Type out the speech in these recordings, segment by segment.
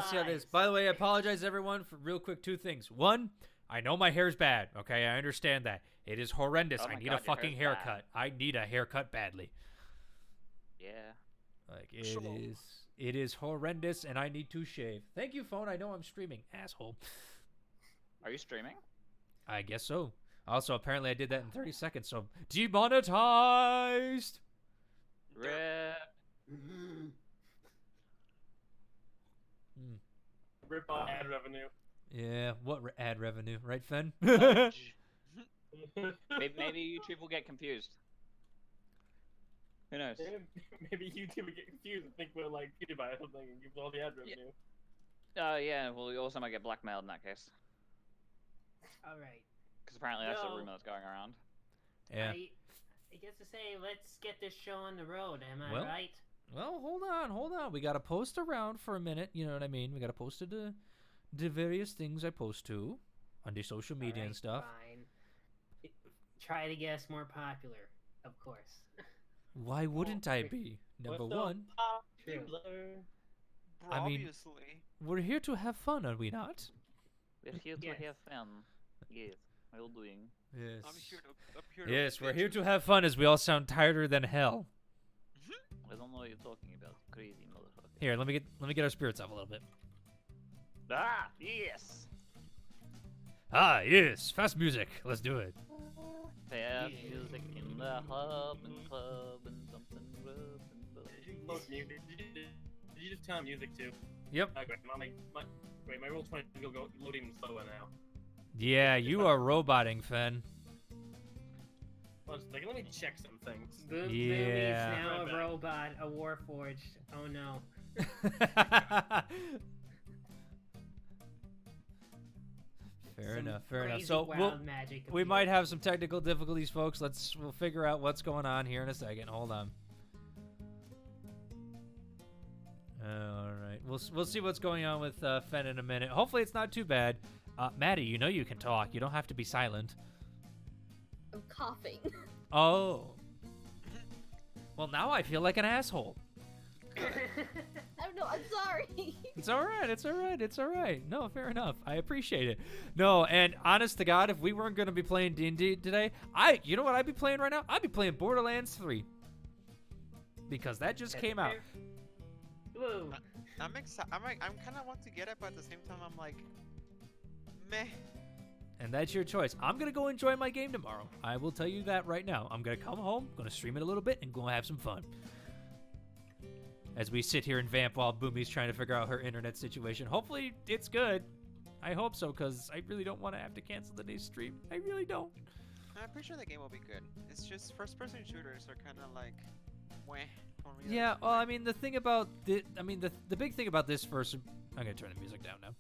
we'll see how this. By the way, I apologize everyone for real quick 2 things. 1, I know my hair's bad. Okay, I understand that. It is horrendous. I need a fucking haircut. I need a haircut badly. Yeah. Like it is horrendous, and I need to shave. Thank you, phone. I know I'm streaming, asshole. Are you streaming? I guess so. Also, apparently I did that in 30 seconds, so demonetized. Rip. Rip on ad revenue. Yeah, what ad revenue, right, Fen? maybe YouTube will get confused. Who knows? Maybe YouTube would get confused and think we're like PewDiePie or something and give all the ad revenue. Yeah, well, we also might get blackmailed in that case. Alright. Because apparently that's a rumor that's going around. Yeah. I guess to say, let's get this show on the road, am I right? Well, hold on. We gotta post around for a minute, you know what I mean? We gotta post to the various things I post to on the social media and stuff. Fine. Try to get us more popular, of course. Why wouldn't I be? Number one. I mean, we're here to have fun, are we not? We're here to have fun. Yes, well doing. Yes. I'm here to yes, we're here to have fun as we all sound tireder than hell. I don't know what you're talking about, crazy motherfucker. Here, let me get our spirits up a little bit. Ah, yes. Ah, yes, fast music. Let's do it. Fast music in the hub and club and something rub and bub. Did you just turn music too? Yep. Great, my roll 20 will go load even slower now. Yeah, you are roboting, Fen. Let me check some things. Booby's now a robot, a warforged. Oh no. Fair enough. Crazy, So wild magic we might have some technical difficulties, folks. We'll figure out what's going on here in a second. Hold on. All right, we'll see what's going on with Fen in a minute. Hopefully it's not too bad. Maddie, you know you can talk. You don't have to be silent. I'm coughing. Oh. Well, now I feel like an asshole. No, I'm sorry. It's all right. No, fair enough. I appreciate it. No, and honest to God, if we weren't going to be playing D&D today, you know what I'd be playing right now? I'd be playing Borderlands 3. Because that just came out. Whoa. I'm excited. I'm kind of want to get it, but at the same time, I'm like, meh. And that's your choice. I'm going to go enjoy my game tomorrow. I will tell you that right now. I'm going to come home, going to stream it a little bit, and go have some fun. As we sit here and vamp while Boomy's trying to figure out her internet situation. Hopefully it's good. I hope so, because I really don't want to have to cancel today's stream. I really don't. I'm pretty sure the game will be good. It's just first-person shooters are kind of like, weh. Yeah, well, I mean, the thing about the big thing about this I'm going to turn the music down now.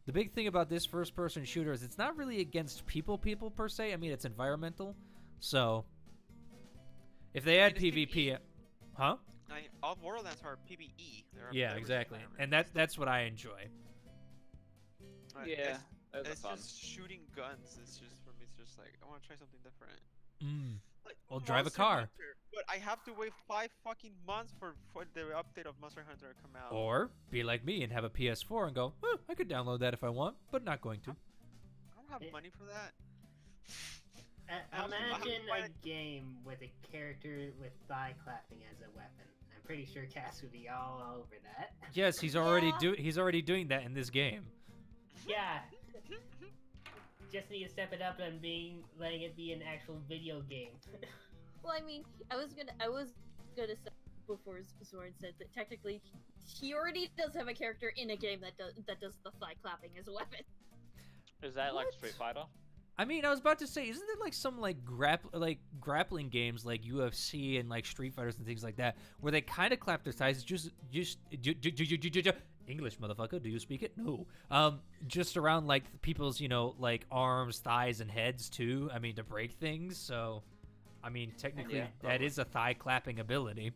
The big thing about this first-person shooter is it's not really against people per se. I mean, it's environmental. So, if they add PvP... Huh? All Borderlands are PvE. Yeah, exactly. And that's what I enjoy. Yeah, it's fun. just shooting guns. It's just, for me, it's just like, I want to try something different. Like, Well, drive a Monster car. Hunter, but I have to wait 5 fucking months for the update of Monster Hunter to come out. Or be like me and have a PS4 and go, I could download that if I want, but not going to. I don't have money for that. Imagine a game with a character with thigh clapping as a weapon. I'm pretty sure Cass would be all over that. Yes, he's already doing that in this game. Yeah. Just need to step it up and letting it be an actual video game. Well, I mean, I was gonna say before Zorn said that technically he already does have a character in a game that does the thigh clapping as a weapon. Is that like Street Fighter? I mean, I was about to say, isn't there like some grappling games like UFC and like Street Fighters and things like that where they kind of clap their thighs? Just English, motherfucker. Do you speak it? No. Just around like people's, like arms, thighs, and heads too. I mean, to break things. So, I mean, technically that is a thigh clapping ability.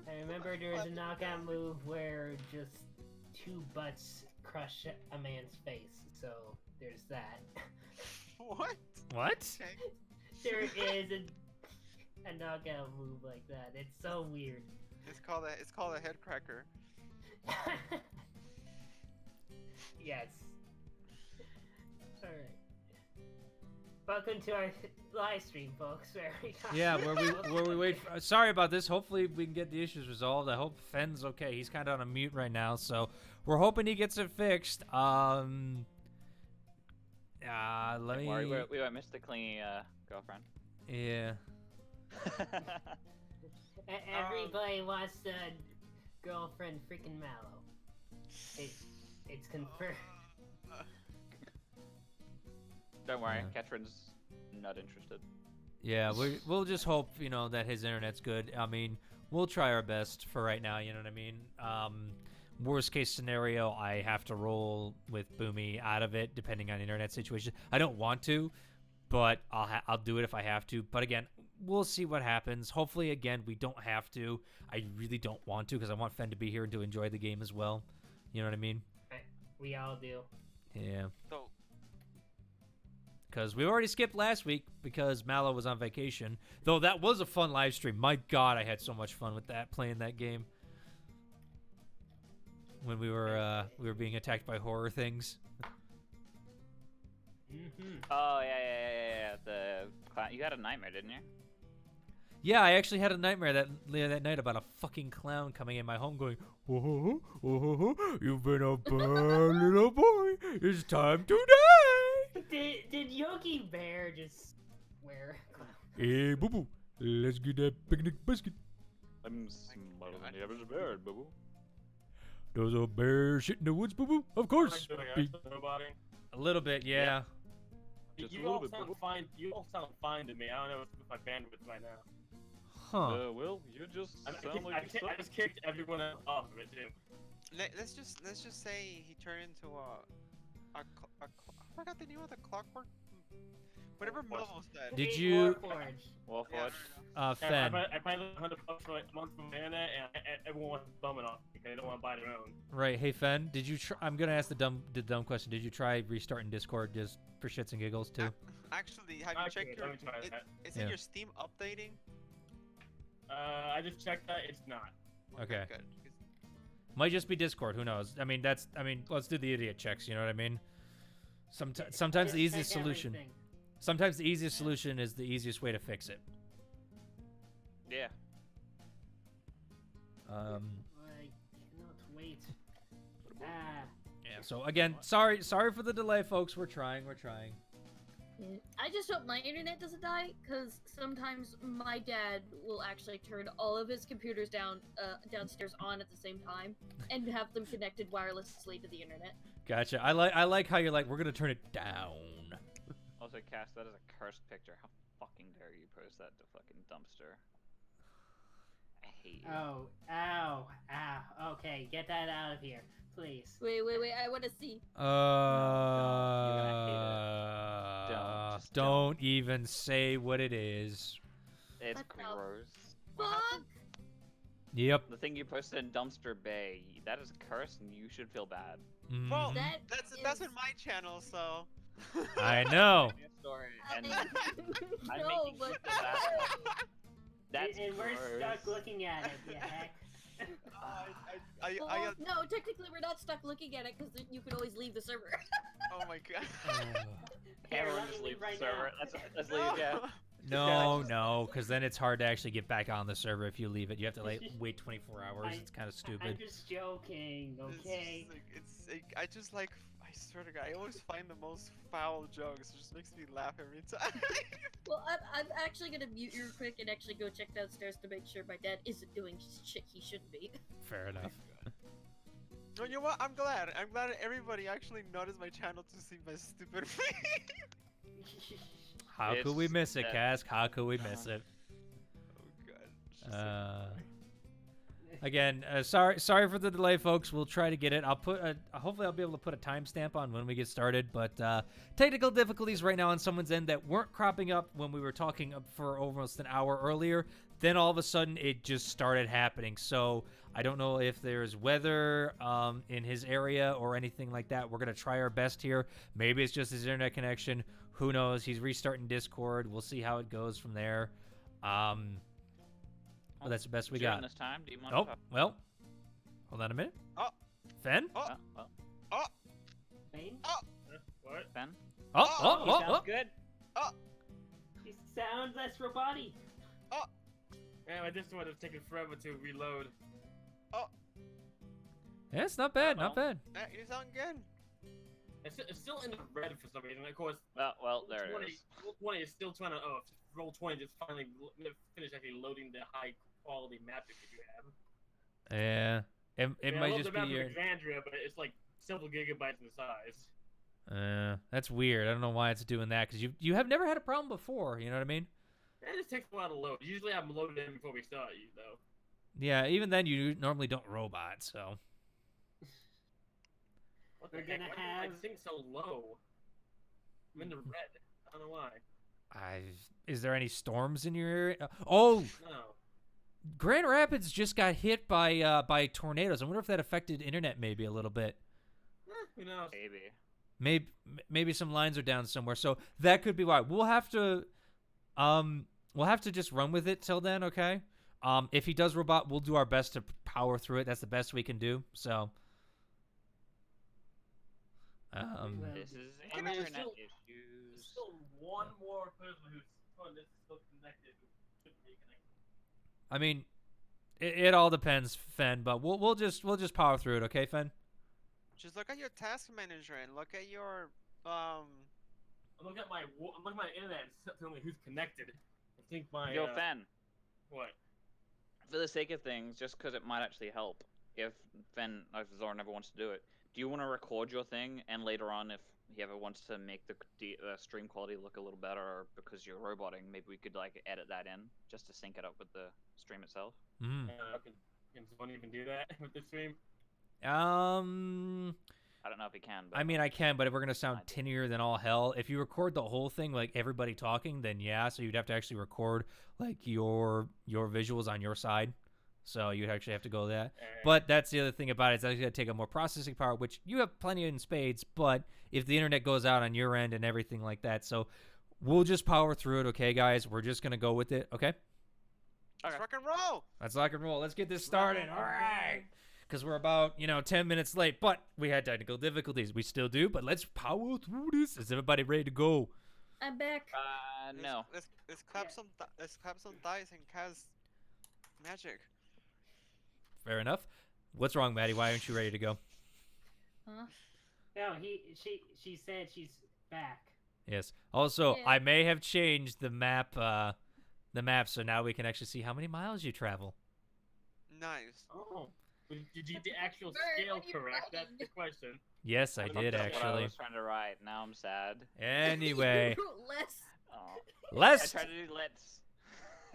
I remember there was a knockout move where just 2 butts crush a man's face. So there's that. What? What? Okay. There is a knockout move like that. It's so weird. It's called a head cracker. Yes. All right. Welcome to our live stream, folks. Where we Yeah, where we wait. Sorry about this. Hopefully we can get the issues resolved. I hope Fenn's okay. He's kind of on a mute right now, so we're hoping he gets it fixed. Let Don't me. worry, we won't miss the clingy girlfriend. Yeah. Everybody wants the girlfriend freaking Mallow. It's confirmed. Don't worry, Yeah. Catherine's not interested. Yeah, we'll just hope, that his internet's good. I mean, we'll try our best for right now, you know what I mean? Worst case scenario, I have to roll with Boomy out of it, depending on internet situation. I don't want to, but I'll do it if I have to. But again, we'll see what happens. Hopefully, again, we don't have to. I really don't want to, because I want Fen to be here and to enjoy the game as well. You know what I mean? We all do. Yeah. So, Because we already skipped last week because Mallow was on vacation. Though that was a fun live stream. My God, I had so much fun with that, playing that game. When we were being attacked by horror things. Oh yeah. The clown. You had a nightmare, didn't you? Yeah, I actually had a nightmare that night about a fucking clown coming in my home going, oh, you've been a bad little boy. It's time to die. Did Yogi Bear just wear a clown? Hey, boo-boo, let's get that picnic biscuit. I'm smarter than the average bear, boo. Does a bear shit in the woods, boo-boo? Of course. Nobody. A little bit, yeah. Just a You little all bit, sound boo-boo. fine. You all sound fine to me. I don't know if my bandwidth right now. Huh. Well, you just I sound like you I just kicked everyone else off of it too. let's just say he turned into I forgot the name of the clockwork. Whatever Melville said. Did Hey, you- Warforged. Yeah, Fen. I paid $100 for like a month from internet, and everyone was bumming off because they don't want to buy their own. Right, hey Fen, did you try? I'm gonna ask the dumb question. Did you try restarting Discord just for shits and giggles too? Actually, have you checked your? Let me try that. Is Yeah. it your Steam updating? I just checked that. It's not. Okay. Good. 'Cause Might just be Discord. Who knows? I mean, let's do the idiot checks. You know what I mean? Sometimes the Just easiest check solution. everything. Sometimes the easiest solution is the easiest way to fix it. Yeah. I cannot wait. Ah. Yeah. So again, sorry for the delay, folks. We're trying. I just hope my internet doesn't die, because sometimes my dad will actually turn all of his computers downstairs on at the same time, and have them connected wirelessly to the internet. Gotcha. I like how you're like, we're gonna turn it down. Also, Cass, that is a cursed picture. How fucking dare you post that to fucking dumpster? I hate you. Oh, ow. Okay, get that out of here, please. Wait, I want to see. Just Don't even say what it is. It's What the gross. Fuck! Yep. The thing you posted in Dumpster Bay, that is a curse, and you should feel bad. Well, Mhm. that's in my channel, so. I know. Story, and No, I'm making but you feel bad. That's And we're stuck gross. looking at it, you heck. well, no, technically we're not stuck looking at it because you can always leave the server. Oh my god. Here, Everyone let me just leave leave right the server. now. Let's leave, yeah. No, because then it's hard to actually get back on the server if you leave it. You have to like wait 24 hours. It's kind of I'm stupid. just joking, okay? I just like, I swear to God, I always find the most foul jokes. It just makes me laugh every time. Well, I'm actually gonna mute you real quick and actually go check downstairs to make sure my dad isn't doing shit he shouldn't be. Fair enough. Well, you know what? I'm glad everybody actually noticed my channel to see my stupid face. How could we It's miss it, that- Cask? How could we miss it? Oh god. It's just so Again, sorry for the delay, folks. We'll try to get it. Hopefully I'll be able to put a timestamp on when we get started. But technical difficulties right now on someone's end that weren't cropping up when we were talking for almost an hour earlier. Then all of a sudden it just started happening. So I don't know if there's weather in his area or anything like that. We're gonna try our best here. Maybe it's just his internet connection. Who knows? He's restarting Discord. We'll see how it goes from there. Well, that's the best we During got. this time, do you want Oh, to talk? well, hold on a minute. Oh. Fen? Oh. Well, Oh! oh, Sounds good. She sounds less robotic. Anyway, this one is taking forever to reload. Yeah, it's not bad, not bad. You sound good. It's still in the red for some reason. Of course, Well, there it is. Roll 20 is still trying to. Roll 20 just finally finish actually loading the high quality map that you have. Yeah, it I might love just the map be of your. Alexandria, but it's like several gigabytes in size. That's weird. I don't know why it's doing that because you have never had a problem before. You know what I mean? It just takes a while to load. Usually I'm loaded in before we start, though. Yeah. Even then, you normally don't robot. So. What the We're heck? gonna Why have- do I sing so low? I'm in the red. I don't know why. Is there any storms in your area? Oh, No. Grand Rapids just got hit by tornadoes. I wonder if that affected internet maybe a little bit. Who knows? Maybe. Maybe some lines are down somewhere. So that could be why. We'll have to just run with it till then, okay? If he does robot, we'll do our best to power through it. That's the best we can do. So This is I mean, there's internet still- issues. There's still one more person who's still connected who shouldn't be connected. I mean, it all depends, Fen, but we'll just power through it, okay, Fen? Just look at your task manager and look at your I'm looking at my internet and telling me who's connected. I think my Yo, Fen, what? for the sake of things, just because it might actually help, if Zorn ever wants to do it, do you want to record your thing, and later on, if he ever wants to make the stream quality look a little better because you're roboting, maybe we could like edit that in just to sync it up with the stream itself? Mm. Can someone even do that with the stream? I don't know if he can. But I mean, I can, but if we're gonna sound tinnier than all hell, if you record the whole thing like everybody talking, then yeah. So you'd have to actually record like your visuals on your side. So you'd actually have to go that. But that's the other thing about it. It's actually gonna take up more processing power, which you have plenty in spades. But if the internet goes out on your end and everything like that, so we'll just power through it, okay, guys? We're just gonna go with it, okay? let's rock and roll. Let's rock and roll. Let's get this started. All right. Because we're about 10 minutes late, but we had technical difficulties. We still do, but let's power through this. Is everybody ready to go? I'm back. no. Let's clap some dice and cast magic. Fair enough. What's wrong, Maddie? Why aren't you ready to go? Huh? No, she said she's back. Yes. Also, Yeah. I may have changed the map, so now we can actually see how many miles you travel. Nice. Oh. Did you get the actual Bird, scale what are you correct? That's writing? the question. Yes, I did That's what I actually. was trying to write. Now I'm sad. Anyway, Less. Oh. I let's. tried to do let's.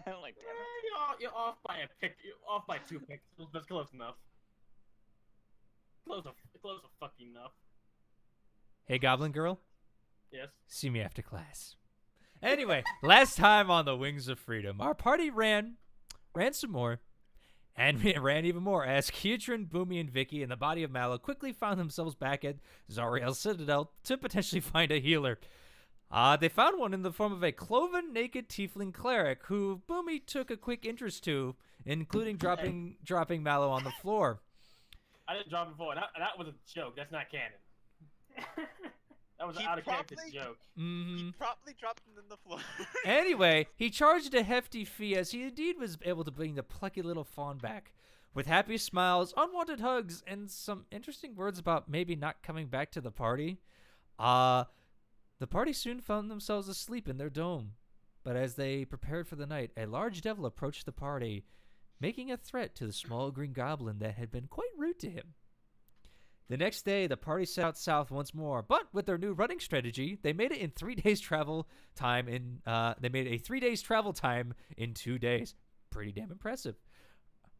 I'm like, damn it. You're off by a pick. You're off by 2 pixels. That's close enough. Close fucking enough. Hey, Goblin Girl. Yes. See me after class. Anyway, last time on the Wings of Freedom, our party ran some more, and we ran even more as Kietran, Boomy, and Vicky and the body of Mallow quickly found themselves back at Zariel's Citadel to potentially find a healer. They found one in the form of a cloven, naked tiefling cleric who Boomy took a quick interest to, including dropping Mallow on the floor. I didn't drop it forward. That was a joke. That's not canon. That was an He out of character promptly- joke. He promptly dropped him in the floor. Anyway, he charged a hefty fee as he indeed was able to bring the plucky little fawn back. With happy smiles, unwanted hugs, and some interesting words about maybe not coming back to the party, the party soon found themselves asleep in their dome. But as they prepared for the night, a large devil approached the party, making a threat to the small green goblin that had been quite rude to him. The next day, the party set out south once more, but with their new running strategy, they made it in 3 days travel time they made a 3 days travel time in 2 days. Pretty damn impressive.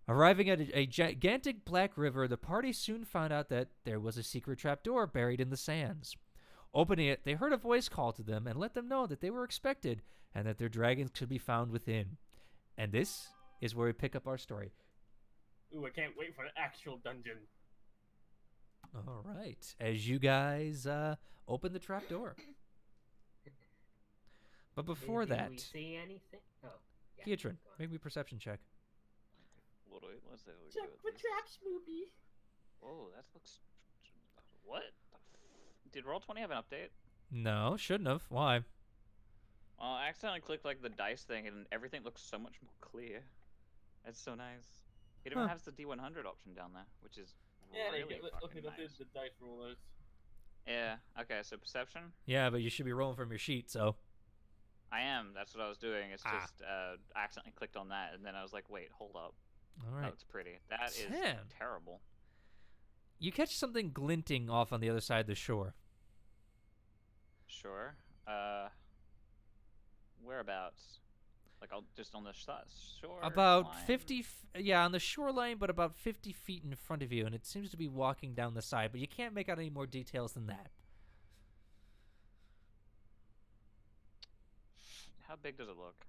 Arriving at a gigantic black river, the party soon found out that there was a secret trapdoor buried in the sands. Opening it, they heard a voice call to them and let them know that they were expected and that their dragons could be found within. And this is where we pick up our story. Ooh, I can't wait for an actual dungeon. All right, as you guys open the trapdoor. But before Did that, we see anything? Oh, yeah. Kietran, make me a perception check. Let's say we Check go for with this. traps, movie. Whoa, that looks. What? Did Roll20 have an update? No, shouldn't have. Why? Well, I accidentally clicked like the dice thing, and everything looks so much more clear. It's so nice. It even Huh. has the D100 option down there, which is Yeah, really okay, fucking let's do nice. the dice rulers. Yeah. Okay. So perception. Yeah, but you should be rolling from your sheet, so. I am. That's what I was doing. It's Ah. just I accidentally clicked on that, and then I was like, wait, hold up. All That right. looks pretty. That is 10. terrible. You catch something glinting off on the other side of the shore. Sure. Whereabouts? Like, just on the shore? About line? 50, yeah, on the shoreline, but about 50 feet in front of you, and it seems to be walking down the side, but you can't make out any more details than that. How big does it look?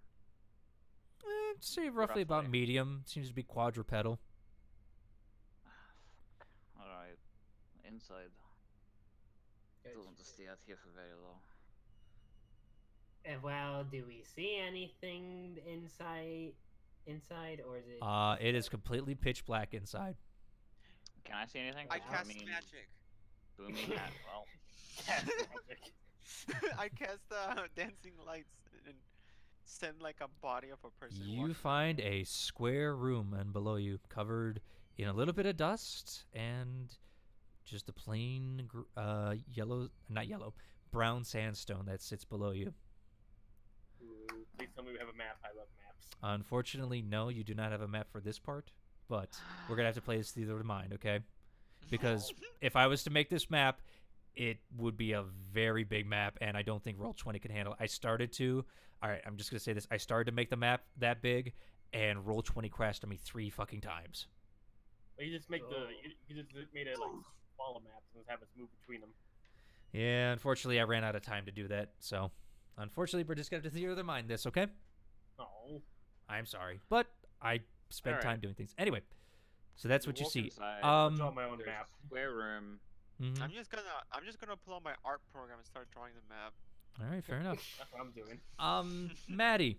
Say roughly about Roughly. medium. Seems to be quadrupedal. Alright. Inside. Don't want to stay out here for very long. And well, do we see anything inside, or is it? It is completely pitch black inside. Can I see anything? I 'Cause cast mean, magic. Booming hat. Well, I cast dancing lights and send like a body of a person. You walking find a square room, and below you, covered in a little bit of dust and just a plain brown sandstone that sits below you. Ooh, please tell me we have a map. I love maps. Unfortunately, no, you do not have a map for this part, but we're gonna have to play this theater of the mind, okay? Because if I was to make this map, it would be a very big map, and I don't think Roll20 can handle it. I started to. All right, I'm just gonna say this. I started to make the map that big, and Roll20 crashed on me 3 fucking times. Well, you just make Oh. you just made it like smaller maps and just have us move between them. Yeah, unfortunately, I ran out of time to do that. So, unfortunately, we're just gonna have to theater of the mind this, okay? Oh. I'm sorry, but I spent All time right. doing things anyway. So that's what you walk see. inside, I'll draw my own there's map. a square room. Mhm. I'm just gonna pull out my art program and start drawing the map. All right, fair enough. That's what I'm doing. Maddie,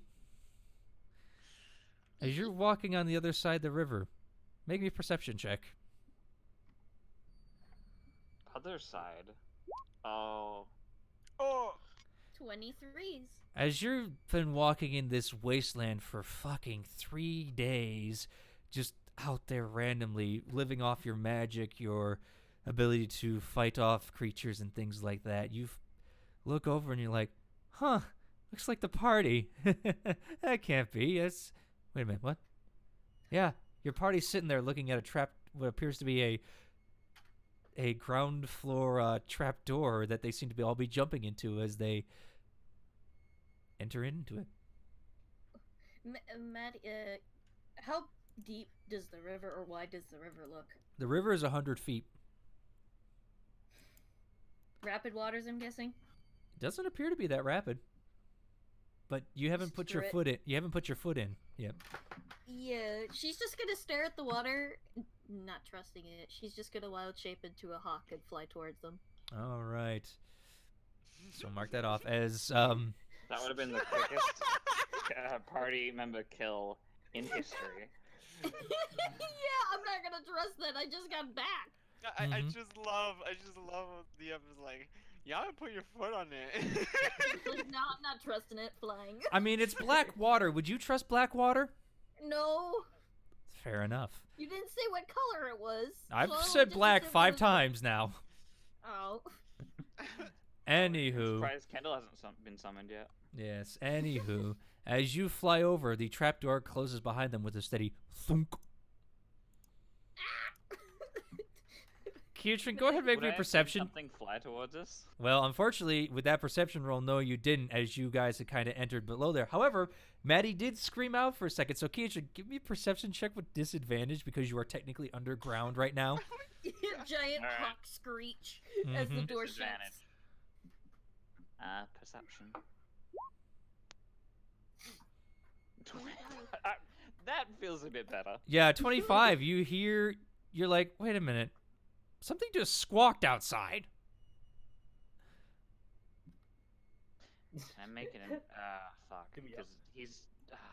as you're walking on the other side of the river, make me a perception check. Other side. Oh. Oh, 23s. As you've been walking in this wasteland for fucking 3 days, just out there randomly, living off your magic, your ability to fight off creatures and things like that, you look over and you're like, huh, looks like the party. That can't be. Wait a minute, what? Yeah, your party's sitting there looking at what appears to be a ground floor trap door that they seem to all be jumping into as they enter into it. Maddie, how deep does the river or wide does the river look? The river is 100 feet. Rapid waters, I'm guessing. It doesn't appear to be that rapid. But you haven't put your Screw it. foot in. You haven't put your foot in yet. Yeah, she's just gonna stare at the water, not trusting it. She's just gonna wild shape into a hawk and fly towards them. All right. So mark that off as That would have been the quickest party member kill in history. Yeah, I'm not gonna trust that. I just got back. I Mhm. just love the is like, yeah, I put your foot on it. Like, no, I'm not trusting it flying. I mean, it's black water. Would you trust black water? No, Fair enough. you didn't say what color it was. I've so I said just black assumed it 5 was- times now. Oh. Anywho. Surprised Kendall hasn't been summoned yet. Yes, anywho. As you fly over, the trapdoor closes behind them with a steady thunk. Kietrin, go ahead and make Would me I a have seen perception. something fly towards us? Well, unfortunately, with that perception roll, no, you didn't, as you guys had kind of entered below there. However, Maddie did scream out for a second. So, Kietrin, give me a perception check with disadvantage because you are technically underground right now. Giant Alright. hawk screech as the Mhm. door Disadvantage. shuts. Perception. That feels a bit better. Yeah, 25. You're like, wait a minute. Something just squawked outside. I'm making him. Fuck. Give me Because he's.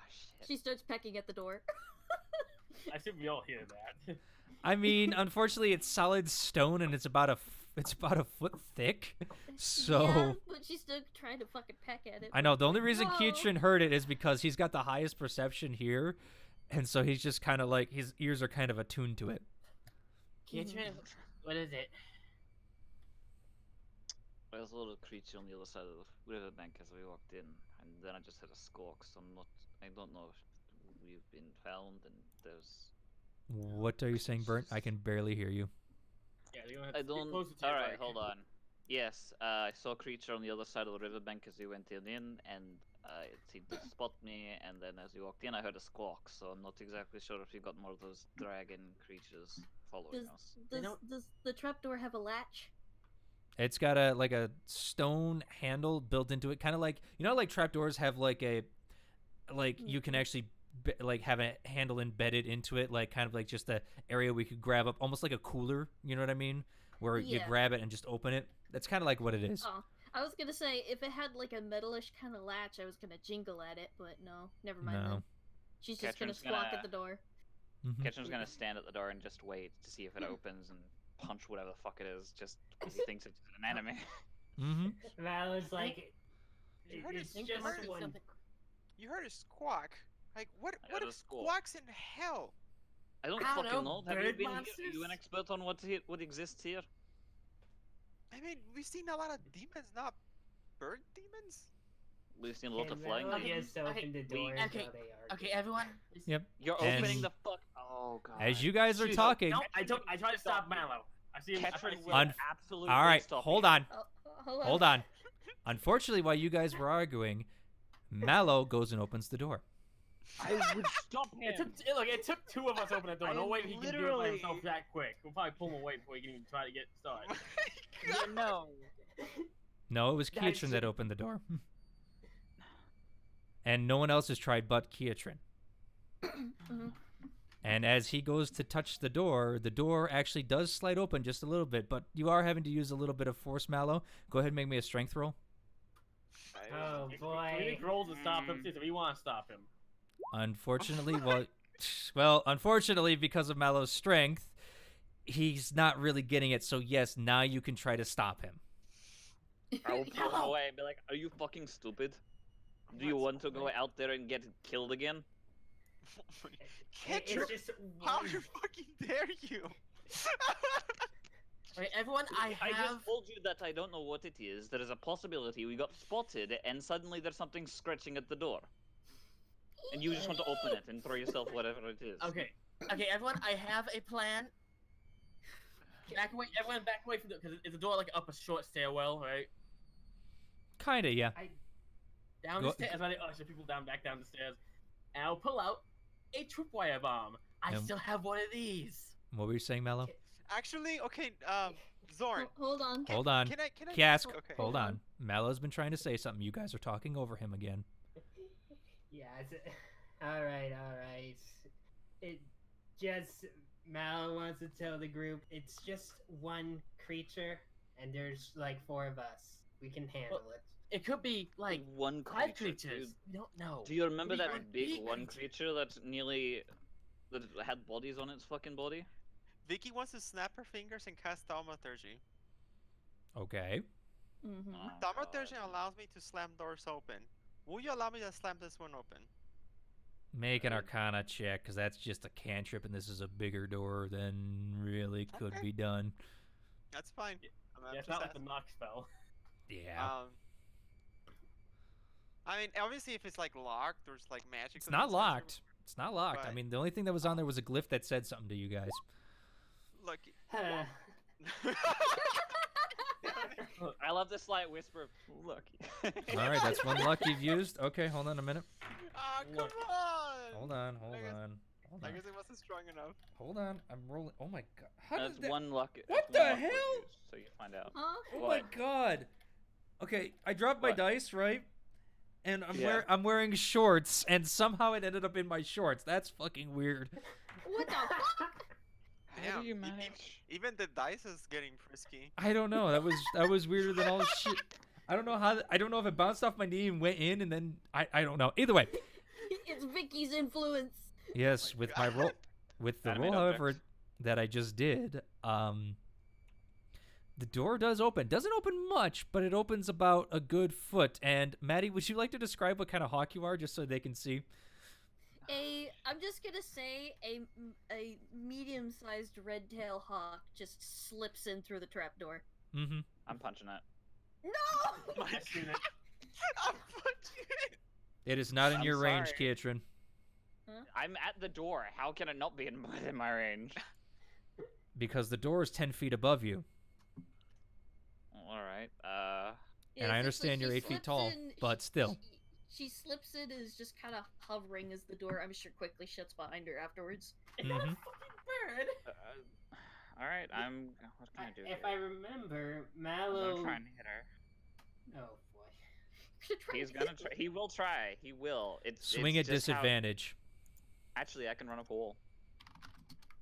Shit. She starts pecking at the door. I assume we all hear that. I mean, unfortunately, it's solid stone and it's about about a foot thick. So Yeah, but she's still trying to fucking peck at it. I know the only reason Whoa. Keitrin heard it is because he's got the highest perception here, and so he's just kind of like his ears are kind of attuned to it. Kitchen, what is it? There's a little creature on the other side of the riverbank as we walked in, and then I just heard a squawk. So I don't know if we've been found, and there's. What are you saying, Burnt? I can barely hear you. Yeah, they're gonna have I to get don't. closer to All your right, mic. hold on. Yes, I saw a creature on the other side of the riverbank as we went in, and it seemed to spot me. And then as we walked in, I heard a squawk. So I'm not exactly sure if you got more of those dragon creatures following us. Does the trapdoor have a latch? It's got a stone handle built into it, kind of like like trapdoors have like you can actually have a handle embedded into it, like kind of like just a area we could grab up, almost like a cooler. You know what I mean? Where you Yeah. grab it and just open it. That's kind of like what it is. Oh, I was gonna say if it had like a metalish kind of latch, I was gonna jingle at it, but no, never mind. No. Then. She's just gonna Ketchum's squawk gonna- at the door. Mhm. Ketchum's gonna stand at the door and just wait to see if it opens and punch whatever the fuck it is, just because he thinks it's an enemy. Mhm. Malo's like, You heard it's it- just you heard it- one. You heard a squawk. Like what? I What heard a if squawk. squawks in hell? I don't I don't fucking know, know. Have you bird been here? Are you an monsters? expert on what exists here? I mean, we've seen a lot of demons, not bird demons. We've seen a lot of And flying. Malo demons. just opened the door okay, so they are. Okay, everyone. Yep. You're And- opening the fuck. Oh god. As you guys are Shoot. talking, No, I try to stop Mallow. I see him. I try to Ketchum see will him. absolutely all right, stop hold you. on. Oh, hold on. Hold on. Unfortunately, while you guys were arguing, Mallow goes and opens the door. I would stop him. It took two of us to open the door. I No am way he can do it by literally- himself that quick. We'll probably pull him away before he can even try to get started. No. No, it was That's Keitrin that opened the door. And no one else has tried but Keitrin. Mhm. And as he goes to touch the door actually does slide open just a little bit, but you are having to use a little bit of force, Mallow. Go ahead and make me a strength roll. Oh We boy. need rolls to stop him. We want to stop him. Unfortunately, unfortunately, because of Mallow's strength, he's not really getting it. So yes, now you can try to stop him. I will pull him away and be like, "Are you fucking stupid? Do you want to go out there and get killed again?" Ketchum, It's just how one. fucking dare you? Okay, everyone. I I have. just told you that I don't know what it is. There is a possibility we got spotted, and suddenly there's something scratching at the door. And you just want to open it and throw yourself whatever it is. Okay, everyone. I have a plan. Back away, everyone, back away from the. Because is the door like up a short stairwell, right? Kinda, yeah. Down Go- the stairs. I usher people back down the stairs, and I'll pull out a tripwire bomb. I Um, still have one of these. What were you saying, Mallow? Actually, okay, Zorn. Hold on. Hold on. Can I? Cask, Okay. hold on. Mallow's been trying to say something. You guys are talking over him again. Yeah, alright. It just Mal wants to tell the group it's just one creature and there's like 4 of us. We can handle it. It could be like One 5 creature, creatures. dude. We don't know. Do you remember Maybe that one big big one creature. creature that had bodies on its fucking body? Vicky wants to snap her fingers and cast thaumaturgy. Okay. Mm-hmm. Oh, Thaumaturgy God. allows me to slam doors open. Will you allow me to slam this one open? Make an Arcana check, because that's just a cantrip, and this is a bigger door than really could Okay. be done. That's fine. Yeah, it's not like the knock spell. Yeah. I mean, obviously, if it's like locked, there's like magic. It's not locked. It's not locked. I But- mean, the only thing that was on there was a glyph that said something to you guys. Look. Huh. I love the slight whisper of "Look." All right, that's one luck you've used. Okay, hold on a minute. Ah, come Look. on! Hold on. I guess it wasn't strong enough. Hold on. I'm rolling. Oh my god. How That's did that... one luck. What that's the one luck hell? we used, so you find out. Huh? Oh What? my god. Okay, I dropped my What? dice, right? And Yeah. I'm wearing shorts, and somehow it ended up in my shorts. That's fucking weird. What the fuck? How do you e- e- manage? Even the dice is getting frisky. I don't know. That was weirder than all shit. I don't know how. I don't know if it bounced off my knee and went in, and then I don't know. Either way, It's Vicky's influence. yes. With my roll, with the Animate roll, however, objects. that I just did, The door does open. Doesn't open much, but it opens about a good foot. And Maddie, would you like to describe what kind of hawk you are, just so they can see? I'm just gonna say a medium-sized red-tail hawk just slips in through the trapdoor. Mm-hmm. I'm punching it. No! I've seen it. I'm punching it. It is not in I'm your range, sorry. Katrin. I'm at the door. How can it not be in my range? Because the door is 10 feet above you. All right. And I understand you're 8 feet tall, but still. She slips in and is just kind of hovering as the door, I'm sure, quickly shuts behind her afterwards. Is that a Mhm. fucking bird? All right. What can I do? If here? I remember, I'm Mallow. gonna try and hit her. Oh boy. He's gonna try. He will try. He will. Swing it's at just how- disadvantage. Actually, I can run a pool.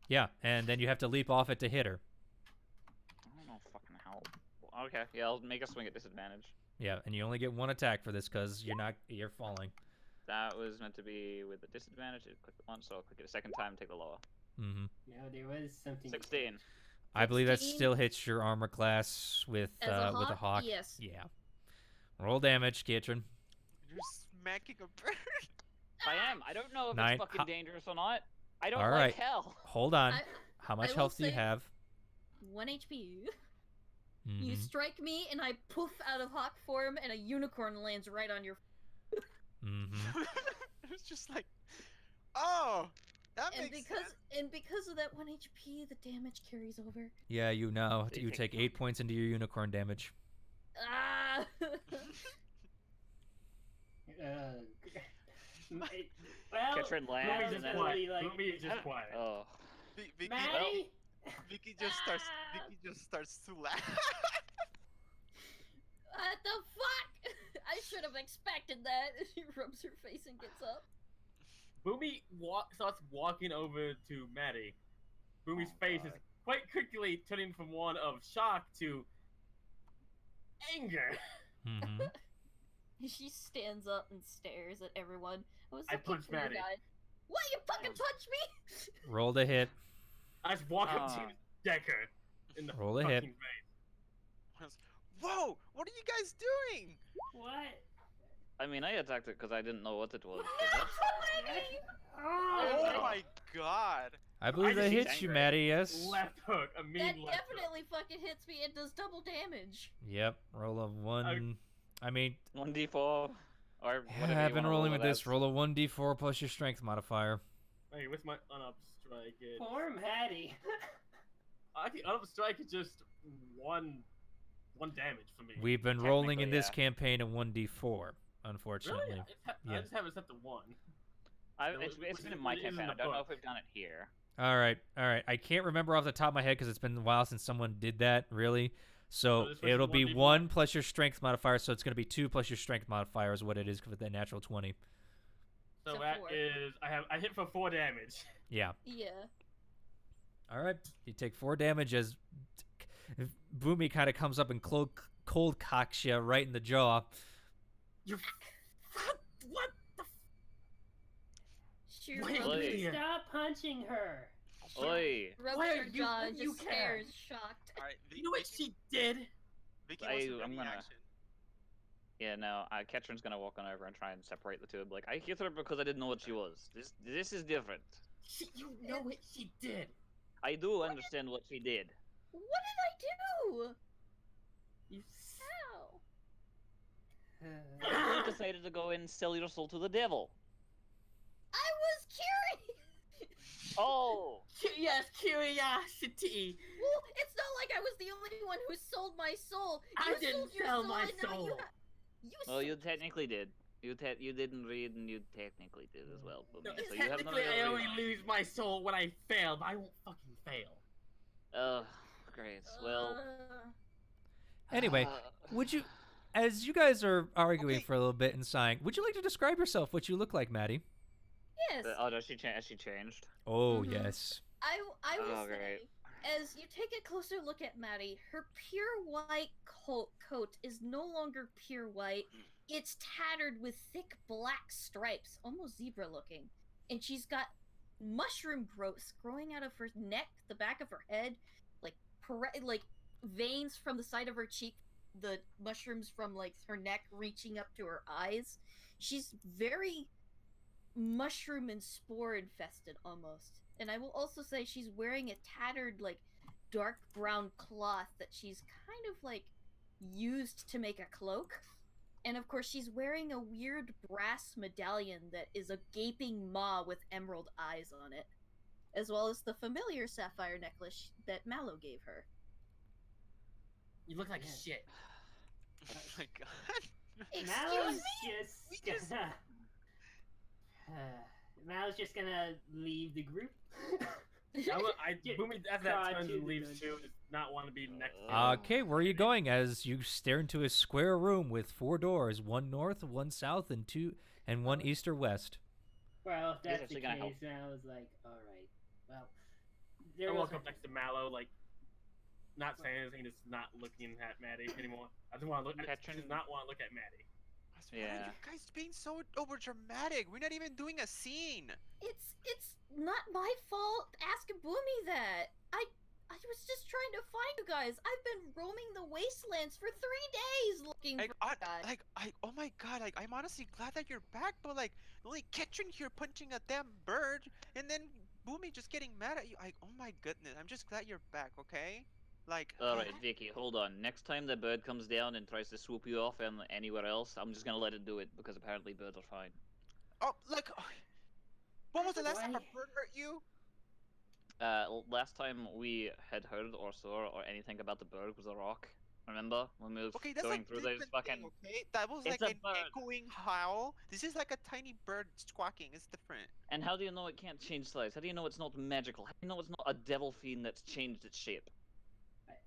Yeah, and then you have to leap off it to hit her. I don't know fucking how. Okay, yeah, I'll make a swing at disadvantage. Yeah, and you only get one attack for this because you're falling. That was meant to be with a disadvantage. Click it once, so I'll click it a second time and take the lower. Mm-hmm. No, there was something. 16. I believe that 16? still hits your armor class with As a with a hawk. Yes. Yeah. Roll damage, Katrin. You're smacking a bird. I am. I don't know if 9. it's fucking dangerous or not. I don't All like right. hell. Hold on. I- How much will health do you say- have? 1 HP. Mhm. You strike me, and I poof out of hawk form, and a unicorn lands right on your. Mhm. It's just like, oh, that And makes because sense. because of that 1 HP, the damage carries over. Yeah, you know. So You you take take 8 points into your unicorn damage. Ah! Well, Katrin lands Boomy and just then. quiet. like- Boomy is just quiet. Oh. Vicky, Maddie. Vicky just starts. Ah! Vicky just starts to laugh. What the fuck? I should have expected that. She rubs her face and gets up. Boomy starts walking over to Maddie. Boomy's Oh, face God. is quite quickly turning from one of shock to anger. Mhm. She stands up and stares at everyone. I was I looking punched for you Maddie. guys. What? You fucking punched me? Roll to hit. I just walk up Ah. to Decker in the Roll a fucking hit. face. Whoa! What are you guys doing? What? I mean, I attacked it because I didn't know what it was. No, so that's- Maddie! Oh Oh. my god! I believe I that just hits you, angry. Maddie, yes? Left hook, a mean That left hook. definitely fucking hits me. It does double damage. Yep, roll a 1. I mean, 1d4 or whatever yeah, you I've been wanna rolling roll with it this. as. Roll a 1d4 plus your strength modifier. Hey, what's my un-up strike? Poor Maddie. I think un-up strike is just one damage for me. We've been rolling in Technically, this yeah. campaign a 1d4, unfortunately. Really? I Yeah. just have it set to 1. No, It's which been is- in my which is in campaign. the I don't know book. if we've done it here. All right. I can't remember off the top of my head because it's been a while since someone did that, really. So this was it'll be 1d4? 1 plus your strength modifier, so it's going to be 2 plus your strength modifier is what it is with the natural 20. So So that 4. is I hit for 4 damage. Yeah. Yeah. All right. You take 4 damage as Boomy kind of comes up and cold cocks you right in the jaw. You what the She Wait, rubs, Oi. Yeah. Stop punching her. Oi! rubs Why her are you- jaw what and do you just care? stares, shocked. All right, You know what she did? Vicky I- wants to I'm ready gonna- action. Yeah, no. Katrin's gonna walk on over and try and separate the two. I'm like, I hit her because I didn't know what she was. This is different. You know what she did? I do understand what she did. What did I do? You How? You decided to go and sell your soul to the devil. I was curious. Oh! Yes, curiosity. Well, it's not like I was the only one who sold my soul. I You didn't sold your sell soul my and now you soul. You Well, you sold- technically did. You didn't read, and you technically did as well. But No, so you have no technically, I real only reason. lose my soul when I fail, but I won't fucking fail. Great. Well. Anyway, uh, would you, as you guys are arguing Okay. for a little bit and sighing, would you like to describe yourself, what you look like, Maddie? yes. oh, does she change? Has she changed? Oh, Mhm. yes. I will Oh, say, great. as you take a closer look at Maddie, her pure white coat is no longer pure white. It's tattered with thick black stripes, almost zebra looking. And she's got mushroom growths growing out of her neck, the back of her head, like veins from the side of her cheek, the mushrooms from like her neck reaching up to her eyes. She's very mushroom and spore infested almost. And I will also say she's wearing a tattered, like, dark brown cloth that she's kind of like used to make a cloak. And of course, she's wearing a weird brass medallion that is a gaping maw with emerald eyes on it, as well as the familiar sapphire necklace that Mallow gave her. You look like Yeah. shit. Oh my god. Mallow's Excuse just gonna. Mallow's just gonna leave the group. Boomy, as Try that turns to and leaves the too, does not want to be next to him. Okay, where are you going? As you stare into a square room with 4 doors, one north, one south, and one east or west. Well, if He's that's the actually gonna help. case, then I was like, alright. Well, I there walk was up next to Mallow, like, not saying anything, just not looking at Maddie anymore. I just want to look. I Catching- just not want to look at Maddie. Why are Yeah. you guys being so over dramatic? We're not even doing a scene. It's not my fault asking Boomy that. I was just trying to find you guys. I've been roaming the wastelands for 3 days looking Like, for you guys. oh my god, like, I'm honestly glad that you're back, but like, only Kitchen here punching a damn bird, and then Boomy just getting mad at you. Like, oh my goodness, I'm just glad you're back, okay? Like, Alright, Vicky, hold on. Next time the bird comes down and tries to swoop you off and anywhere else, I'm just gonna let it do it because apparently birds are fine. oh, like, when was the last time a Why? bird hurt you? Last time we had heard or saw or anything about the bird was a rock. Remember when we were Okay, that's going a through those different fucking? thing, okay? That was It's like a an bird. echoing howl. This is like a tiny bird squawking. It's different. And how do you know it can't change size? How do you know it's not magical? How do you know it's not a devil fiend that's changed its shape?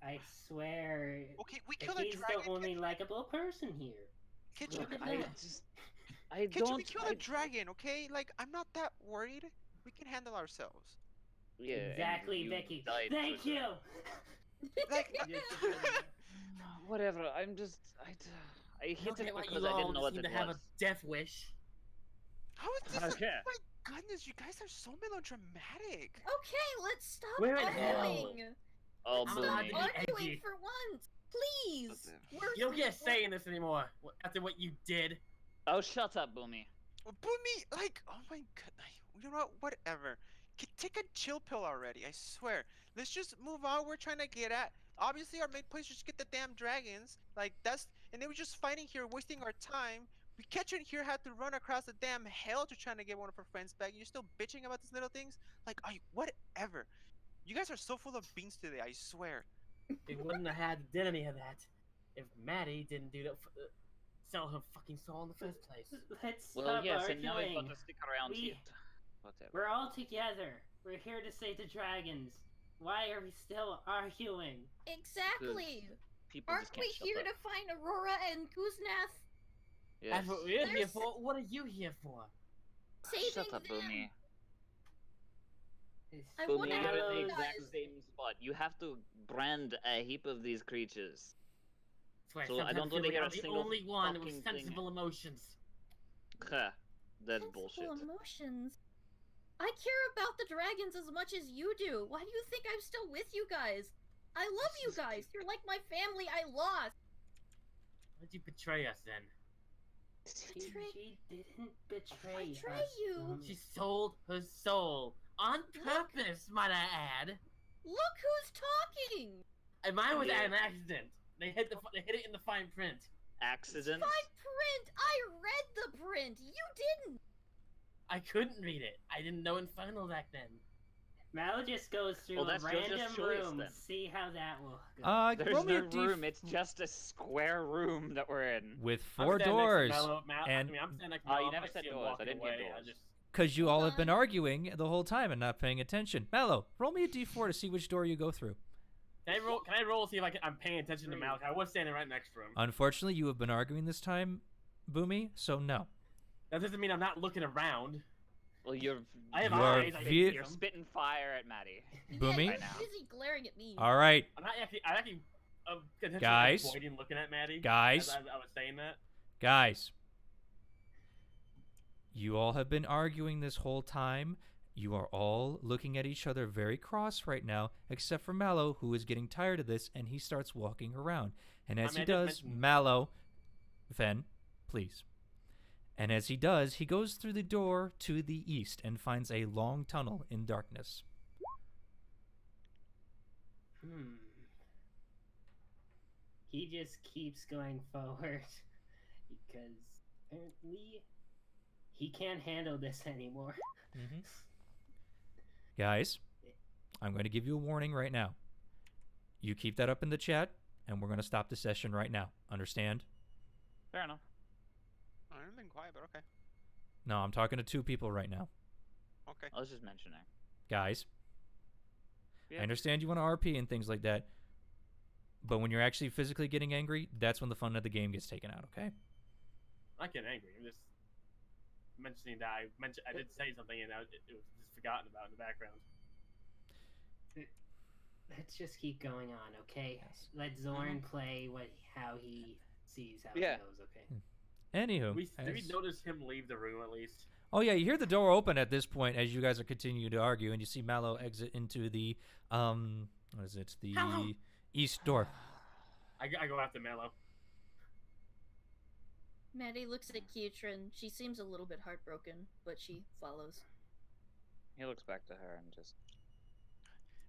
I swear. Okay, we that killed a he's dragon. the only likable person here. Kitchen, Look at I that. just, I Kitchen, don't. we killed I- a dragon, okay? Like, I'm not that worried. We can handle ourselves. Yeah, and Exactly, you Vicky. died Thank for you. Like, Whatever. I'm just. I hit Okay, it well, because you I all didn't know what seem it to have was. a death wish. how is this? Okay. Oh my goodness, you guys are so melodramatic. Okay, let's stop We're in hell. arguing. Oh, I'm Stop allowed Boomy. to be arguing edgy. for once, please. We're You don't get a say in this anymore after what you did. Oh, shut up, Boomy. Boomy, like, oh my goodness. You know what? Whatever. Take a chill pill already, I swear. Let's just move on. We're trying to get at. Obviously, our main place is just get the damn dragons. Like, that's. And they were just fighting here, wasting our time. We Ketchen here had to run across the damn hell to trying to get one of her friends back. You're still bitching about these little things? Like, whatever. You guys are so full of beans today, I swear. We wouldn't have had did any of that if Maddie didn't do that. Sell her fucking soul in the first place. Let's Well, stop yes, and now we've arguing. got to stick around We- here. Whatever. We're all together. We're here to save the dragons. Why are we still arguing? Exactly. People Aren't just can't we shut here up. to find Aurora and Kuznath? Yes. That's what we're here There's- for. What are you here for? Saving Shut up, them. Boomy. I Boomy, wanna you're in help the you exact guys. same spot. You have to brand a heap of these creatures. Swear, So I sometimes don't feel wanna like hear I'm a the single only one fucking with thing. sensible emotions. Huh. That's Sensible bullshit. emotions. I care about the dragons as much as you do. Why do you think I'm still with you guys? I love you guys. You're like my family I lost. Why'd you betray us then? She Betray- didn't betray Betray us. you? Boomy. She sold her soul on purpose, might I add. Look who's talking. And mine was Yeah. an accident. They hit it in the fine print. Accident. Fine print. I read the print. You didn't. I couldn't read it. I didn't know Infernal back then. Mal just goes through Well, a that's Joseph's random choice, room. then. See how that will go. There's roll me no a room. It's just a square room that we're in. with I'm 4 standing next to doors, Mello, and- I mean, I'm standing next to Oh, you Mello, never if I said see him doors. I walking didn't get away, doors. because you all have been Hold on. arguing the whole time and not paying attention. Mallow, roll me a d4 to see which door you go through. Can I roll to see if I'm paying attention to Three. Malak? I was standing right next to him. Unfortunately, you have been arguing this time, Boomy, so no. That doesn't mean I'm not looking around. Well, you're. I have You are eyes. I can ve- see You're 'em. spitting fire at Maddie. Boomy? Yeah, Right now. you're busy glaring at me. All right, I'm actually potentially Guys. avoiding looking at Maddie. Guys. As I was saying that. guys. You all have been arguing this whole time. You are all looking at each other very cross right now, except for Mallow, who is getting tired of this, and he starts walking around. And as he does, Mallow, Fen, please. And as he does, he goes through the door to the east and finds a long tunnel in darkness. He just keeps going forward because apparently he can't handle this anymore. Guys, I'm going to give you a warning right now. You keep that up in the chat, and we're going to stop the session right now. Understand? Fair enough. I haven't been quiet, but okay. No, I'm talking to 2 people right now. Okay. I was just mentioning. Guys, Yeah. I understand you want to RP and things like that, but when you're actually physically getting angry, that's when the fun of the game gets taken out, okay? I'm not getting angry. I'm just mentioning that I did say something and it was just forgotten about in the background. Let's just keep going on, okay? Yes. Let Zorn play how he sees how Yeah. it goes, okay? Anywho. Did we notice him leave the room at least? Oh, yeah, you hear the door open at this point as you guys are continuing to argue, and you see Mallow exit into the, what is it? The Mallow! east door. I go after Mallow. Maddie looks at Kietran. She seems a little bit heartbroken, but she follows. He looks back to her and just.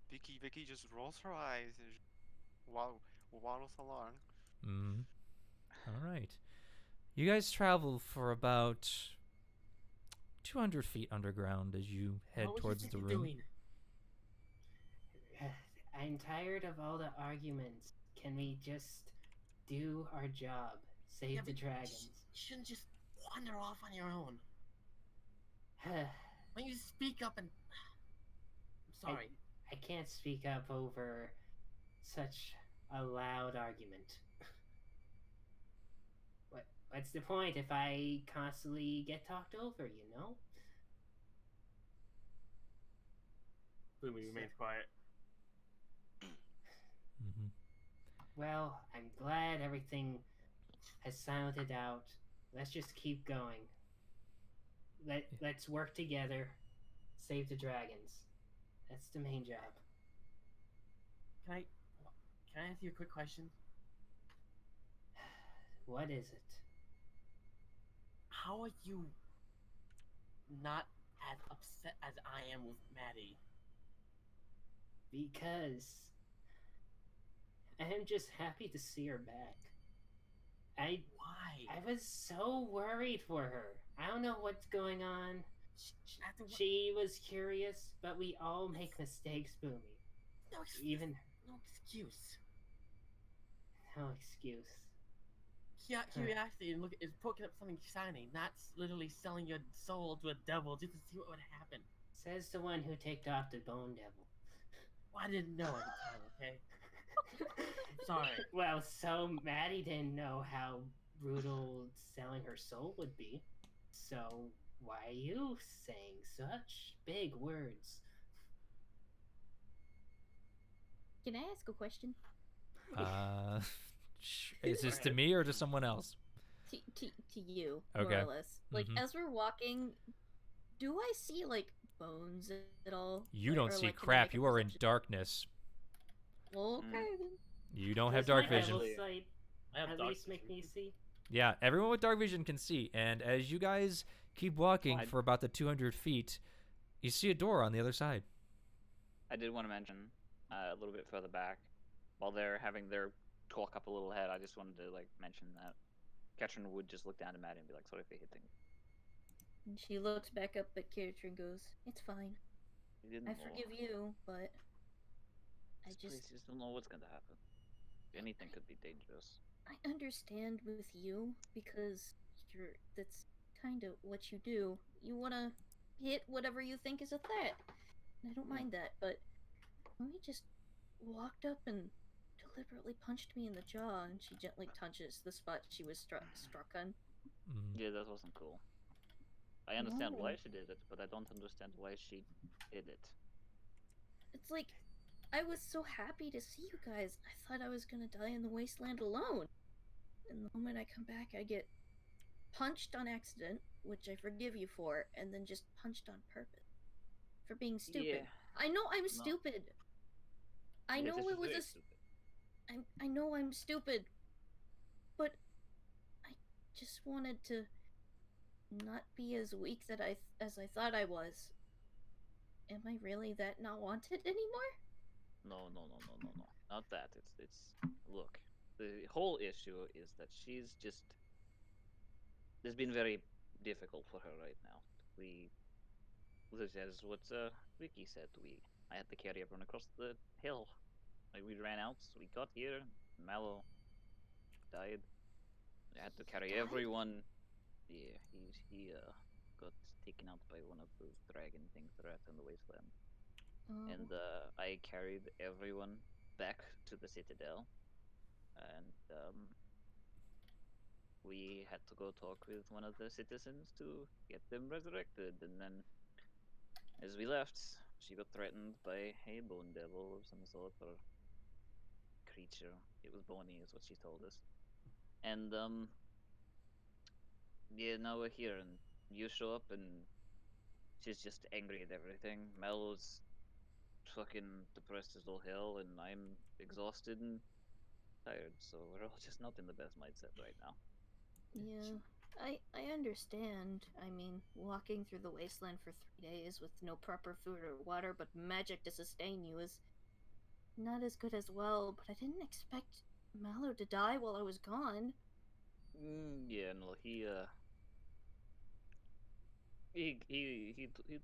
Vicky just rolls her eyes and waddles along. All right. You guys travel for about 200 feet underground as you head towards the room. I'm tired of all the arguments. Can we just do our job? Save the dragons. You shouldn't just wander off on your own. When you speak up and... I'm sorry. I can't speak up over such a loud argument. What's the point if I constantly get talked over, you know? Boomy remains quiet. Well, I'm glad everything has sounded out. Let's just keep going. Let's work together. Save the dragons. That's the main job. Can I ask you a quick question? What is it? How are you not as upset as I am with Maddie? Because I'm just happy to see her back. Why? I was so worried for her. I don't know what's going on. After She was curious, but we all make mistakes, Boomy. No excuse. Even No excuse. no excuse. Curiosity and look is poking up something shiny, not literally selling your soul to a devil just to see what would happen. Says the one who ticked off the Bone Devil. Well, I didn't know at the time, okay? Sorry. Well, so Maddie didn't know how brutal selling her soul would be. So why are you saying such big words? Can I ask a question? Is this to me or to someone else? To you, Okay. more or less. Like, as we're walking, do I see, like, bones at all? You don't see crap. You are in darkness. Well, okay, then. You don't have Does dark my vision. evil sight I have at dark least make vision. me see? Yeah, everyone with dark vision can see. And as you guys keep walking for about the 200 feet, you see a door on the other side. I did want to mention a little bit further back, while they're having their talk up a little ahead, I just wanted to mention that Ketrin would just look down to Maddie and be like, "Sorry for hitting." And she looks back up at Kietran and goes, "It's fine. You didn't I know. forgive you, but I This just place just don't know what's gonna happen. Anything could be dangerous." I understand with you because that's kind of what you do. You want to hit whatever you think is a threat. And I don't mind that, but when we just walked up and deliberately punched me in the jaw, and she gently touches the spot she was struck on. Yeah, that wasn't cool. I understand No. why she did it, but I don't understand why she did it. It's like, I was so happy to see you guys. I thought I was gonna die in the wasteland alone. And the moment I come back, I get punched on accident, which I forgive you for, and then just punched on purpose. for being stupid. Yeah. I know I'm No. stupid. I Yeah, know this it is was very a. stupid. I know I'm stupid, but I just wanted to not be as weak as I thought I was. Am I really that not wanted anymore? No, no, no, no, no, no. Not that. It's. Look, the whole issue is that she's just. It's been very difficult for her right now. This is what Vicky said. I had to carry everyone across the hill. Like, we ran out, so we got here. Mallow died. I had to carry Died? everyone. Yeah, he got taken out by one of those dragon things that are out in the wasteland. Oh. And I carried everyone back to the citadel, and we had to go talk with one of the citizens to get them resurrected. And then, as we left, she got threatened by a bone devil of some sort or creature. It was bony, is what she told us. And yeah, now we're here, and you show up, and she's just angry at everything. Mallow's fucking depressed as all hell, and I'm exhausted and tired, so we're all just not in the best mindset right now. Yeah, I understand. I mean, walking through the wasteland for 3 days with no proper food or water but magic to sustain you is not as good as well, but I didn't expect Mallow to die while I was gone. Yeah, no, he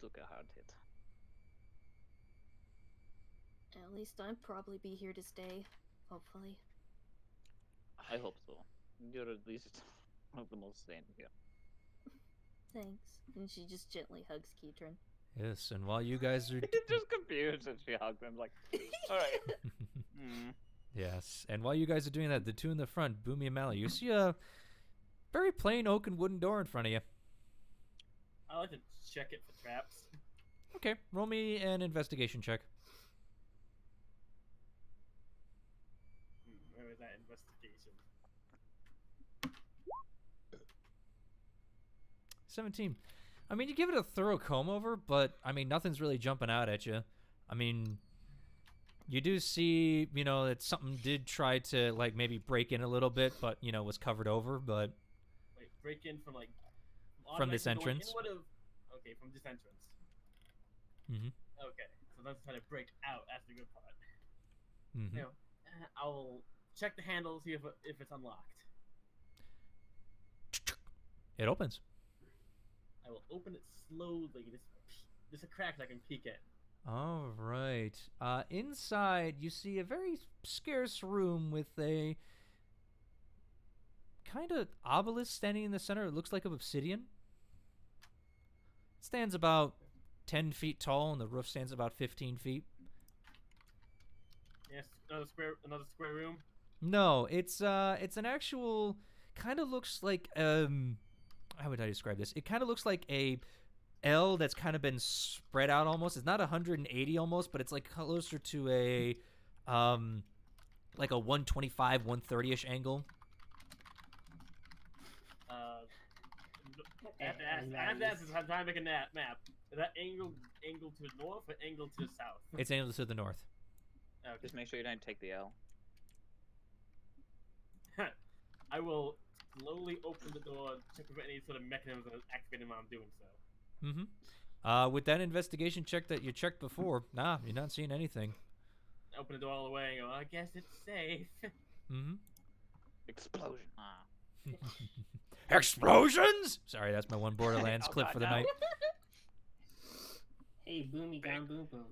took a hard hit. At least I'd probably be here to stay, hopefully. I hope so. You're at least one of the most sane here. Thanks. And she just gently hugs Keatron. Yes, and while you guys are Just confused, and she hugged him like, all right. yes, and while you guys are doing that, the two in the front, Boomy and Mally, you see a very plain oak and wooden door in front of you. I like to check it for traps. Okay, roll me an investigation check. Where was that investigation? 17. I mean, you give it a thorough comb over, but I mean, nothing's really jumping out at you. I mean, you do see, you know, that something did try to like maybe break in a little bit, but you know, was covered over. But Wait, break in from like from this automatically going entrance. in? Okay, from this entrance. Mm-hmm. Okay, so that's trying to break out. That's the good part. Mm-hmm. You know, I will check the handle, see if it's unlocked. It opens. I will open it slowly. There's a crack I can peek at. All right. Inside, you see a very scarce room with a kind of obelisk standing in the center. It looks like of obsidian. It stands about 10 feet tall, and the roof stands about 15 feet. Yes, another square room. No, it's an actual kind of looks like how would I describe this? It kind of looks like a L that's kind of been spread out almost. It's not 180 almost, but it's like closer to a like a 125, 130-ish angle. I have to ask this time to make a map. Is that angle to the north or angle to the south? It's angled to the north. Okay. Just make sure you don't take the L. I will slowly open the door, check if any sort of mechanism is activated while I'm doing so. Mm-hmm. With that investigation check that you checked before, nah, you're not seeing anything. I open the door all the way and go, I guess it's safe. Mm-hmm. Explosion. Explosions! Sorry, that's my one Borderlands clip for the night. Hey, Boomy gone boom boom.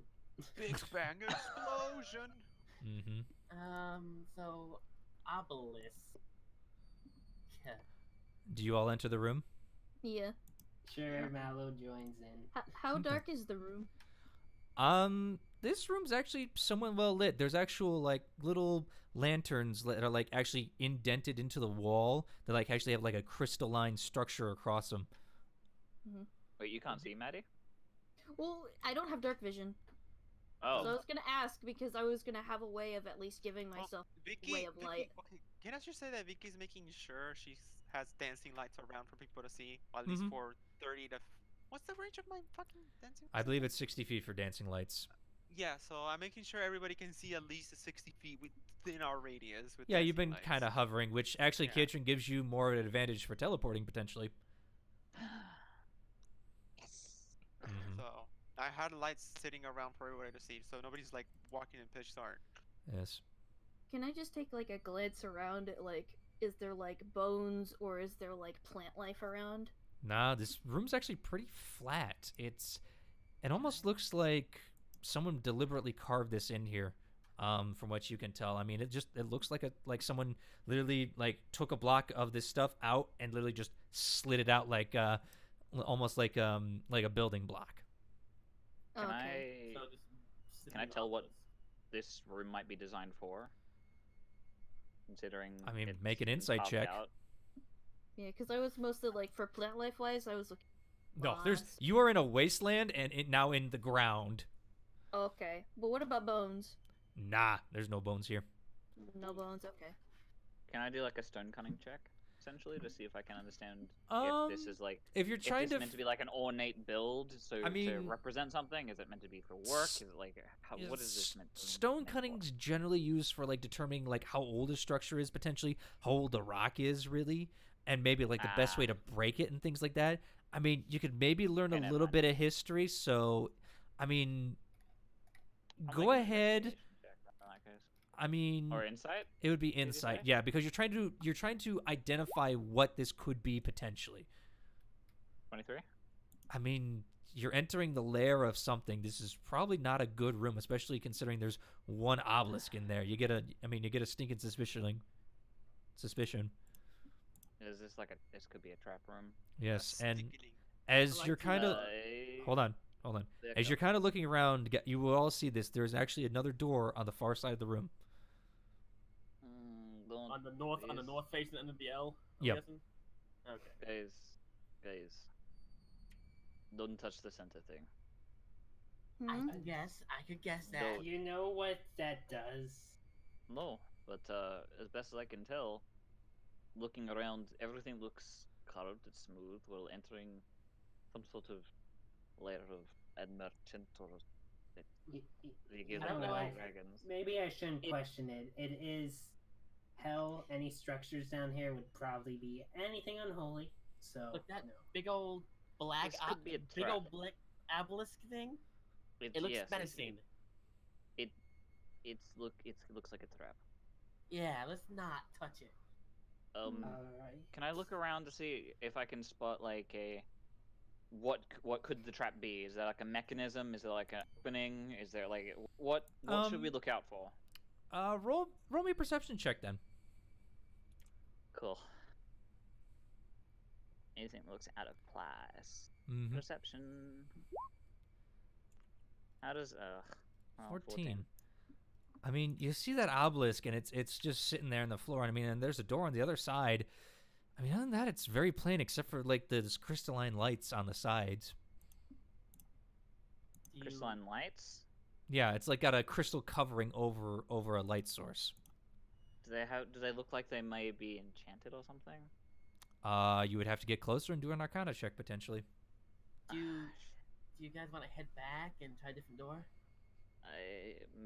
Big bang explosion. Mm-hmm. So obelisk. Do you all enter the room? Yeah. Sure, Mallow joins in. How dark is the room? This room's actually somewhat well lit. There's actual like little lanterns that are like actually indented into the wall that like actually have like a crystalline structure across them. Mm-hmm. Wait, you can't see Maddie? Well, I don't have dark vision. Oh. So I was gonna ask because I was gonna have a way of at least giving myself Vicky, way of light. Okay, can I just say that Vicky's making sure she has dancing lights around for people to see, at least for 30 to What's the range of my fucking dancing? I believe it's 60 feet for dancing lights. Yeah, so I'm making sure everybody can see at least 60 feet within our radius. With Yeah, you've dancing been lights. kind of hovering, which actually Yeah. Katrin gives you more of an advantage for teleporting potentially. Mhm. So I had lights sitting around for everybody to see, so nobody's like walking in pitch dark. Yes. Can I just take like a glance around at like, is there like bones or is there like plant life around? Nah, this room's actually pretty flat. It almost looks like someone deliberately carved this in here. From what you can tell, I mean, it looks like someone literally like took a block of this stuff out and literally just slid it out like almost like a building block. Can Okay. I So just can I tell what this room might be designed for? Considering I mean, it's make an been insight carved check. out. Yeah, because I was mostly like for plant life wise, I was looking. No, Moss. you are in a wasteland and now in the ground. Okay, but what about bones? Nah, there's no bones here. No bones. Okay. Can I do like a stone cunning check, essentially, to see if I can understand Um, if this is like If you're if trying this to, is meant to be like an ornate build, so I to mean, represent something? Is it meant to be for work? Is it like what is this meant? Stone meant for? cunning's generally used for like determining like how old a structure is potentially, how old the rock is really, and maybe like the best way to break it and things like that. I mean, you could maybe learn Okay, a never little mind. bit of history. So, I mean, I'll go make an ahead. investigation check in that case. I mean, Or insight? it would be you insight, say? yeah, because you're trying to identify what this could be potentially. 23. I mean, you're entering the lair of something. This is probably not a good room, especially considering there's one obelisk in there. You get a stinking suspicion. Is this like this could be a trap room? Yes, and Sticking. as like you're to, kind of hold on. There As go. you're kind of looking around, you will all see this. There's actually another door on the far side of the room. Don't, on the north facing end of the L. I'm Yep. guessing? Okay. guys, don't touch the center thing. I Hmm? could guess. I could guess that. No. You know what that does? No, but as best as I can tell, looking around, everything looks carved, it's smooth. We're entering some sort of lair of a merchant or they give I them don't know. dragons. Maybe I shouldn't question it. It is hell. Any structures down here would probably be anything unholy. So Look, that big old black, This could be a big trap. old black obelisk thing. It looks yes, menacing. It looks like a trap. Yeah, let's not touch it. alright. Can I look around to see if I can spot like a what could the trap be? Is there like a mechanism? Is there like an opening? Is there like what should we look out for? Roll me a perception check then. Cool. Anything that looks out of place. Mm-hmm. Perception. How does 14. I mean, you see that obelisk, and it's just sitting there on the floor. I mean, and there's a door on the other side. I mean, other than that, it's very plain, except for like those crystalline lights on the sides. Crystalline lights? Yeah, it's like got a crystal covering over a light source. Do they look like they may be enchanted or something? You would have to get closer and do an Arcana check potentially. Do you guys want to head back and try a different door?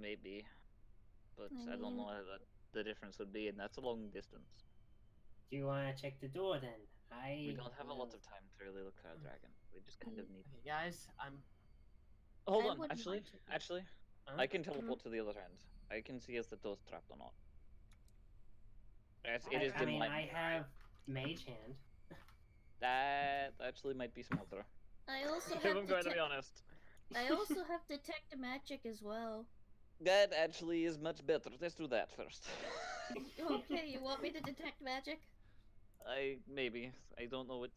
Maybe, but I I don't know mean- what the difference would be, and that's a long distance. Do you want to check the door then? We don't have a lot of time to really look for a dragon. We just kind of need. Okay, guys, Hold I on, wouldn't actually, mind checking. actually, Huh? I can teleport to the other end. I can see if the door's trapped or not. It is I dim mean, light. I have Mage Hand. That actually might be smarter. I also If have I'm going to be honest. I also have detect magic as well. That actually is much better. Let's do that first. Okay, you want me to detect magic? Maybe. I don't know what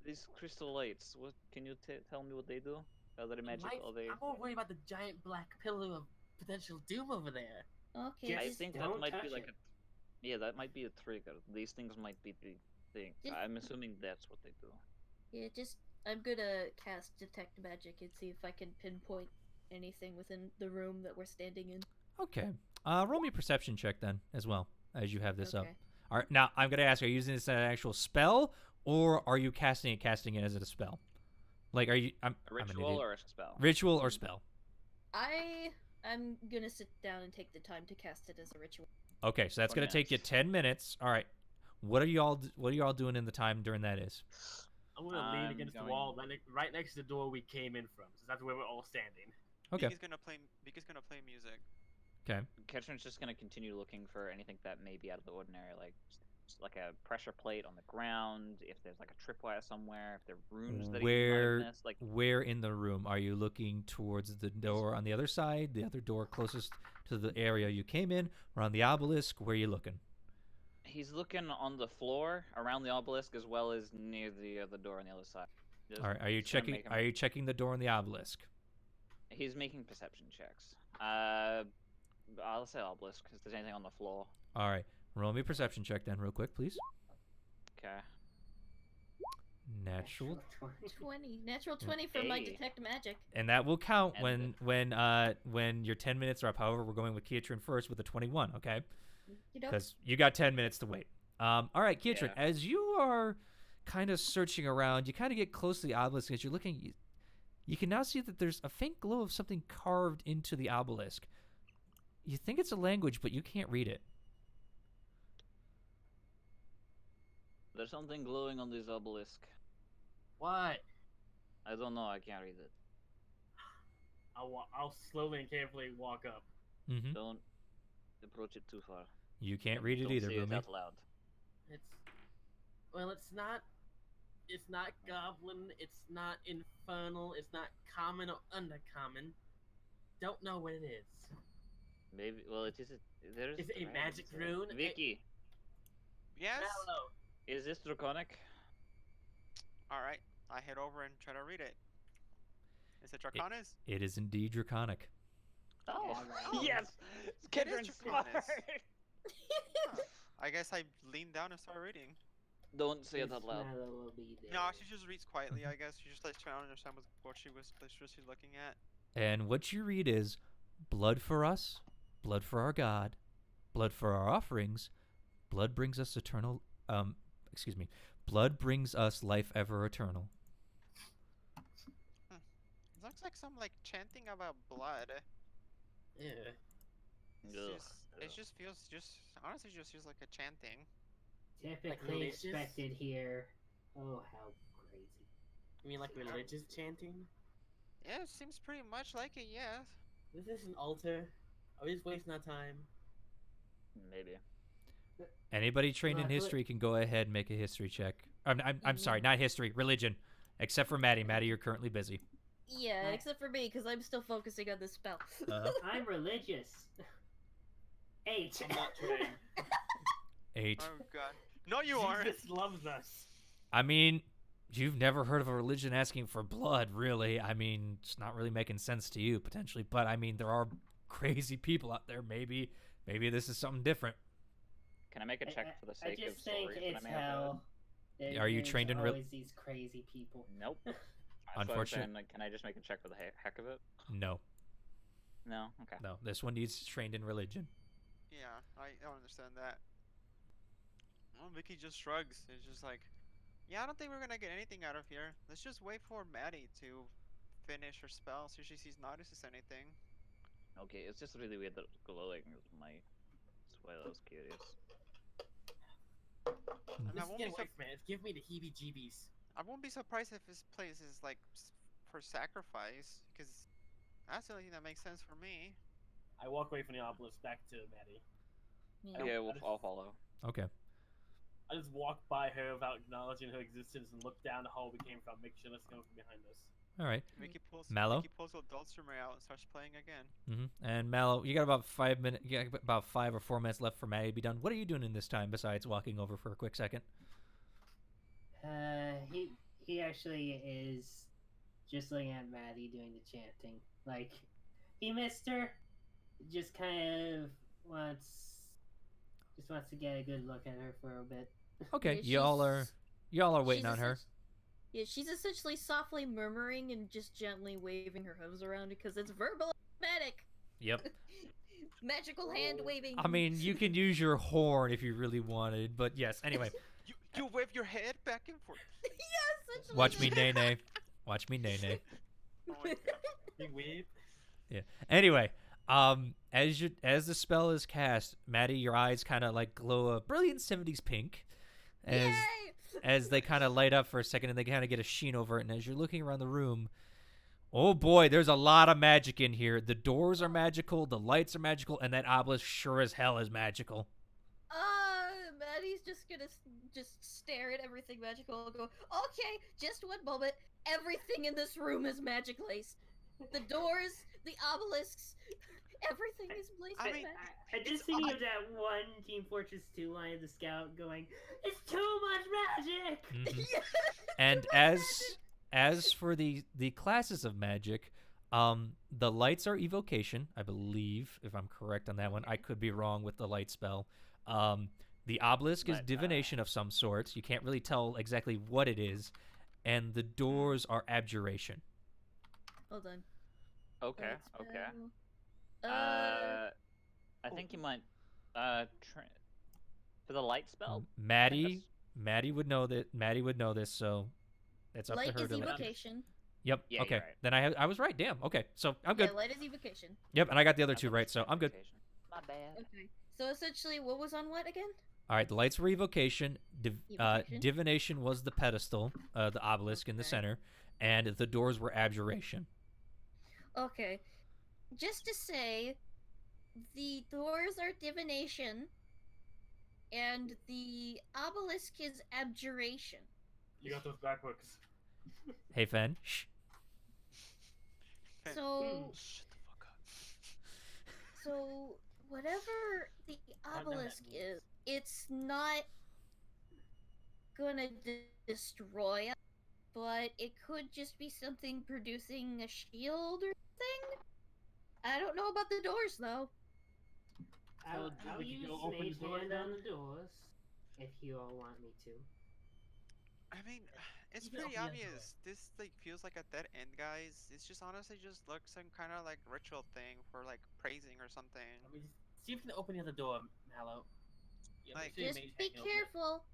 these crystal lights. What can you tell me what they do? Are they magic? Are they? I'm more worried about the giant black pillar of potential doom over there. Okay, I Just think that don't might be touch like it. yeah, that might be a trigger. These things might be the thing. Just- I'm assuming that's what they do. yeah, just I'm gonna cast detect magic and see if I can pinpoint anything within the room that we're standing in. Okay. Roll me a perception check then, as well, as you have this up. Okay. All right. Now I'm gonna ask: are you using this as an actual spell, or are you casting it as a spell? Like, are you? I'm A an ritual idiot. or a spell? Ritual or spell? I'm gonna sit down and take the time to cast it as a ritual. Okay, so that's 20 gonna take you minutes. 10 minutes. All right. What are y'all doing in the time during that is? I'm gonna lean I'm against the going- wall right next to the door we came in from, so that's where we're all standing. Okay. Vicky's gonna play music. Okay. Ketchum's just gonna continue looking for anything that may be out of the ordinary, like like a pressure plate on the ground, if there's like a tripwire somewhere, if there are runes that he might Where have missed. Like, where in the room are you looking towards the door on the other side, the other door closest to the area you came in, or on the obelisk? Where are you looking? he's looking on the floor around the obelisk as well as near the other door on the other side. Just- All right. Are you just gonna checking? make him- Are you checking the door on the obelisk? He's making perception checks. I'll say obelisk if there's anything on the floor. All right. Roll me a perception check then, real quick, please. Okay. Natural, 20. Natural 20 for my Hey. detect magic. and that will count And when your 10 minutes are up. However, we're going with Kietrin first with a 21. Okay. You know? Because you got 10 minutes to wait. All right, Kietrin, Yeah. as you are kind of searching around, you kind of get close to the obelisk. As you're looking, you can now see that there's a faint glow of something carved into the obelisk. You think it's a language, but you can't read it. There's something glowing on this obelisk. What? I don't know. I can't read it. I'll slowly and carefully walk up. Mm-hmm. Don't approach it too far. You can't read it Don't either, say it Boomy. out loud. It's not goblin, it's not infernal, it's not common or undercommon. Don't know what it is. Maybe. Well, it is. There is. Is it a magic rune? Vicky, Yes. Mallow. is this draconic? All right. I head over and try to read it. Is it Draconis? It is indeed draconic. Oh, Oh. yes. It Ketchum's is smart. Draconis. Huh. I guess I lean down and start reading. Don't say it out loud. Mallow will be there. No, she just reads quietly. I guess she just like trying to understand what she was looking at. And what you read is blood for us, blood for our God, blood for our offerings, blood brings us eternal blood brings us life ever eternal. It looks like some like chanting about blood. Yeah. It just feels honestly just feels like a chanting. Typically religious? expected here. Oh, how crazy. You mean like religious chanting? Yeah, it seems pretty much like it. Yeah. Is this an altar? Are we just wasting our time? Maybe. Anybody trained in Well, I feel history can go ahead and make a history check. I'm sorry, not history, religion. Except for Maddie. Maddie, you're currently busy. Yeah, Right. except for me, because I'm still focusing on this spell. I'm religious. 8. I'm not trained. 8. Oh god. No, you aren't. Jesus loves us. I mean, you've never heard of a religion asking for blood, really. I mean, it's not really making sense to you, potentially. But, I mean, there are crazy people out there. Maybe this is something different. Can I make a check for the I sake of just think stories that I it's may have heard? hell. Are you There's trained in always these crazy people. Nope. That's what I'm Unfortunate- saying, like, can I just make a check for the heck of it? No. No. Okay. No. This one needs trained in religion. Yeah, I don't understand that. Well, Vicky just shrugs. It's just like, yeah, I don't think we're gonna get anything out of here. Let's just wait for Maddie to finish her spell, see if she notices anything. Okay. It's just really weird that it's glowing. That's why I was curious. And I Let's won't, get be away from it. It's giving me the heebie-jeebies. I won't be surprised if this place is like for sacrifice, because that's the only thing that makes sense for me. I walk away from the obelisk back to Maddie. Yeah. Yeah, I'll follow. Okay. I just walk by her without acknowledging her existence and look down the hall we came from, make sure nothing's coming from behind us. All right. Mallow? Mallow? Vicky pulls a dulcimer out and starts playing again. And Mallow, you got about 5 minutes. You got about 5 or 4 minutes left for Maddie to be done. What are you doing in this time besides walking over for a quick second? He actually is just looking at Maddie doing the chanting. Like, he missed her. Just kind of wants to get a good look at her for a bit. Okay, Yeah, y'all are waiting she's on her. Yeah, she's essentially softly murmuring and just gently waving her hose around because it's verbal magic. Yep. Magical hand waving. I mean, you can use your horn if you really wanted, but yes. Anyway, You wave your head back and forth. yeah, essentially. watch me, nay nay. Watch me nay nay. Oh my god. You weep. Yeah. Anyway, as the spell is cast, Maddie, your eyes kind of like glow a brilliant 70s pink, as Yay! as they kind of light up for a second, and they kind of get a sheen over it. And as you're looking around the room, oh boy, there's a lot of magic in here. The doors are magical, the lights are magical, and that obelisk sure as hell is magical. Maddie's just gonna just stare at everything magical and go, okay, just one moment. Everything in this room is magic laced. The doors, the obelisks, everything is laced I with mean, magic. I'm just thinking of that one Team Fortress 2 line of the scout going, "It's too much magic." Mhm. Yeah. And Too much as for the classes of magic, the lights are evocation, I believe, if I'm correct on that one. I could be wrong with the light spell. The obelisk is But, divination of some sort. You can't really tell exactly what it is, and the doors are abjuration. Hold on. Okay. Light Okay. spell. I think you might. For the light spell. Maddie would know that. Maddie would know this, so it's up Light to her is to let. evocation. Yep. Yeah, okay. you're right. Then I was right. Damn. Okay. So I'm good. Yeah, light is evocation. Yep. And I got the other two right, so I'm good. My bad. Okay. So essentially, what was on what again? All right. The lights were evocation. Evocation. Divination was the pedestal, the obelisk in the Okay. center, and the doors were abjuration. Okay. Just to say, the doors are divination, and the obelisk is abjuration. You got those backwards. Hey, Fen. Shh. So, Shut the fuck up. so whatever the know that obelisk means. is, it's not gonna destroy us, but it could just be something producing a shield or something. I don't know about the doors though. I'll we can use go open Mage the doors Hand then? on the doors, if you all want me to. I mean, it's You can pretty open the door. obvious. This like feels like a dead end, guys. It's just honestly just looks some kind of like ritual thing for like praising or something. I mean, see if you can open the other door, Mallow. Yeah, Like- make sure you Just mage be hand open it. careful.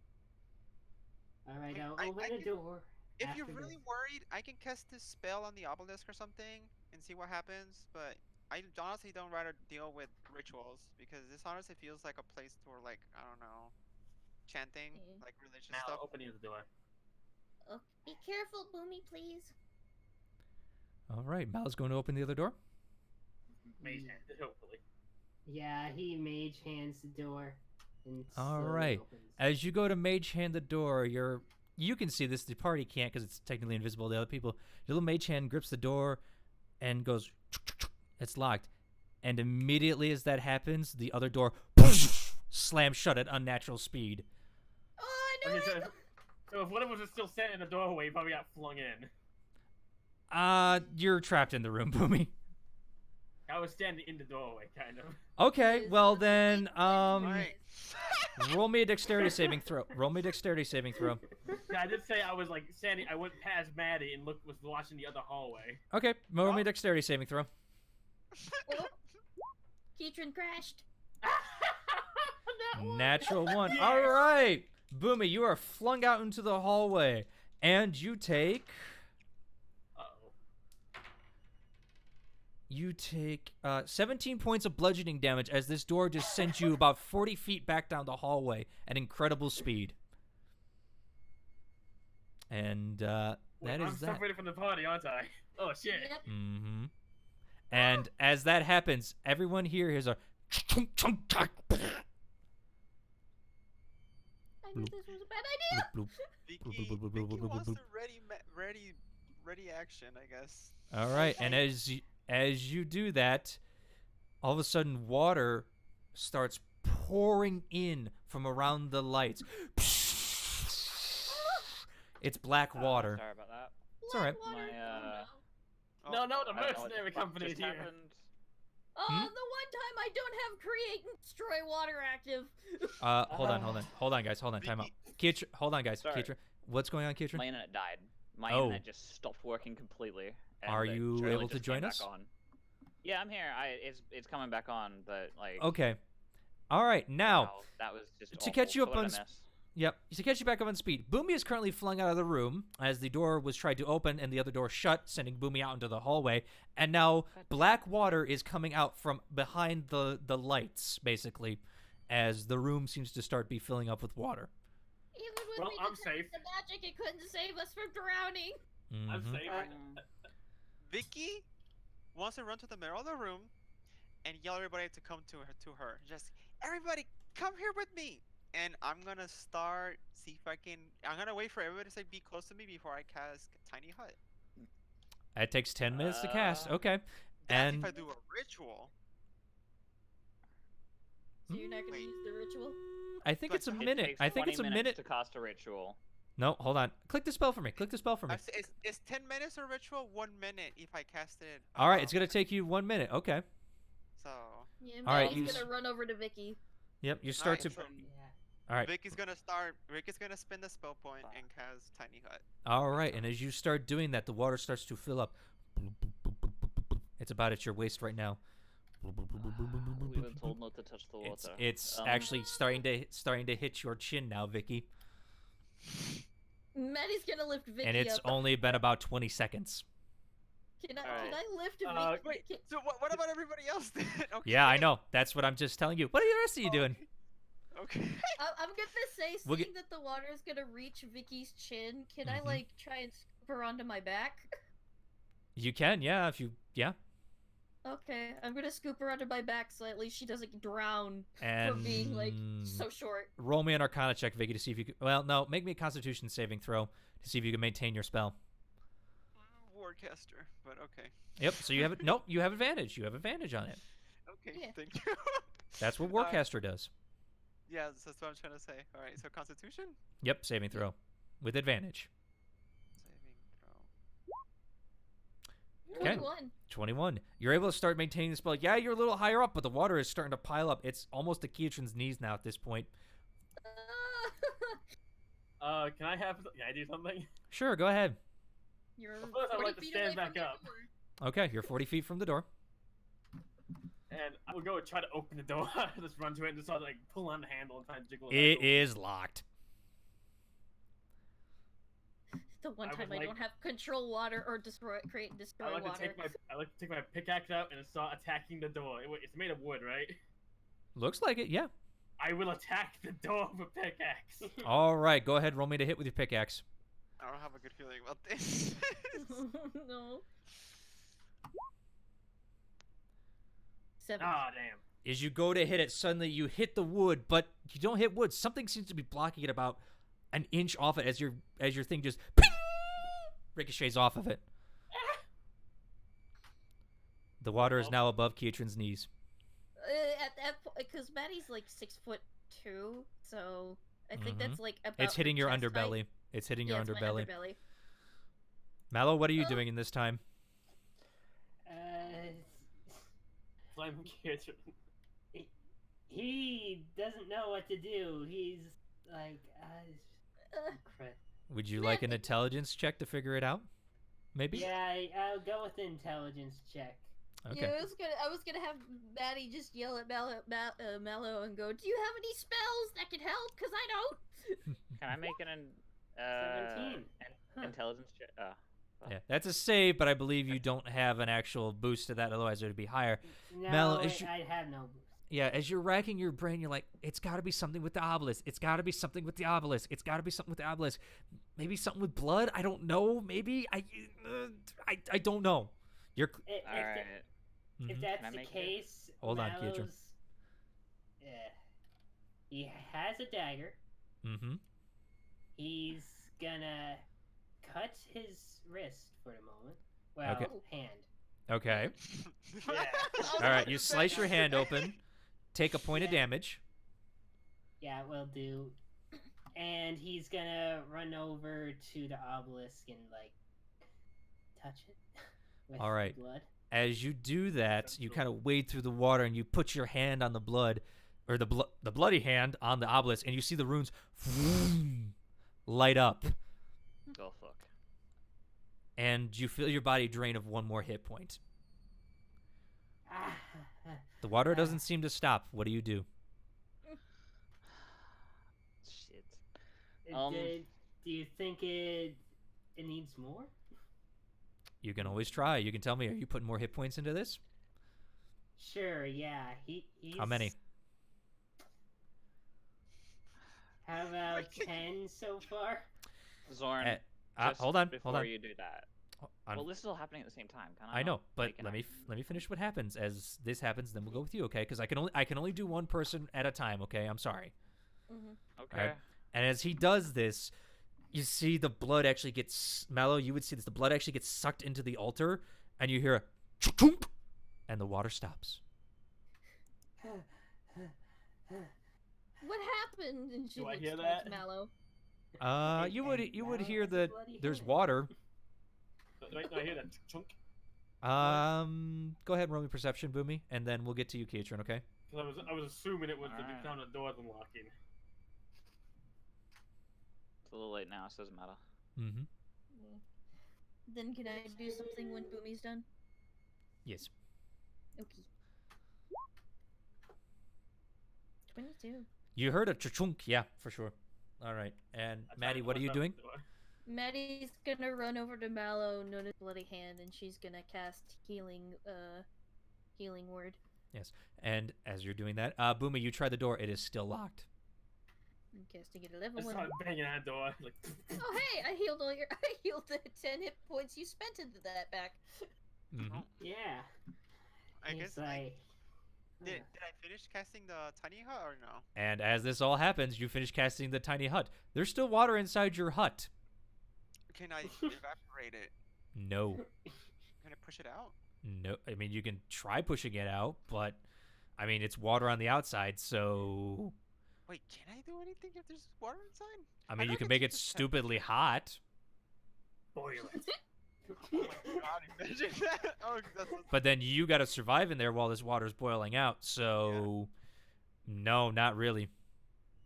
Alright, Like, I'll I open the can- door. If you're after really this. worried, I can cast this spell on the obelisk or something and see what happens. But I honestly don't rather deal with rituals because this honestly feels like a place for like I don't know, chanting, Mm. like religious Mallow, stuff. open the other door. Oh, be careful, Boomy, please. All right. Mal's going to open the other door. Mage hand, hopefully. Yeah, he Mage Hands the door. And All slowly right. opens. As you go to mage hand the door, you can see this. The party can't because it's technically invisible to other people. Your little mage hand grips the door and goes. It's locked. And immediately as that happens, the other door slams shut at unnatural speed. Oh, I know Okay, it. so if one of us is still standing in the doorway, he probably got flung in. You're trapped in the room, Boomy. I was standing in the doorway, kind of. Okay, Yes, well so then, Alright. roll me a dexterity saving throw. Roll me a dexterity saving throw. Yeah, I did say I was like standing. I went past Maddie and was watching the other hallway. Okay, roll me a dexterity saving throw. Oh, Keatron crashed. Natural one. Yes. All right, Boomy, you are flung out into the hallway, and you take. Uh-oh. You take 17 points of bludgeoning damage as this door just sends you about 40 feet back down the hallway at incredible speed. And that Wait, is I'm that. separated from the party, aren't I? Oh shit. Yep. Mm-hmm. And as that happens, everyone here hears a. I knew this was a bad idea. bloop, bloop. Vicky wants the ready action, I guess. All right, and as you do that, all of a sudden water starts pouring in from around the lights. It's black water. Sorry about that. It's all right. Black water. My, Oh, No, no, the I don't know what mercenary fuck company is just here. happened. no. Oh, the one time I don't have create and destroy water active. Hold on, guys. Hold on. Time out. Kietra, hold on, guys. Sorry. Kietra, what's going on, Kietra? My internet died. My Oh. internet just stopped working completely. and Are the you trailer able to just came join back us? on. Yeah, I'm here. It's coming back on, but like. Okay. All right. Now, wow, that was just to awful. catch you So up what on did I s- miss? Yep. To catch you back up on speed, Boomy is currently flung out of the room as the door was tried to open and the other door shut, sending Boomy out into the hallway. And now black water is coming out from behind the lights, basically, as the room seems to start be filling up with water. Even with Well, me I'm detecting safe. the magic, it couldn't save us from drowning. I'm Mhm. safe. Vicky wants to run to the middle of the room and yell everybody to come to her. Just everybody come here with me. And I'm gonna start see if I can. I'm gonna wait for everybody to be close to me before I cast Tiny Hut. It takes 10 minutes to cast. Okay. That's And if I do a ritual. So you're not gonna use the ritual? I think But it's a it minute. Takes I think 20 it's a minutes minute. to cast a ritual. No, hold on. Click the spell for me. Click the spell for me. It's 10 minutes a ritual, 1 minute if I cast it. All right, it's going to take you 1 minute. Okay. So. Yeah, All right, Maddie's you gonna run over to Vicky. Yep, you start to. so All right. Vicky's gonna spend the spell point and cast Tiny Hut. All right, and as you start doing that, the water starts to fill up. It's about at your waist right now. We've been told not to touch the water. It's actually starting to hit your chin now, Vicky. Maddie's gonna lift Vicky And it's up. only been about 20 seconds. Can I Alright. lift Vicky? Wait, so what about everybody else then? Okay. Yeah, I know. That's what I'm just telling you. What are the rest of you doing? Okay. I'm gonna say, We'll seeing that the water is gonna reach Vicky's chin, can I Mhm. like try and scoop her onto my back? You can, yeah, if you, yeah. Okay, I'm gonna scoop her onto my back so at least she doesn't drown And for being like so short. roll me an Arcana check, Vicky, to see if you can. Well, no, make me a Constitution saving throw to see if you can maintain your spell. Warcaster, but okay. Yep. So you have it. Nope. You have advantage. You have advantage on it. Okay, Yeah. thank you. That's what Warcaster does. Yeah, that's what I'm trying to say. All right, so Constitution Yep. Saving throw with advantage. saving throw. Okay. 21. 21. You're able to start maintaining the spell. Yeah, you're a little higher up, but the water is starting to pile up. It's almost to Keatron's knees now at this point. Can I do something? Sure. Go ahead. You're Well, first I'd 40 like to feet stand away back from the up. door. Okay. You're 40 feet from the door. And I will go and try to open the door. Just run to it and just start like pull on the handle and try and jiggle it. It back is locked. The one I time would I like- don't have control water or create and open. destroy I like water. to take my pickaxe out and start attacking the door. It's made of wood, right? Looks like it. Yeah. I will attack the door with a pickaxe. All right. Go ahead. Roll me to hit with your pickaxe. I don't have a good feeling about this. No. 7. Ah, damn. As you go to hit it, suddenly you hit the wood, but you don't hit wood. Something seems to be blocking it about an inch off it as your thing just ping, ricochets off of it. The water is now above Keatron's knees. At that point, because Maddie's like 6'2", so I think Mhm. that's like about. It's hitting her your chest height. underbelly. It's hitting your Yeah, it's my underbelly. underbelly. Mallow, what are you doing in this time? Slime Kitchen. He doesn't know what to do. He's like, crap. Would you like an intelligence check to figure it out? Maybe? Yeah, I'll go with the intelligence check. Okay. Yeah, I was gonna have Maddie just yell at Mallow and go, "Do you have any spells that can help? Cause I don't." Can I make an 17. Huh. intelligence check? Yeah, that's a save, but I believe you don't have an actual boost to that, otherwise it would be higher. No, Mallow, is you- I have no boost. Yeah, as you're racking your brain, you're like, it's got to be something with the obelisk. It's got to be something with the obelisk. It's got to be something with the obelisk. Maybe something with blood. I don't know. Maybe I don't know. You're All right. If Mhm. that's Can I the make it? case, Hold on, Keitron. Mallow's- he has a dagger. Mm-hmm. He's gonna cut his wrist for the moment. Well, Okay. hand. Okay. Yeah. All right. You slice your hand open. Take a point of Yeah. damage. Yeah, will do. And he's gonna run over to the obelisk and like touch it with All right. blood. As you do that, you kind of wade through the water and you put your hand on the blood, or the bloody hand on the obelisk, and you see the runes light up, Go fuck. and you feel your body drain of one more hit point. Ah, The water doesn't seem to stop. What do you do? Shit. Do you think it needs more? You can always try. You can tell me, are you putting more hit points into this? Sure, yeah. He's... How many? How about 10 so far? Zorn, just hold on. before you do that. I'm- Well, this is all happening at the same time. Can I? I know, not but make an let me action? let me finish what happens. As this happens, then we'll go with you, okay? Because I can only do one person at a time, okay? I'm sorry. Okay. Alright. And as he does this, you see the blood actually gets Mallow. You would see this. The blood actually gets sucked into the altar, and you hear a chunk, and the water stops. What happened? And she Do I looks hear towards that? Mallow. You would Mallow hear has a that bloody there's hand. water. Right, I hear that chunk. Go ahead and roll me perception, Boomy, and then we'll get to you, Katrin, okay? Because I was assuming it was the Alright. sound of doors unlocking. It's a little late now, so it doesn't matter. Mm-hmm. Then can I do something when Boomy's done? Yes. Okay. 22. You heard a chunk, yeah, for sure. All right. And I tried Maddie, to what are you bust out doing? the door. Maddie's gonna run over to Mallow, notice bloody hand, and she's gonna cast healing word. Yes. And as you're doing that, Boomy, you try the door. It is still locked. I'm casting it at I level 1. started banging on that door. Like, Oh hey, I healed the 10 hit points you spent into that back. Mm-hmm. Yeah. I He's guess. like... Did I finish casting the tiny hut or no? And as this all happens, you finish casting the tiny hut. There's still water inside your hut. Can I evaporate it? No. Can I push it out? No. I mean, you can try pushing it out, but I mean, it's water on the outside, so Wait, can I do anything if there's water inside? I mean, know you I can can make it just- stupidly hot, boil it. Oh my god, imagine that! Oh, that's but then you got to survive in there while this water's boiling out. So, no, not really.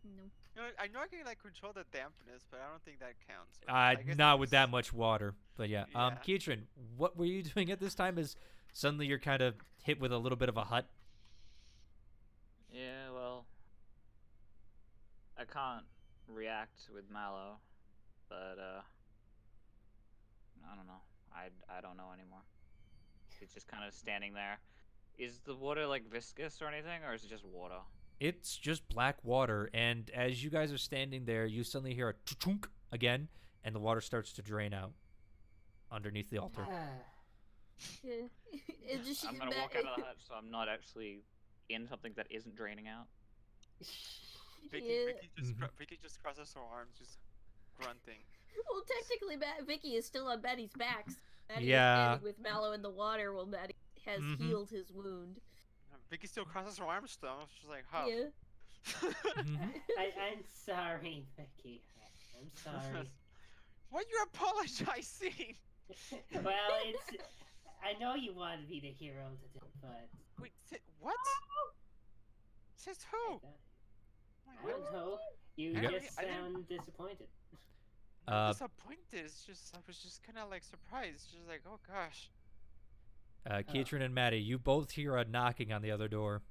No. You know, I know I can like control the dampness, but I don't think that counts. But I guess Not with that's- that much water. But yeah, Yeah. Keitrin, what were you doing at this time? Is suddenly you're kind of hit with a little bit of a hut. Yeah, well, I can't react with Mallow, but I don't know. I don't know anymore. It's just kind of standing there. Is the water like viscous or anything, or is it just water? It's just black water, and as you guys are standing there, you suddenly hear a chunk again, and the water starts to drain out underneath the altar. Yeah. It just, I'm gonna walk out of the hut, so I'm not actually in something that isn't draining out. Vicky, Yeah. Vicky just crosses her arms, just grunting. Well, technically, Vicky is still on Maddie's back. Maddie Yeah. is standing with Mallow in the water while Maddie has Mhm. healed his wound. Vicky still crosses her arms though. She's like, huh. Yeah. Mhm. I'm sorry, Vicky. I'm sorry. Why you apologizing? Well, it's... I know you wanted me the hero today, but... Wait, what? Says who? I don't know. You You got- just I didn't- sound disappointed. I'm disappointed. It's just I was just kind of like surprised. Just like, oh gosh. Keitrin and Maddie, you both hear a knocking on the other door.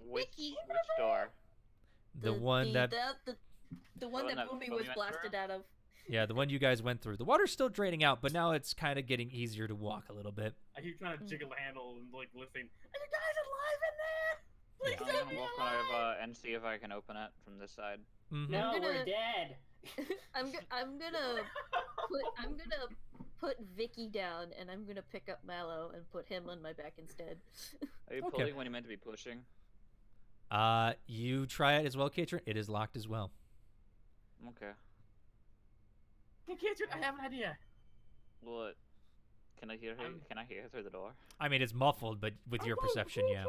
Which Vicky. door? The one that the one one that that Boomy Boomy was went blasted through? out of. Yeah, the one you guys went through. The water's still draining out, but now it's kind of getting easier to walk a little bit. I keep trying to Mm. jiggle the handle and like listening. Are you guys alive in there? Please I'm let gonna me walk alive. over and see if I can open it from this side. Mhm. No, I'm we're gonna- dead. I'm gonna put Vicky down, and I'm gonna pick up Mallow and put him on my back instead. Are you Okay. pulling when you're meant to be pushing? You try it as well, Keitrin. It is locked as well. Okay. Hey, kids, I have an idea. What? Can I hear her? I'm- Can I hear her through the door? I mean, it's muffled, but with your perception, yeah.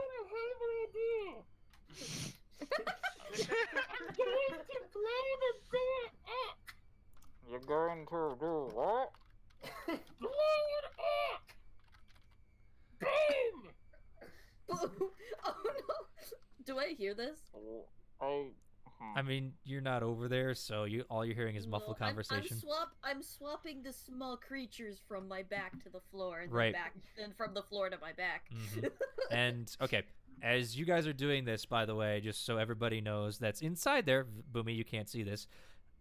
You're going to do what? Oh no! Do I hear this? I mean, you're not over there, so all you're hearing is muffled No, conversation. I'm swapping the small creatures from my back to the floor, and Right. then from the floor to my back. Mhm. And okay, as you guys are doing this, by the way, just so everybody knows that's inside there, Boomy, you can't see this.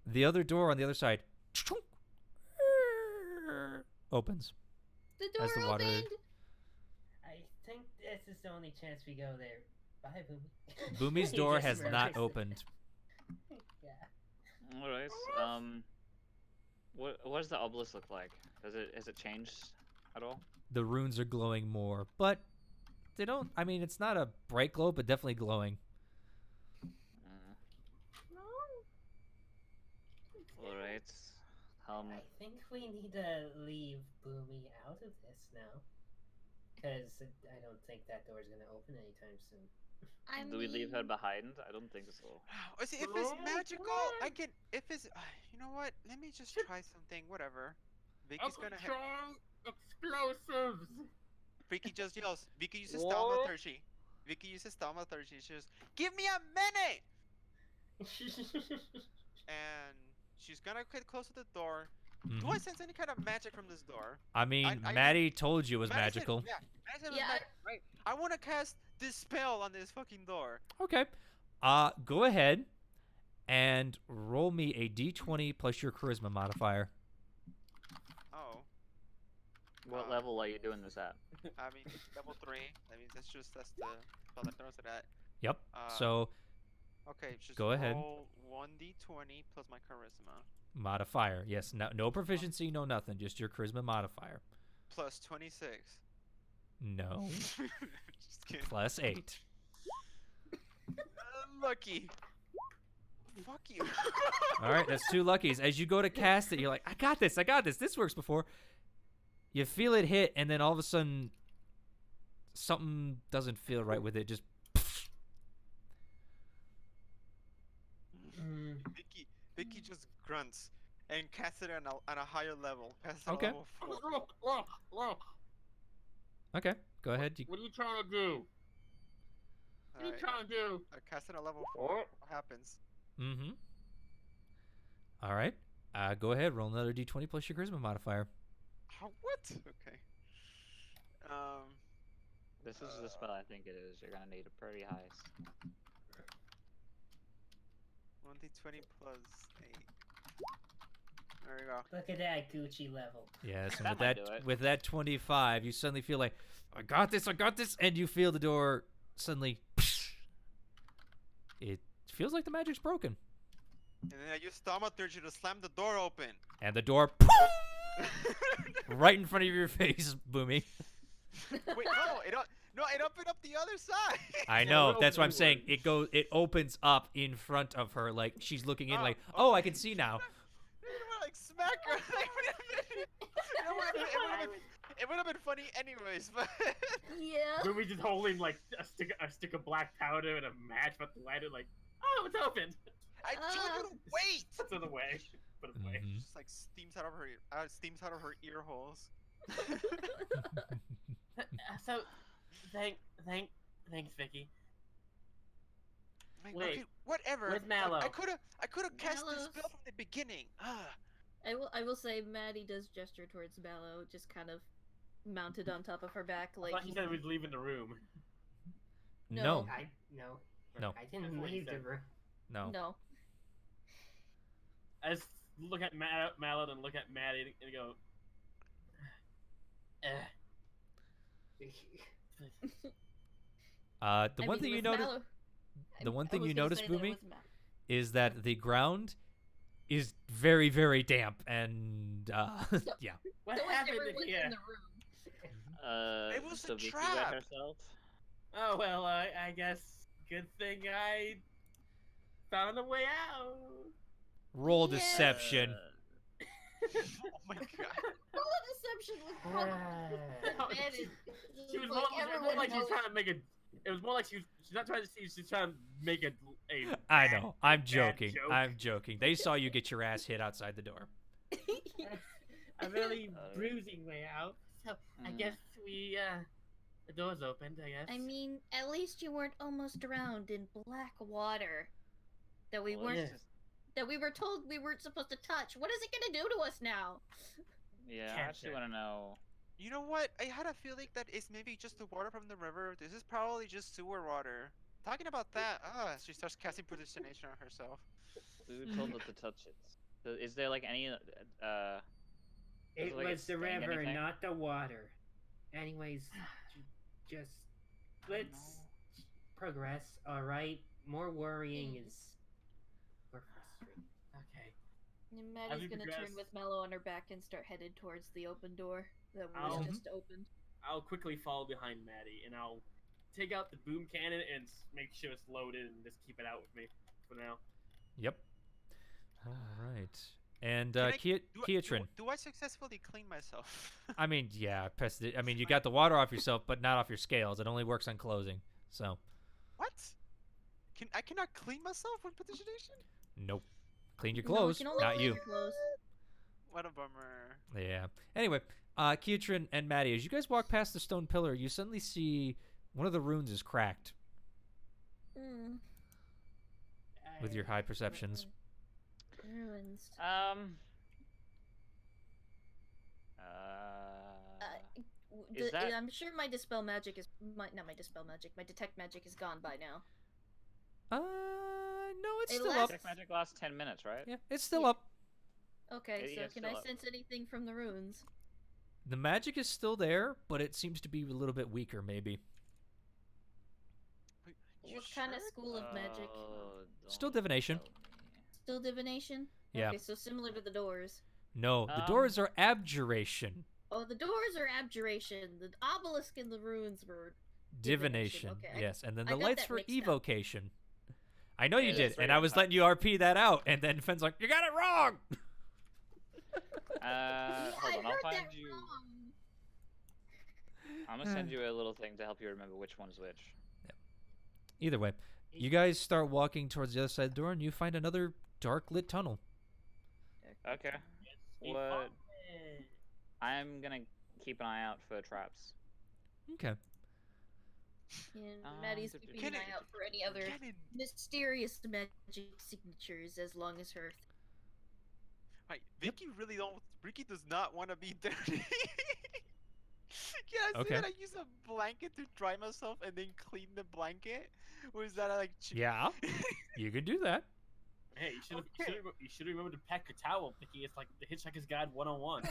The other door on the other side opens. The door As the water- opened. I think this is the only chance we go there. Bye, Boomy. Boomy's He door just has not murders- opened. Yeah. All right. What does the obelisk look like? Has it changed at all? The runes are glowing more, but they don't. I mean, it's not a bright glow, but definitely glowing. All right. I think we need to leave Boomy out of this now. Because I don't think that door's going to open anytime soon. Do we leave her behind? I don't think so. See, if it's magical, I can. If it's, you know what? Let me just try something. Whatever. Vicky's gonna. Strong explosives. Vicky just yells. Vicky uses thaumaturgy. Vicky uses thaumaturgy. She just, give me a minute. And she's gonna get close to the door. Do I sense any kind of magic from this door? I mean, I- Maddie told you it was Maddie said- magical. Yeah, Maddie said it was Yeah. magic, right? I want to cast dispel on this fucking door. Okay. Go ahead and roll me a d20 plus your charisma modifier. Oh, What level are you doing this at? I mean, level 3. That means that's the spell that throws it at. Yep. Uh, So Okay, just go ahead. roll 1d20 plus my charisma. modifier. Yes. No proficiency. No nothing. Just your charisma modifier. Plus 26. No. Just kidding. Plus 8. Lucky. Fuck you. All right. That's 2 luckies. As you go to cast it, you're like, I got this. This works before. You feel it hit, and then all of a sudden, something doesn't feel right with it. Just Vicky just grunts and casts it on a higher level. Casts it Okay. on level 4. Look. okay. Go ahead. What are you trying to do? What are you Alright, trying to do? I cast it on level 4. What happens? Mm-hmm. All right. Go ahead. Roll another d20 plus your charisma modifier. What? Okay. This is the spell I think it is. You're gonna need a pretty high. 1d20 plus 8. There we go. Look at that Gucci level. Yes, and That with might do it. with that 25, you suddenly feel like, I got this, and you feel the door suddenly. It feels like the magic's broken, And then I use thaumaturgy to slam the door open. and the door right in front of your face, Boomy. Wait, no, it opened up the other side. I Yeah, know. we're That's what I'm open saying. It opens up in front of her, like she's looking in, Oh, like, oh, I can see now. You wanna, like smack her. It would have been funny anyways, but Yeah. Boomy just holding like a stick of black powder and a match, but the light it like, oh, it's open. I told you to wait. Put it away. Put it away. Mhm. Just like steams out of her ear holes. So, thanks, Vicky. Like, Wait, okay, whatever. where's Mallow? I could have cast this Mallow's- spell from the beginning. I will say Maddie does gesture towards Mallow, just kind of mounted on top of her back, I like thought he said he was leaving the room. No, No. No. I didn't That's what he leave the said. room. no. no. I just look at Mallow and look at Maddie and go, The I one mean, thing you with notice, Mallow- the one I thing was you gonna notice, say that it Boomy, was Mallow. is that the ground is very, very damp, and yeah. what So was happened everyone here? in the room. It was so a Vicky trap. wet herself. Oh well, I guess good thing I found a way out. Roll Yeah. deception. Oh my god. Roll a deception with advantage. She was Like, more, it was more everyone like she was knows- trying to make a. It was more like she's not trying to see. She's trying to make a. I know. I'm bad joking. joke. I'm joking. They saw you get your ass hit outside the door. A really bruising way out. So I Mm. guess the door's opened. I guess. I mean, at least you weren't almost drowned in black water that we Well, weren't it's just- that we were told we weren't supposed to touch. What is it gonna do to us now? Yeah, I Can't actually check. want to know You know what? I had a feeling that it's maybe just the water from the river. This is probably just sewer water. Talking about that, she starts casting predestination on herself. Who told her to touch it? So is there like any It like it was the stained river, anything? not the water. Anyways, just let's No. progress. All right. More worrying Please. is more frustrating. Okay. And As Maddie's we gonna turn progress- with Mello on her back and start headed towards the open door that was Ow. just opened. I'll quickly follow behind Maddie, and I'll take out the boom cannon and make sure it's loaded, and just keep it out with me for now. Yep. All right. And Can I- Keatrin. Do I successfully clean myself? I mean, yeah, I mean, you got the water off yourself, but not off your scales. It only works on closing. So, What? I cannot clean myself with predestination? nope. Clean your No, it clothes, can only not clean you. your clothes. What a bummer. Yeah. Anyway, Keatrin and Maddie, as you guys walk past the stone pillar, you suddenly see one of the runes is cracked Mm, with your high perceptions. ruins. Is that- I'm sure my dispel magic is not my dispel magic. My detect magic is gone by now. No, it's It still up. lasts- Detect magic lasts 10 minutes, right? Yeah, it's still Yeah. up. Okay, Yeah, so it's can still I up. sense anything from the runes? The magic is still there, but it seems to be a little bit weaker, maybe. You What kind of sure? school of magic? Still Don't divination. tell me. Still divination? Yeah. Okay, so similar to the doors. No, the doors are abjuration. Oh, the doors are abjuration. The obelisk and the runes were Divination. Okay, Yes, and then I the got lights that for mixed up. evocation. I know you Yeah, did, that's and right I on was top. letting you RP that out, and then Fenn's like, "You got it wrong." Hold on, I'll heard find that you. wrong. I'm gonna send you a little thing to help you remember which one's which. Either way, you guys start walking towards the other side of the door, and you find another dark lit tunnel. Okay. We What? found it. I'm gonna keep an eye out for traps. Okay. And Maddie's d- d- keeping an Can eye it- out for any other Cannon. mysterious magic signatures as long as her. Right, Vicky Ricky does not want to be dirty. Yeah, I Okay. that I use a blanket to dry myself and then clean the blanket? Or is that like Yeah, you could do that. Hey, you should Okay. you should remember to pack your towel, Vicky. It's like the Hitchhiker's Guide 101.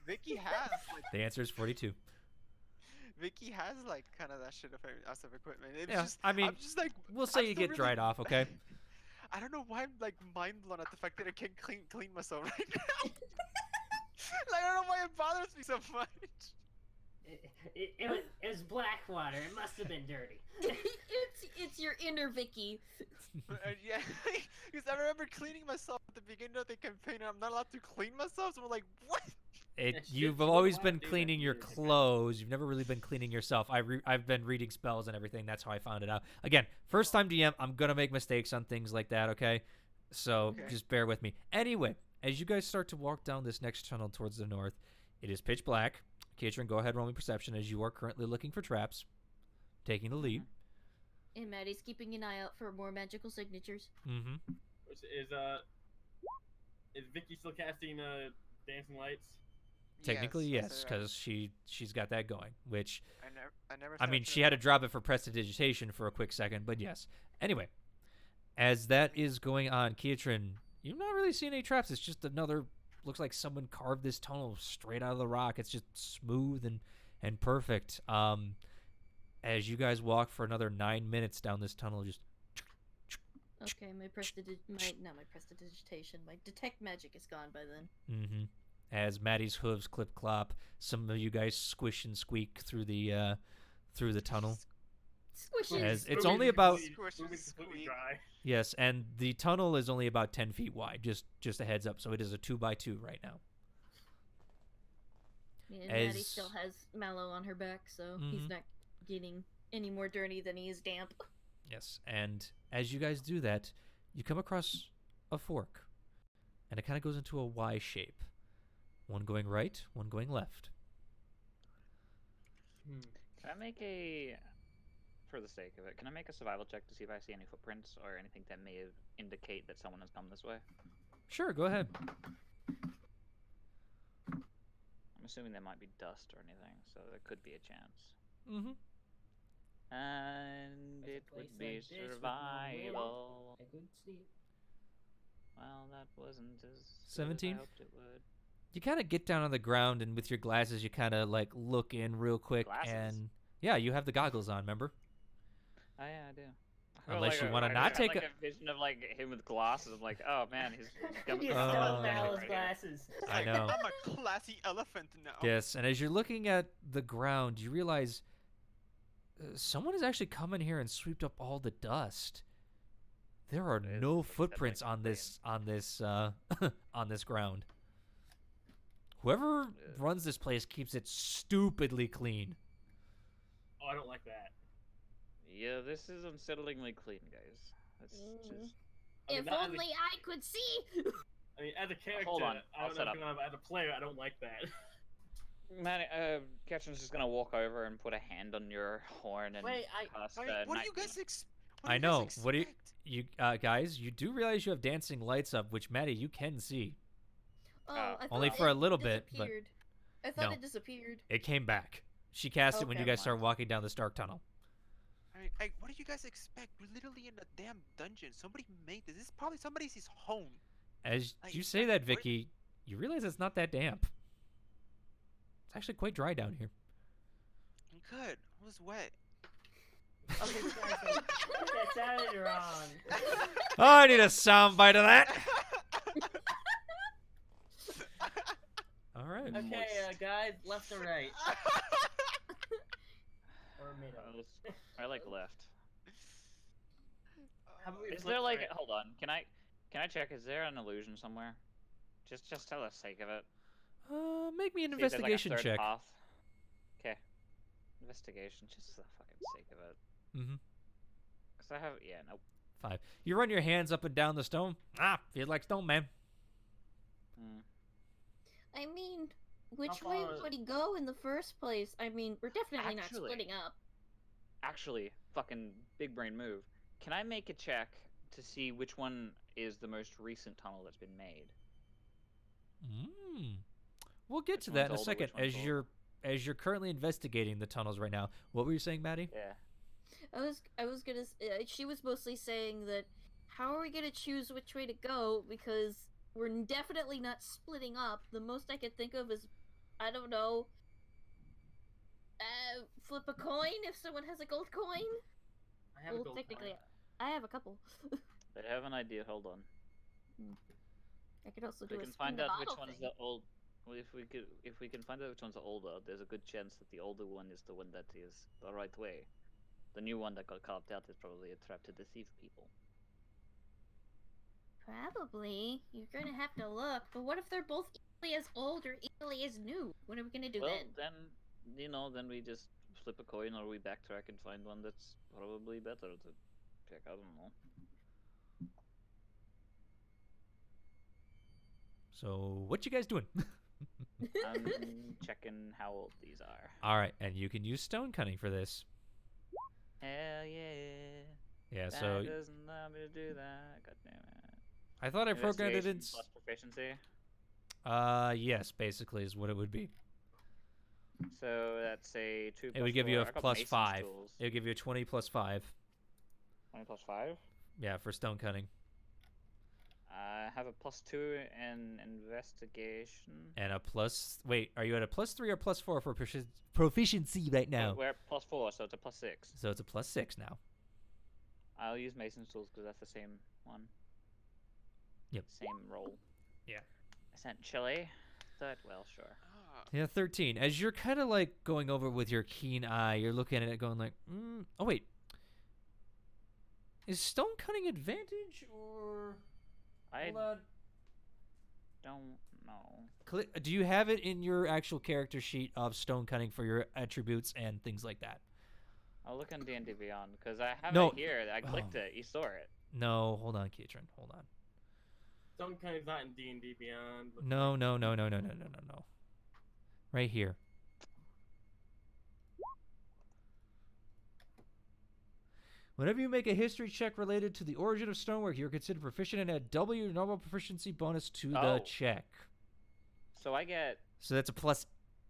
Vicky has like The answer is 42. Vicky has like kind of that shit of equipment. It's Yeah, just I mean, I'm just like We'll say I'm you still get dried really- off, okay? I don't know why I'm like mind blown at the fact that I can't clean myself right now. Like I don't know why it bothers me so much. It was black water. It must have been dirty. it's your inner Vicky. Yeah, because I remember cleaning myself at the beginning of the campaign, and I'm not allowed to clean myself. So I'm like, what? It, Yeah, shit, you've you wouldn't always wanna been do that cleaning your either. clothes. You've never really been cleaning yourself. I've been reading spells and everything. That's how I found it out. Again, first time DM. I'm gonna make mistakes on things like that. Okay, so Okay. just bear with me. Anyway, as you guys start to walk down this next tunnel towards the north, it is pitch black. Katrin, go ahead, roll me perception as you are currently looking for traps, taking the lead. And Maddie's keeping an eye out for more magical signatures. Mm-hmm. Is Vicky still casting dancing lights? Technically, yes, that's because she's got that going. Which I never. I said mean, should she had to drop it for prestidigitation for a quick second, but yes. Anyway, as that is going on, Keatrin, you've not really seen any traps. It's just another. Looks like someone carved this tunnel straight out of the rock. It's just smooth and perfect. As you guys walk for another 9 minutes down this tunnel, just Okay, my prestidigitation, my detect magic is gone by then. mm-hmm. As Maddie's hooves clip clop, some of you guys squish and squeak through the tunnel. Squishes. As it's Moving only about Squish and moving completely squeak. dry. yes, and the tunnel is only about 10 feet wide. Just a heads up. So it is a 2x2 right now. And Maddie as- still has Mallow on her back, so Mhm. he's not getting any more dirty than he is damp. Yes, and as you guys do that, you come across a fork, and it kind of goes into a Y shape. One going right, one going left. Can I make for the sake of it, can I make a survival check to see if I see any footprints or anything that may indicate that someone has come this way? Sure, go ahead. I'm assuming there might be dust or anything, so there could be a chance. Mm-hmm. And There's it a place would be like this with no wind. survival. I could see. Well, that wasn't as good as 17? I hoped it would. You kind of get down on the ground, and with your glasses, you kind of like look in real quick, Glasses? and yeah, you have the goggles on. Remember? Oh yeah, I do. Unless you wanna I not had, take like, a- vision of like him with glasses. I'm like, oh man, he's got You Oh. stole Mal's Mal's right here. glasses. I know. I'm a classy elephant now. Yes, and as you're looking at the ground, you realize someone has actually come in here and swept up all the dust. There are It is no like footprints on this on this ground. Whoever runs this place keeps it stupidly clean. Oh, I don't like that. Yeah, this is unsettlingly clean, guys. It's just I mean, If that as a- only I could see. I mean, as a character, Hold on, I I'll don't set know up. if you know, but as a player, I don't like that. man. Ketchum's just gonna walk over and put a hand on your horn and Wait, cast. What do you guys I know. What do you guys? You do realize you have dancing lights up, which Maddie you can see. Oh, I Only thought for a it little bit, but disappeared. I thought no. it disappeared. It came back. She cast it when you Okay. guys started walking down this dark tunnel. What do you guys expect? We're literally in a damn dungeon. Somebody made this. This is probably somebody's home. As Like, you say that, where- Vicky, you realize it's not that damp. It's actually quite dry down here. Good. It was wet. Okay, guys, that sounded wrong. Oh, I need a soundbite of that. All right. Okay, guys, left or right? Or middle. I like left. How about we Is flip there like right? hold on? Can I check? Is there an illusion somewhere? Just for the sake of it. Make me an See if there's, like, a investigation third check. path. Okay. Investigation, just for the fucking sake of it. Mm-hmm. Cause I have nope. 5. You run your hands up and down the stone. Feels like stone, man. Hmm. I mean, which How way far- would he go in the first place? I mean, we're definitely not Actually- splitting up. Actually, fucking big brain move. Can I make a check to see which one is the most recent tunnel that's been made? We'll get Which to that in a one's older, second. which one's As you're currently investigating the tunnels right now. What were you saying, Maddie? Yeah. I was gonna. She was mostly saying that. How are we gonna choose which way to go? Because we're definitely not splitting up. The most I could think of is, I don't know. Flip a coin if someone has a gold coin. I have a Well, gold technically, coin. I have a couple. I have an idea. Hold on. I could also If do we a can spin find the out which bottle one's thing. the old. Well, if we can find out which one's the older, there's a good chance that the older one is the one that is the right way. The new one that got carved out is probably a trap to deceive people. Probably. You're gonna have to look. But what if they're both equally as old or equally as new? What are we gonna do Well, then? then we just flip a coin or we backtrack and find one that's probably better to check. I don't know. So, what you guys doing? I'm checking how old these are. All right, and you can use stone cutting for this. Hell yeah. Yeah, That so doesn't allow me to do that. God damn it. I thought I programmed it in. Investigation plus proficiency. Yes, basically is what it would be. So that's a 2 It would give you a I got plus Mason's 5. tools. It would give you a 20 plus 5. 20 plus 5. Yeah, for stone cutting. I have a plus 2 in investigation. And a plus. Wait, are you at a plus 3 or plus 4 for proficiency right now? We're at plus 4, so it's a plus 6. So it's a plus 6 now. I'll use Mason's tools because that's the same one. Yep. Same roll. Yeah. Essentially. But, well, sure. Yeah, 13. As you're kind of like going over with your keen eye, you're looking at it going like, oh wait. Is stone cutting advantage or... I Hold on. don't know. Do you have it in your actual character sheet of stone cutting for your attributes and things like that? I'll look on D&D Beyond because I have No. it here. I clicked it. You saw it. No, hold on, Keatron. Hold on. Stone Cunning's not in D&D Beyond. but- No. Right here. Whenever you make a history check related to the origin of stonework, you're considered proficient and add double your normal proficiency bonus to the Oh. check. So I get So that's a plus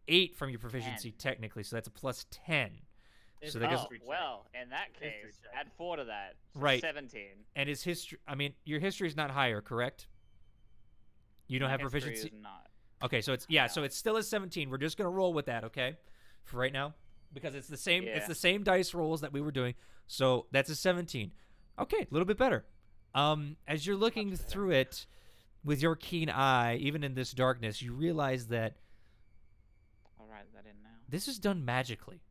8 from your proficiency technically, so that's a plus 10. It's So that gives- history check. well, in that History case, check. add 4 to that. So Right. 17. And his history, I mean, your history is not higher, correct? You don't My have history proficiency. Is not. Okay, so it's so it's still a 17. We're just gonna roll with that, okay? For right now, because it's the same. It's Yeah. the same dice rolls that we were doing. So that's a 17. Okay, a little bit better. As you're looking through it with your keen eye, even in this darkness, you realize that I'll write that in now. this is done magically.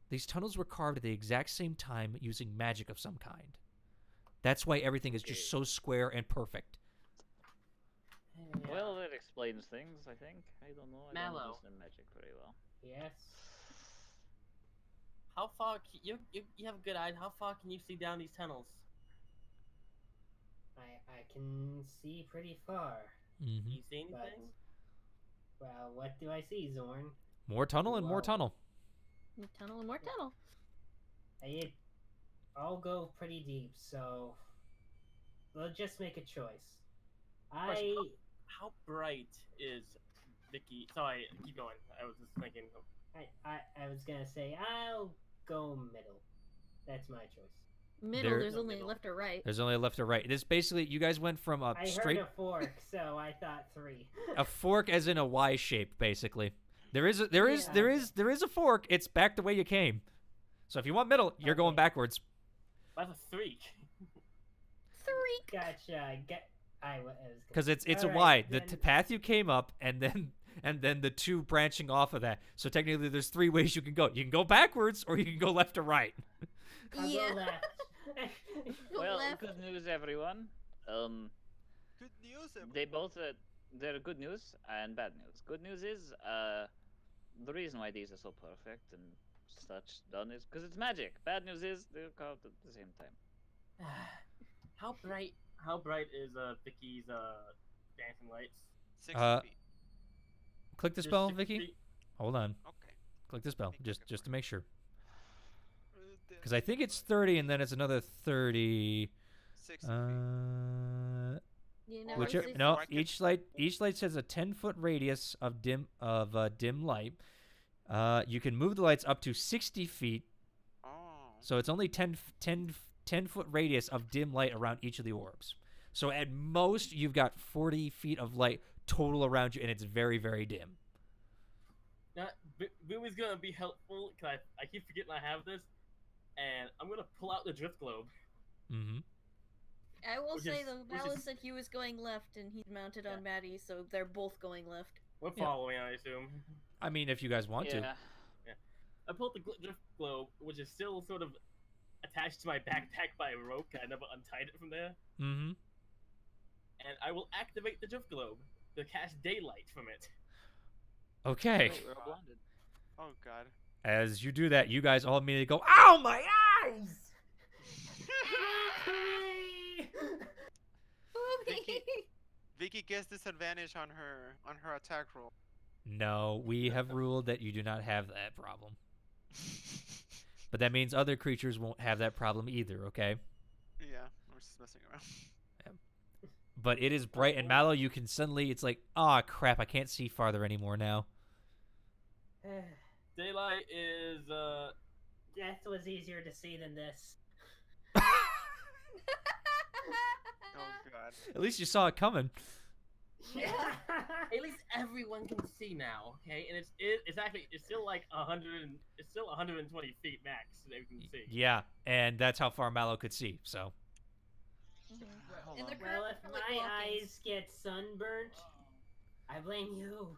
These tunnels were carved at the exact same time using magic of some kind. That's why everything is just so square and perfect. Well, that explains things, I think. I don't know. I don't Mallow. understand magic very well. Yes. How far? You have a good eye. How far can you see down these tunnels? I can see pretty far. Mm-hmm. You see anything? Well, what do I see, Zorn? More tunnel and more Whoa. tunnel. More tunnel and more tunnel. I'll go pretty deep, so we'll just make a choice. How bright is Vicky? Sorry, keep going. I was just thinking. I was gonna say I'll go middle. That's my choice. Middle, There- there's No, only middle. left or right. There's only a left or right. This basically, you guys went from a I straight heard a fork, so I thought 3. a fork as in a Y shape, basically. There is a fork. It's back the way you came. So if you want middle, you're going Okay. backwards. That's a 3. 3. Gotcha. I was gonna- Because it's a Alright, Y. The then- path you came up, and then the 2 branching off of that. So technically, there's 3 ways you can go. You can go backwards, or you can go left or right. I'll Yeah. go left. Go Well, left. good news, everyone. Good news, everyone. They both they're good news and bad news. Good news is the reason why these are so perfect and such done is because it's magic. Bad news is they're carved at the same time. How bright is Vicky's dancing lights? 60 Uh, feet. Click the Just spell, 60 Vicky. feet? Hold on. Okay. Click the spell, Let me just click it to make sure. Because Because I think it's 30, and then it's another 30. 60 feet. You know, Which I it's can- no, or I can- each light says a 10-foot radius of dim light. You can move the lights up to 60 feet, Oh. so it's only 10-foot radius of dim light around each of the orbs. So at most, you've got 40 feet of light total around you, and it's very, very dim. Boom is gonna be helpful because I keep forgetting I have this, and I'm gonna pull out the drift globe. Mm-hmm. I will Which say is- though, which Valis is- said he was going left and he's mounted Yeah. on Maddie, so they're both going left. We're Yeah. following, I assume. I mean, if you guys want to. Yeah. I pulled the drift globe, which is still sort of attached to my backpack by a rope. I never untied it from there, Mm-hmm. and I will activate the drift globe to cast daylight from it. Okay. Wait, we're all blinded. Oh god. As you do that, you guys all immediately go, "Ow, my eyes!" Vicky- Vicky gets disadvantage on her attack roll. No, we have ruled that you do not have that problem. But that means other creatures won't have that problem either, okay? Yeah, we're just messing around. But it is bright and Mallow, you can suddenly, it's like, ah, crap, I can't see farther anymore now. Daylight is Death was easier to see than this. Oh god. At least you saw it coming. Yeah. at least everyone can see now, okay? And it's still like 120 feet max that you can see. Yeah, and that's how far Mallow could see, so. Hold And on. the Well, crap if like my walking. eyes get sunburnt, I blame you.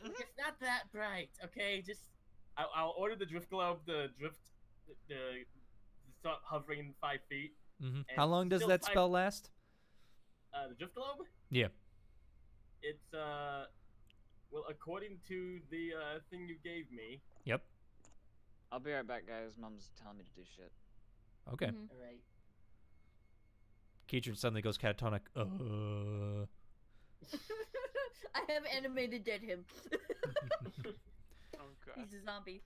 It's not that bright, okay? Just I'll order the drift globe, the start hovering 5 feet. Mm-hmm. And How long does still that five- spell last? The drift globe? Yeah. It's well, according to the thing you gave me. Yep. I'll be right back, guys. Mom's telling me to do shit. Okay. Mhm. All right. Keatron suddenly goes catatonic. I have animated dead him. Oh god. He's a zombie.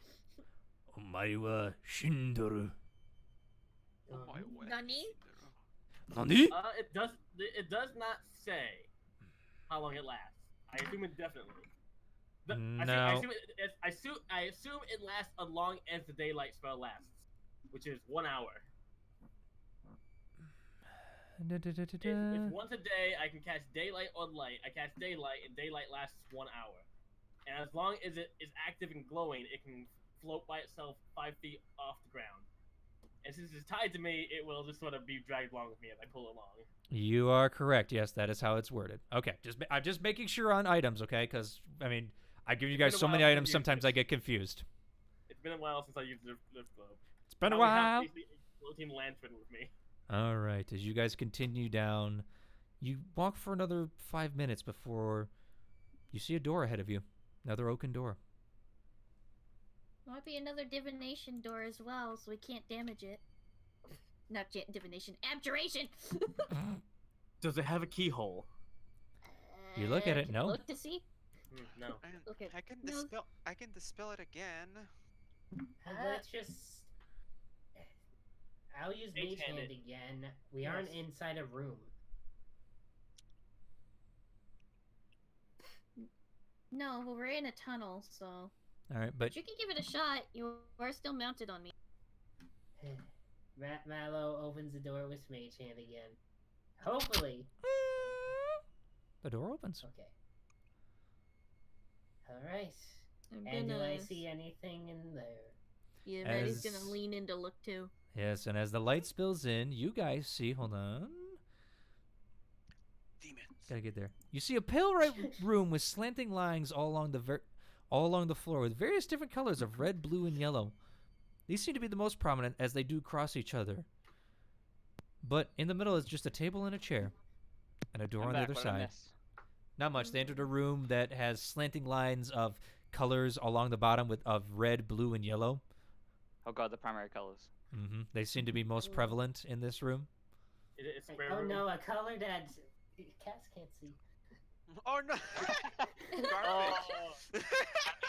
Omae shindoru. Oh my word. Nani? Nani? It does not say how long it lasts. I assume indefinitely. No. I assume it lasts as long as the daylight spell lasts, which is 1 hour. If once a day I can cast daylight or light, I cast daylight, and daylight lasts 1 hour. And as long as it is active and glowing, it can float by itself 5 feet off the ground. And since it's tied to me, it will just sort of be dragged along with me as I pull along. You are correct. Yes, that is how it's worded. Okay, I'm just making sure on items, okay? Because I mean, I give you guys so many items, sometimes I get confused. It's been a while since I used the lift globe. It's been a I while. have basically a floating lantern with me. All right, as you guys continue down, you walk for another 5 minutes before you see a door ahead of you. Another oaken door. Might be another divination door as well, so we can't damage it. Not divination, abjuration. Does it have a keyhole? You look at it, Can no. I look to see. No. Okay. I can No. dispel. I can dispel it again. Let's just. I'll use Mage Mage Hand Hand again. We aren't Yes. inside a room. No, well, we're in a tunnel, so. All right, but But you can give it a shot. You are still mounted on me. Mallow opens the door with Mage Hand again. Hopefully. the door opens. Okay. I'm And do I gonna. see anything in there? Yeah, Maddie's As- gonna lean in to look too. Yes, and as the light spills in, you guys see. Hold on. Demons. Gotta get there. You see a pale right room with slanting lines all along the floor with various different colors of red, blue, and yellow. These seem to be the most prominent as they do cross each other. But in the middle is just a table and a chair, and a door on the other side. Not much. They entered a room that has slanting lines of colors along the bottom of red, blue, and yellow. Oh god, the primary colors. They seem to be most prevalent in this room. It's Like, square oh room. no, a color that cats can't see. Oh no! Garbage. Oh. I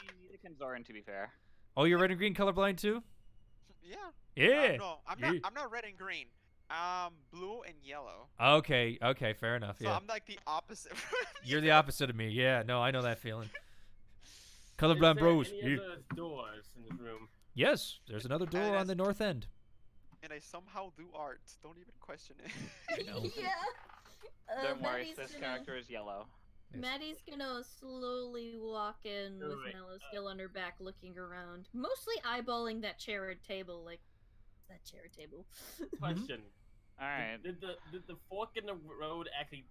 mean, neither can Zorn, to be fair. Oh, you're red and green colorblind too? Yeah. Yeah. No, I'm Yeah. not. I'm not red and green. Blue and yellow. Okay, fair enough. So Yeah. I'm like the opposite. You're the opposite of me. Yeah, no, I know that feeling. Is Colorblind there bros. any Yeah. other doors in this room? Yes, there's another door on that's- the north end. And I somehow do art. Don't even question it. I know. Yeah. Don't worry, Maddie's this gonna- character is yellow. Yes. Maddie's gonna slowly walk in with Right. Mello still on her back, looking around, mostly eyeballing that chair and table. Like, what's that chair and table? Question. Alright. Did the fork in the road actually?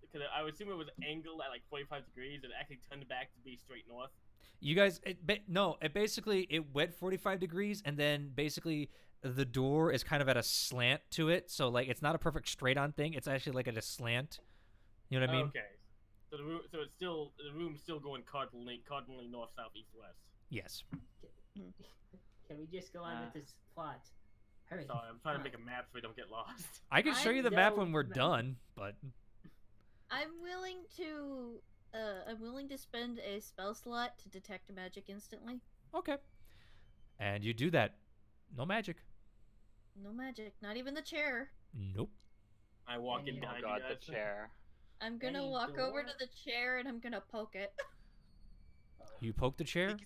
Because I would assume it was angled at like 45 degrees, and it actually turned back to be straight north. You guys, it went 45 degrees, and then basically the door is kind of at a slant to it, so like it's not a perfect straight-on thing. It's actually like at a slant. You know what I mean? Okay. So the room's still going cardinally north, south, east, west. Yes. Can we just go on with this plot? Hurry. Sorry, I'm trying to come make a map so we don't get lost. I can show I you the map know, when we're but- done, but I'm willing to spend a spell slot to detect magic instantly. okay. And you do that. No magic. No magic, not even the chair. Nope. I walk And in you- Oh behind god, you the guys. chair. I'm gonna Any walk over door? to the chair and I'm gonna poke it. You poke the chair.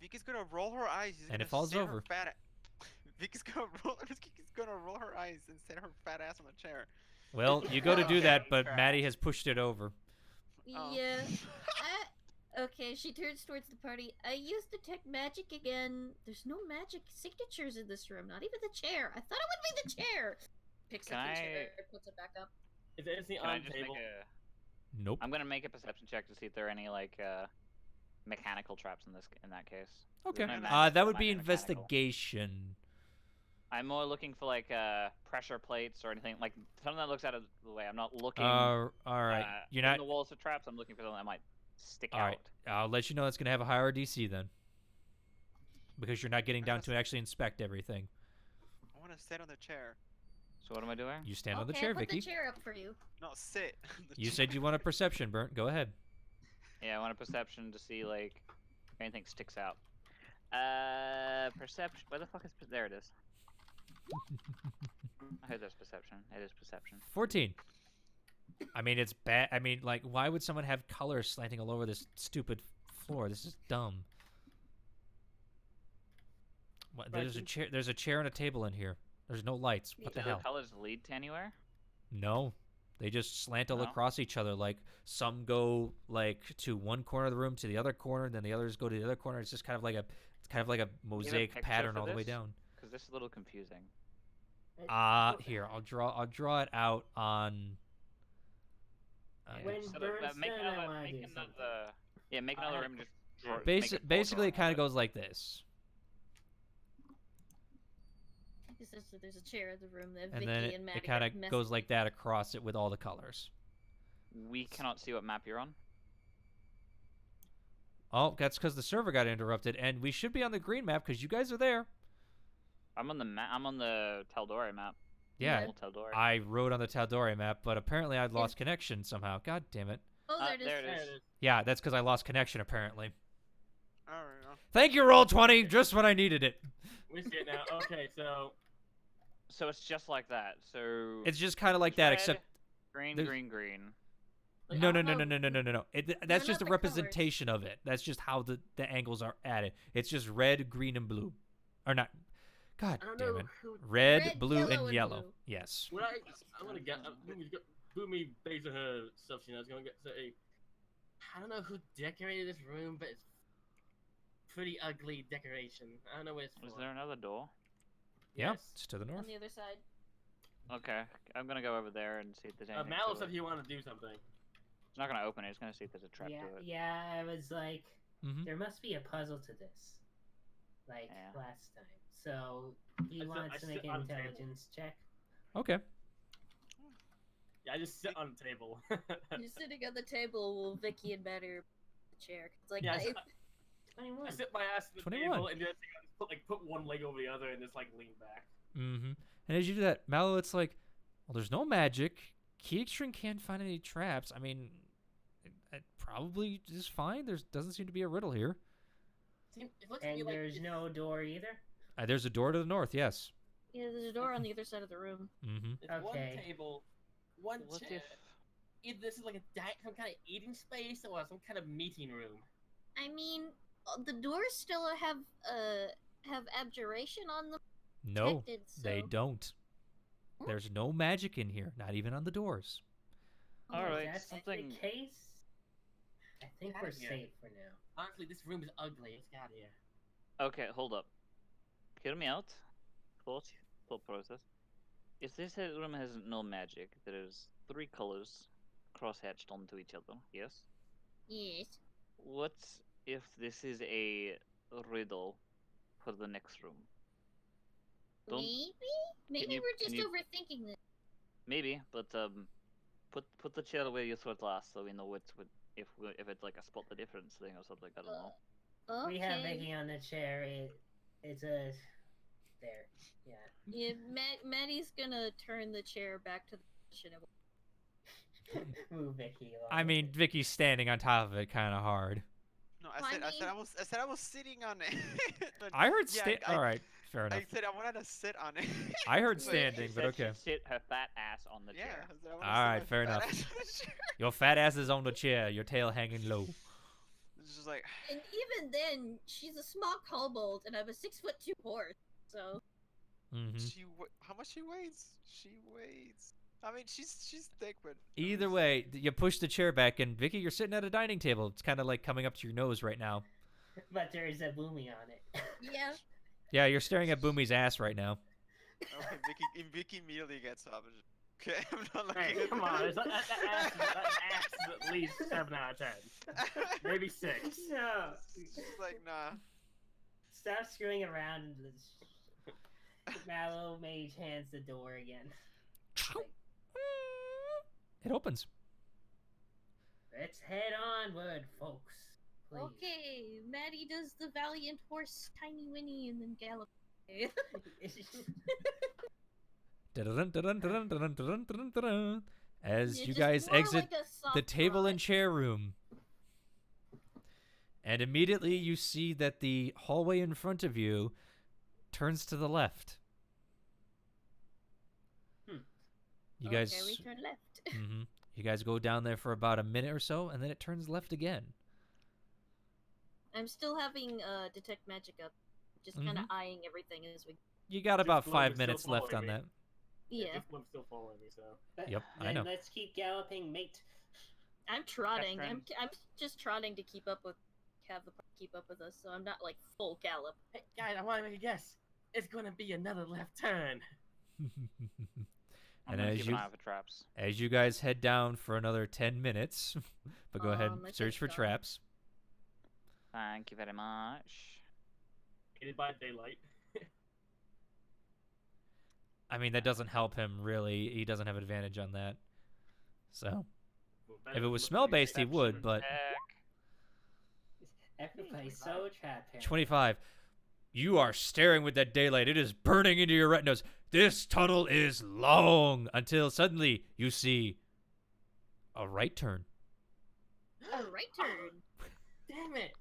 Vicky's gonna roll her eyes. She's And it gonna falls sit her over. Fat Vicky's gonna roll her eyes and sit her fat ass on the chair. Well, you go to do that, but Crap. Maddie has pushed it over. Oh. Yeah. Okay, she turns towards the party. I used detect magic again. There's no magic signatures in this room, not even the chair. I thought it would be the chair. Picks Can up the I- chair, puts it back up. Is there anything Can on I the just table? make a... Nope. I'm gonna make a perception check to see if there are any like mechanical traps in that case. Okay. no magic, That so would mine be are mechanical. investigation. I'm more looking for like pressure plates or anything like something that looks out of the way. I'm not looking. All right. You're in not. the walls for traps. I'm looking for something that might stick All out. right. I'll let you know it's gonna have a higher DC then, because you're not getting down to actually inspect everything. I wanna sit on the chair. So what am I doing? You stand on the Okay, chair, I'll put Vicky. the chair up for you. No, sit. The You chair. said you want a perception, Burnt. Go ahead. Yeah, I want a perception to see like if anything sticks out. Perception. Where the fuck is? There it is. I heard there's perception. It is perception. 14. I mean, it's bad. I mean, like, why would someone have colors slanting all over this stupid floor. This is dumb. What, Right, there's a didn't- chair. There's a chair and a table in here. There's no lights. What the Do hell? the colors lead to anywhere? No, they just slant all No? across each other. Like some go like to one corner of the room to the other corner, and then the others go to the other corner. It's just kind of like a mosaic picture pattern for all the way this? down. Because this is a little confusing. Here I'll draw it out on. When So Burns make done, I another, wanna make do another, something. yeah, make another room. Just draw, make a Basically, door it kind of around goes like this, Essentially, there's a chair in the room that and Vicky then and it Maddie kind are of messing goes like that across it with all the colors. We cannot see what map you're on. Oh, that's because the server got interrupted, and we should be on the green map because you guys are there. I'm on the I'm on the tal'dorei map. Yeah, Old tal'dorei. I wrote on the tal'dorei map, but apparently I'd lost connection somehow. God damn it. Oh, there it is. There it There is. it is. Yeah, that's because I lost connection apparently. Alright. Thank you, Roll20, just when I needed it. We see it now. Okay, so So it's just like that. So It's just kind of like that, red, except green, there's- green, green. like, no, I no, don't no, know- no, no, no, no, no. That's They're just not a the representation of it. That's just how the angles are added. It's just red, green, and blue, or not? God I don't damn know it. who. Red, Red, blue, yellow, and and yellow. blue. Yes. What I'm gonna get. Boomy based on her stuff, I was gonna get say. I don't know who decorated this room, but it's pretty ugly decoration. I don't know what it's for. Is there another door? Yeah, Yes. it's to the north. On the other side. Okay, I'm gonna go over there and see if there's anything. Mal to said it. he wanted to do something. It's not gonna open it. It's gonna see if there's a trap Yeah, to it. yeah. I was like, Mm-hmm. there must be a puzzle to this, like Yeah. last time. So he I wants to sit make an on the table. intelligence check. Okay. Yeah, I just sit on the table. You're sitting at the table while Vicky and Maddie are in the chair. It's like, Yeah, I, 21. I sit my ass at the 21. table and then I just put one leg over the other and just like lean back. Mm-hmm. And as you do that, Mallow, it's like, well, there's no magic. Keekstring can't find any traps. I mean, it probably is fine. There doesn't seem to be a riddle here. It looks to me And like there's no door either. There's a door to the north, yes. yeah, there's a door on the other side of the room. Mm-hmm. it's Okay. one table, one What chair. if? Either this is like some kind of eating space or some kind of meeting room. I mean, the doors still have abjuration on them. No, protected, they so- don't. There's no magic in here, not even on the doors. All If right, that's something- the case, I think Get we're outta here. safe for now. Honestly, this room is ugly. Let's get out of here. Okay, hold up. Hear me out. Thought process. If this room has no magic, there is 3 colors cross-hatched onto each other. Yes. Yes. What if this is a riddle for the next room? Don't- Maybe you- we're can just you- overthinking this. Maybe, but put the chair where you saw it last, so we know if it's like a spot the difference thing or something. I don't know. Okay. We have Vicky on the chair. It's a there. Yeah. Yeah, Maddie's gonna turn the chair back to the position it was. Move Vicky along. I mean, Vicky's standing on top of it kind of hard. No, I I said I was sitting on it. But I heard yeah, stand. All right, fair I enough. said I wanted to sit on it. I heard Wait, standing, She but said okay. she'd sit her fat ass on the Yeah. chair. I said I wanna All sit right, my fair fat enough. ass on the chair. Your fat ass is on the chair. Your tail hanging low. It's just like And even then, she's a small kobold, and I'm a 6'2" horse. So Mm-hmm. how much she weighs? She weighs. I mean, she's thick, but Either way, you push the chair back, and Vicky, you're sitting at a dining table. It's kind of like coming up to your nose right now. But there is a boomy on it. yeah, Yeah, you're staring at Boomy's ass right now. okay, Vicky immediately gets up. and just- Okay, I'm not looking Hey, at come the- on. That ass is at least 7 out of 10. Maybe 6. No. She's like, nah. Stop screwing around. And Mallow mage hands the door again. It opens. Let's head onward, folks. Please. okay. Maddie does the valiant horse, tiny Winnie, and then gallop. away. As Yeah, you just guys more exit like a soft the table trot. and chair room. And immediately you see that the hallway in front of you turns to the left. You guys Okay, we turn left. You guys go down there for about a minute or so, and then it turns left again. I'm still having detect magic up, just kind of eyeing everything as we. You got Just about Gloom 5 is still minutes left following on me. that. Yeah, Just Gloom's still following me, so. Yep, I Then know. let's keep galloping, mate. I'm trotting. friend. I'm just trotting to keep up with, have the party keep up with us, so I'm not like full gallop. Hey, guys, I want to make a guess. It's gonna be another left turn. I'm And gonna as keep you- an eye out for traps. As you guys head down for another 10 minutes, but go ahead and my search for thing's gone. traps. Thank you very much. Aided by daylight. I mean, that doesn't help him, really. He doesn't have advantage on that. So, if it was smell-based, he would, but... Heck. Everybody's so trapped here. 25. You are staring with that daylight. It is burning into your retinas. This tunnel is long until suddenly you see a right turn. A right turn. Damn it!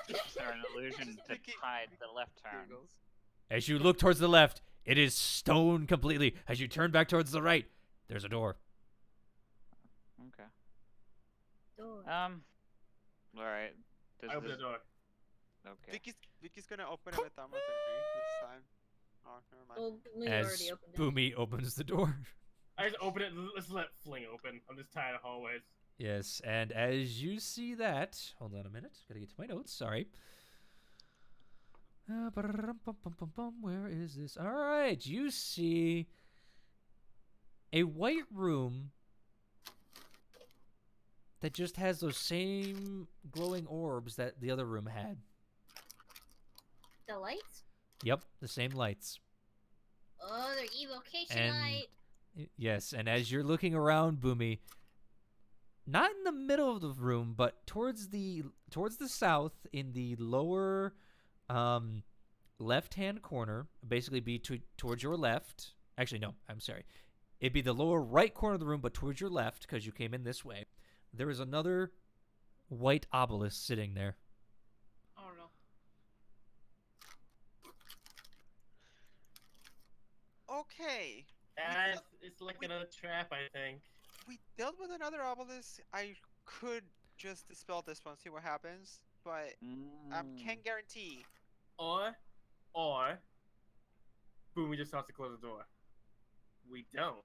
Is there an illusion to Thinking- hide the left turn? As you look towards the left, it is stone completely. As you turn back towards the right, there's a door. Okay. Door. All right. Does I open the this... door. Okay. Vicky's gonna open it with thaumaturgy this time. Oh, never mind. Well, we As already opened it. Boomy opens the door. I just open it. Let's let Fling open. I'm just tired of hallways. Yes, and as you see that, hold on a minute, gotta get to my notes, sorry. Where is this? All right, you see a white room that just has those same glowing orbs that the other room had. The lights? Yep, the same lights. Oh, they're evocation And light. yes, and as you're looking around, Boomy, not in the middle of the room, but towards the south, in the lower left-hand corner, basically be towards your left. Actually, no, I'm sorry. It'd be the lower right corner of the room, but towards your left, because you came in this way. There is another white obelisk sitting there. I don't know. Okay. It's like another trap, I think. We dealt with another obelisk. I could just dispel this one, see what happens, but can't guarantee. Or, boom, we just have to close the door. We don't.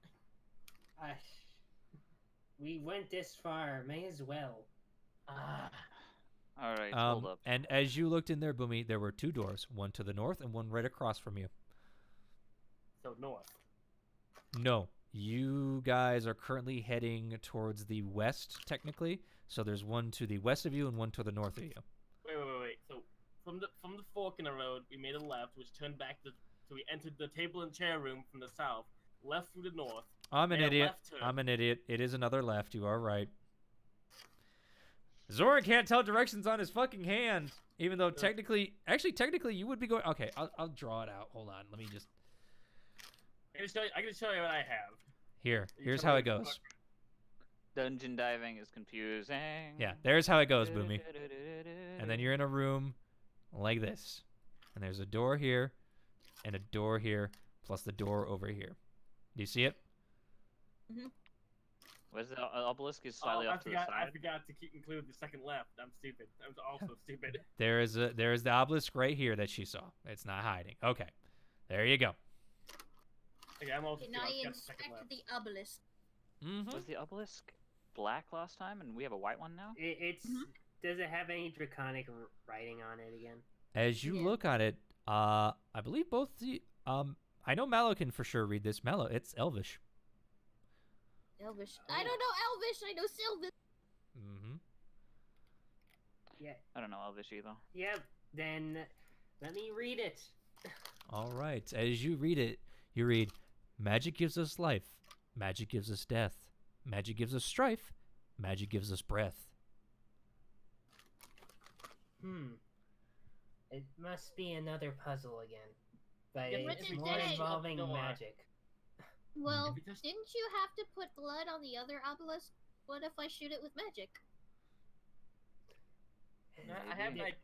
We went this far, may as well. Ah. All right. Hold up. And as you looked in there, Boomy, there were two doors, one to the north and one right across from you. So north. No, you guys are currently heading towards the west, technically. So there's one to the west of you and one to the north of you. Wait. So from the fork in the road, we made a left, which turned back so we entered the table and chair room from the south, left through the north. I'm an made a idiot. left turn. I'm an idiot. It is another left. You are right. Zorn can't tell directions on his fucking hand, even though technically, you would be going. Okay, I'll draw it out. Hold on. Let me just. I can show you what I have. Here. You Here's tell how me it goes. Dungeon diving is confusing. Yeah, there's how it goes, Boomy. And then you're in a room like this. And there's a door here and a door here, plus the door over here. Do you see it? Where's the obelisk is slightly off to the I side? forgot to include the second left. I'm stupid. I was also stupid. There is the obelisk right here that she saw. It's not hiding. Okay. There you go. Okay, I'm also Okay, stupid. now I you forgot the second inspect left. the obelisk. Mm-hmm. Was the obelisk black last time, and we have a white one now? It's does it have any draconic writing on it again? As you Yeah. look at it, I believe both the I know Mallow can for sure read this. Mallow, it's Elvish. Elvish. I don't know Elvish. I know Sylvan. Mm-hmm. Yeah. I don't know Elvish either. Yep. Then let me read it. All right. As you read it, you read, "Magic gives us life. Magic gives us death. Magic gives us strife. Magic gives us breath." It must be another puzzle again, but Yeah, it's what's more it say? involving Door. magic. Well, If we just- didn't you have to put blood on the other obelisk? What if I shoot it with magic? I have like.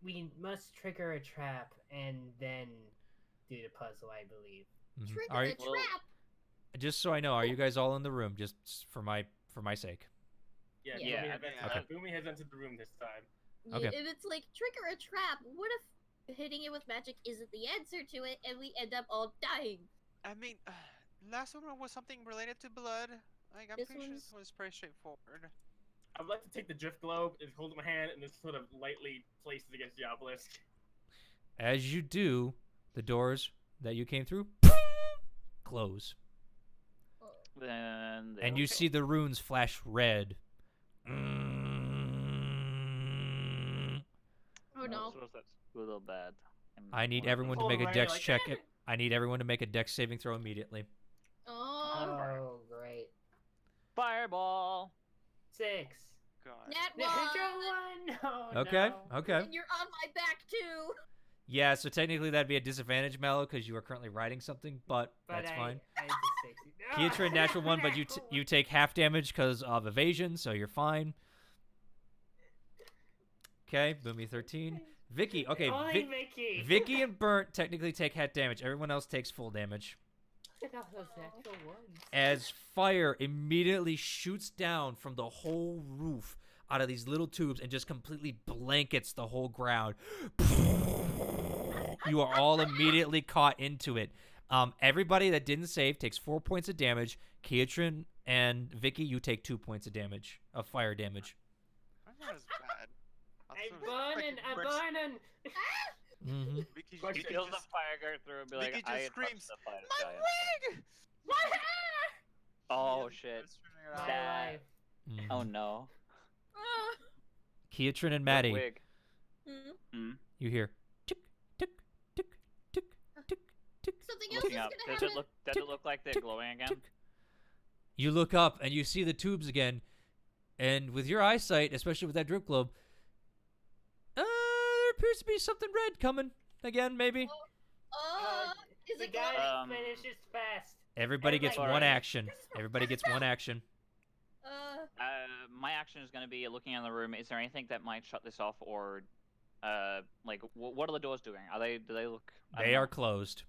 We must trigger a trap and then do the puzzle, I believe. Mhm. Trigger Are the you- trap. just so I know, are you guys all in the room? Just for my sake. Yeah, Yeah. Okay. Boomy has entered the room this time. Okay. If it's like trick or a trap, what if hitting it with magic isn't the answer to it, and we end up all dying? I mean, last one was something related to blood. Like, I'm This pretty sure one's- this one's pretty straightforward. I would like to take the drift globe and hold it in my hand and just sort of lightly place it against the obelisk. As you do, the doors that you came through close. Then And you see the runes flash red. Oh no. That's a little bad. I need everyone to Hold make a away, dex like, check. I need everyone to make a dex saving throw immediately. Oh. Oh, great. Fireball. 6. God. Nat Natural 1! 1! Oh, Okay, no. okay. And you're on my back too! Yeah, so technically that'd be a disadvantage, Mallow, because you are currently riding something, but that's fine. I just 60. Kiatra, natural 1, but you take half damage because of evasion, so you're fine. Okay, Boomy 13. Vicky, okay, Only Vicky. Vicky and Burnt technically take half damage. Everyone else takes full damage. Look at all those natural ones. As fire immediately shoots down from the whole roof out of these little tubes and just completely blankets the whole ground. You are all immediately caught into it. Everybody that didn't save takes 4 points of damage. Kiatrin and Vicky, you take 2 points of damage, of fire damage. I'm not as bad. I'm burning, I'm burning. Mm-hmm. Vicky, Question, Vicky Feel the just, fire go through and be like, Vicky I just touched screams, the fire my giant." wig! My hair! Oh She's shit. just screaming it out. My That- life. Mm-hmm. Oh no. Kiatrin and What Maddie, wig? Hmm. Hmm. you hear tick, tick, tick, tick, tick, tick. Something else Looking is up. gonna Does happen. it look? Does it look like they're tick, glowing again? tick. You look up and you see the tubes again, and with your eyesight, especially with that drip globe, there appears to be something red coming again. Maybe Is the it guy glowing? that finishes fast. everybody gets Alright. one action. Everybody gets one action. My action is going to be looking in the room. Is there anything that might shut this off, or, like, what are the doors doing? Do they look? I don't They are know. closed.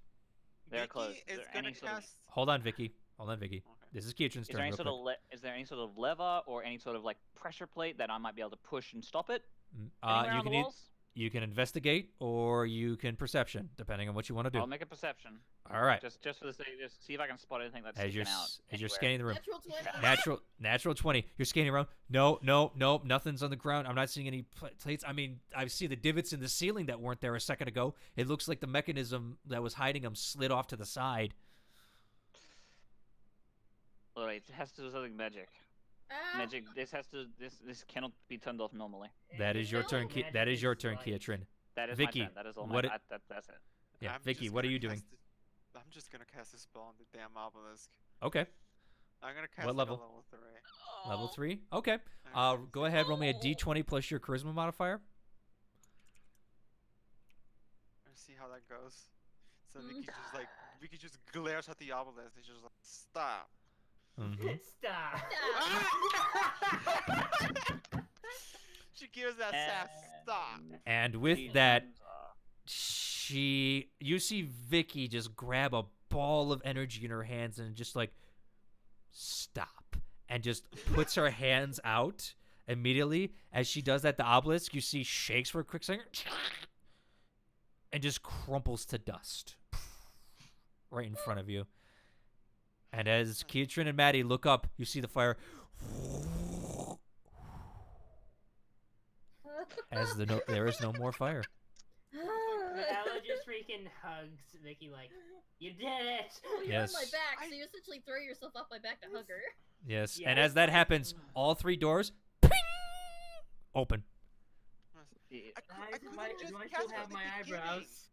They're Vicky closed. Is is there gonna any sort of- cast. Hold on, Vicky. Hold on, Vicky. Okay. This is Kiatrin's Is there turn. any Real sort quick. of is there any sort of lever or any sort of like pressure plate that I might be able to push and stop it? Mm, Anywhere you on the can walls? you can investigate or you can perception, depending on what you want to do. I'll make a perception. All right. Just for the sake, just see if I can spot anything that's As you're sticking out. as you're anywhere. scanning the room. Natural 20. Natural 20. You're scanning around. No, nothing's on the ground. I'm not seeing any plates. I mean, I see the divots in the ceiling that weren't there a second ago. It looks like the mechanism that was hiding them slid off to the side. Alright, it has to do something magic. Magic. This cannot be turned off normally. That is your turn. Magic That is your is turn, light. Kiatrin. That is Vicky, my turn. That is all what my. it- That's it. Yeah, I'm Vicky, just what are gonna you doing? cast it- I'm just gonna cast a spell on the damn obelisk. Okay, I'm gonna cast What it level? at level 3. level 3. Okay. I'm gonna Go ahead. Roll me a d20 plus your charisma modifier. Let's see how that goes. So Vicky just glares at the obelisk and she's just like, stop. Mhm. Stop. She gives that sass stop. And with that, you see Vicky just grab a ball of energy in her hands and just like stop, and just puts her hands out immediately. As she does that, the obelisk you see shakes for a quick second and just crumples to dust right in front of you. And as Kiatrin and Maddie look up, you see the fire as there is no more fire. Ella just freaking hugs Vicky like, you did it! You're on my Yes. back, so you essentially throw yourself off my back to hug her. Yes, Yeah. and as that happens, all 3 doors open. Guys, couldn't do I just still cast it have at the my beginning. eyebrows?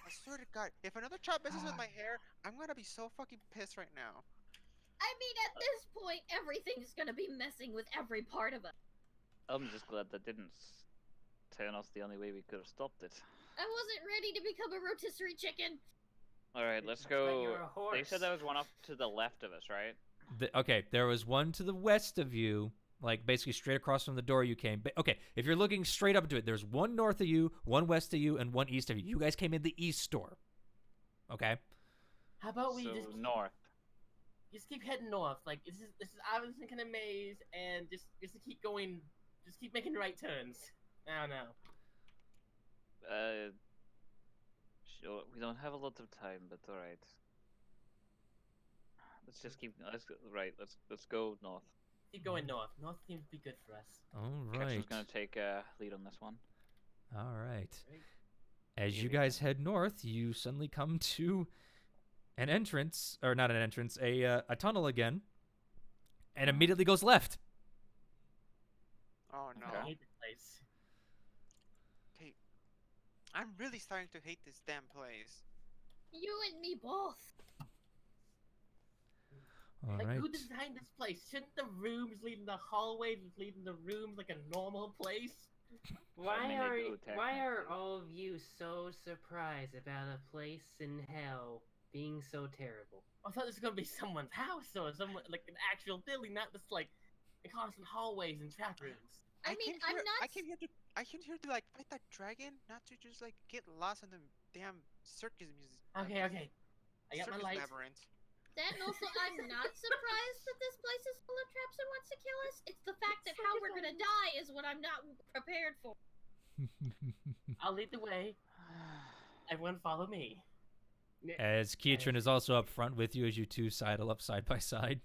I swear to God, if another child messes with my hair, I'm gonna be so fucking pissed right now. I mean, at this point, everything's gonna be messing with every part of us. I'm just glad that didn't turn us the only way we could have stopped it. I wasn't ready to become a rotisserie chicken. All right, let's But you're go. a horse. They said there was one up to the left of us, right? Okay, there was one to the west of you, like basically straight across from the door you came. Okay, if you're looking straight up into it, there's one north of you, one west of you, and one east of you. You guys came in the east door. Okay? How about we So just north. just keep heading north. Like this is obviously kind of maze, and just to keep going, just keep making right turns. I don't know. Sure. We don't have a lot of time, but all right. Let's just keep. Let's go north. Keep going north. North seems to be good for us. All Ketchum's right. gonna take lead on this one. All right. Right. As Here you we go. guys head north, you suddenly come to an entrance, or not an entrance, a tunnel again, and immediately goes left. Oh no. I hate this place. Okay. I'm really starting to hate this damn place. You and me both. All Like right. who designed this place? Shouldn't the rooms leading the hallways leading the rooms like a normal place? Why mean, are they do, why are technically. all of you so surprised about a place in hell being so terrible? I thought this was gonna be someone's house or someone like an actual building, not just like constant hallways and trap rooms. I mean, came I'm here, not. I came here to like fight that dragon, not to just like get lost in the damn circus music. Okay. I got my circus light. labyrinth. Then also, I'm not surprised that this place is full of traps and wants to kill us. It's the fact that how we're gonna die is what I'm not prepared for. I'll lead the way. Everyone follow me. As Keatron is also up front with you as you two sidle up side by side.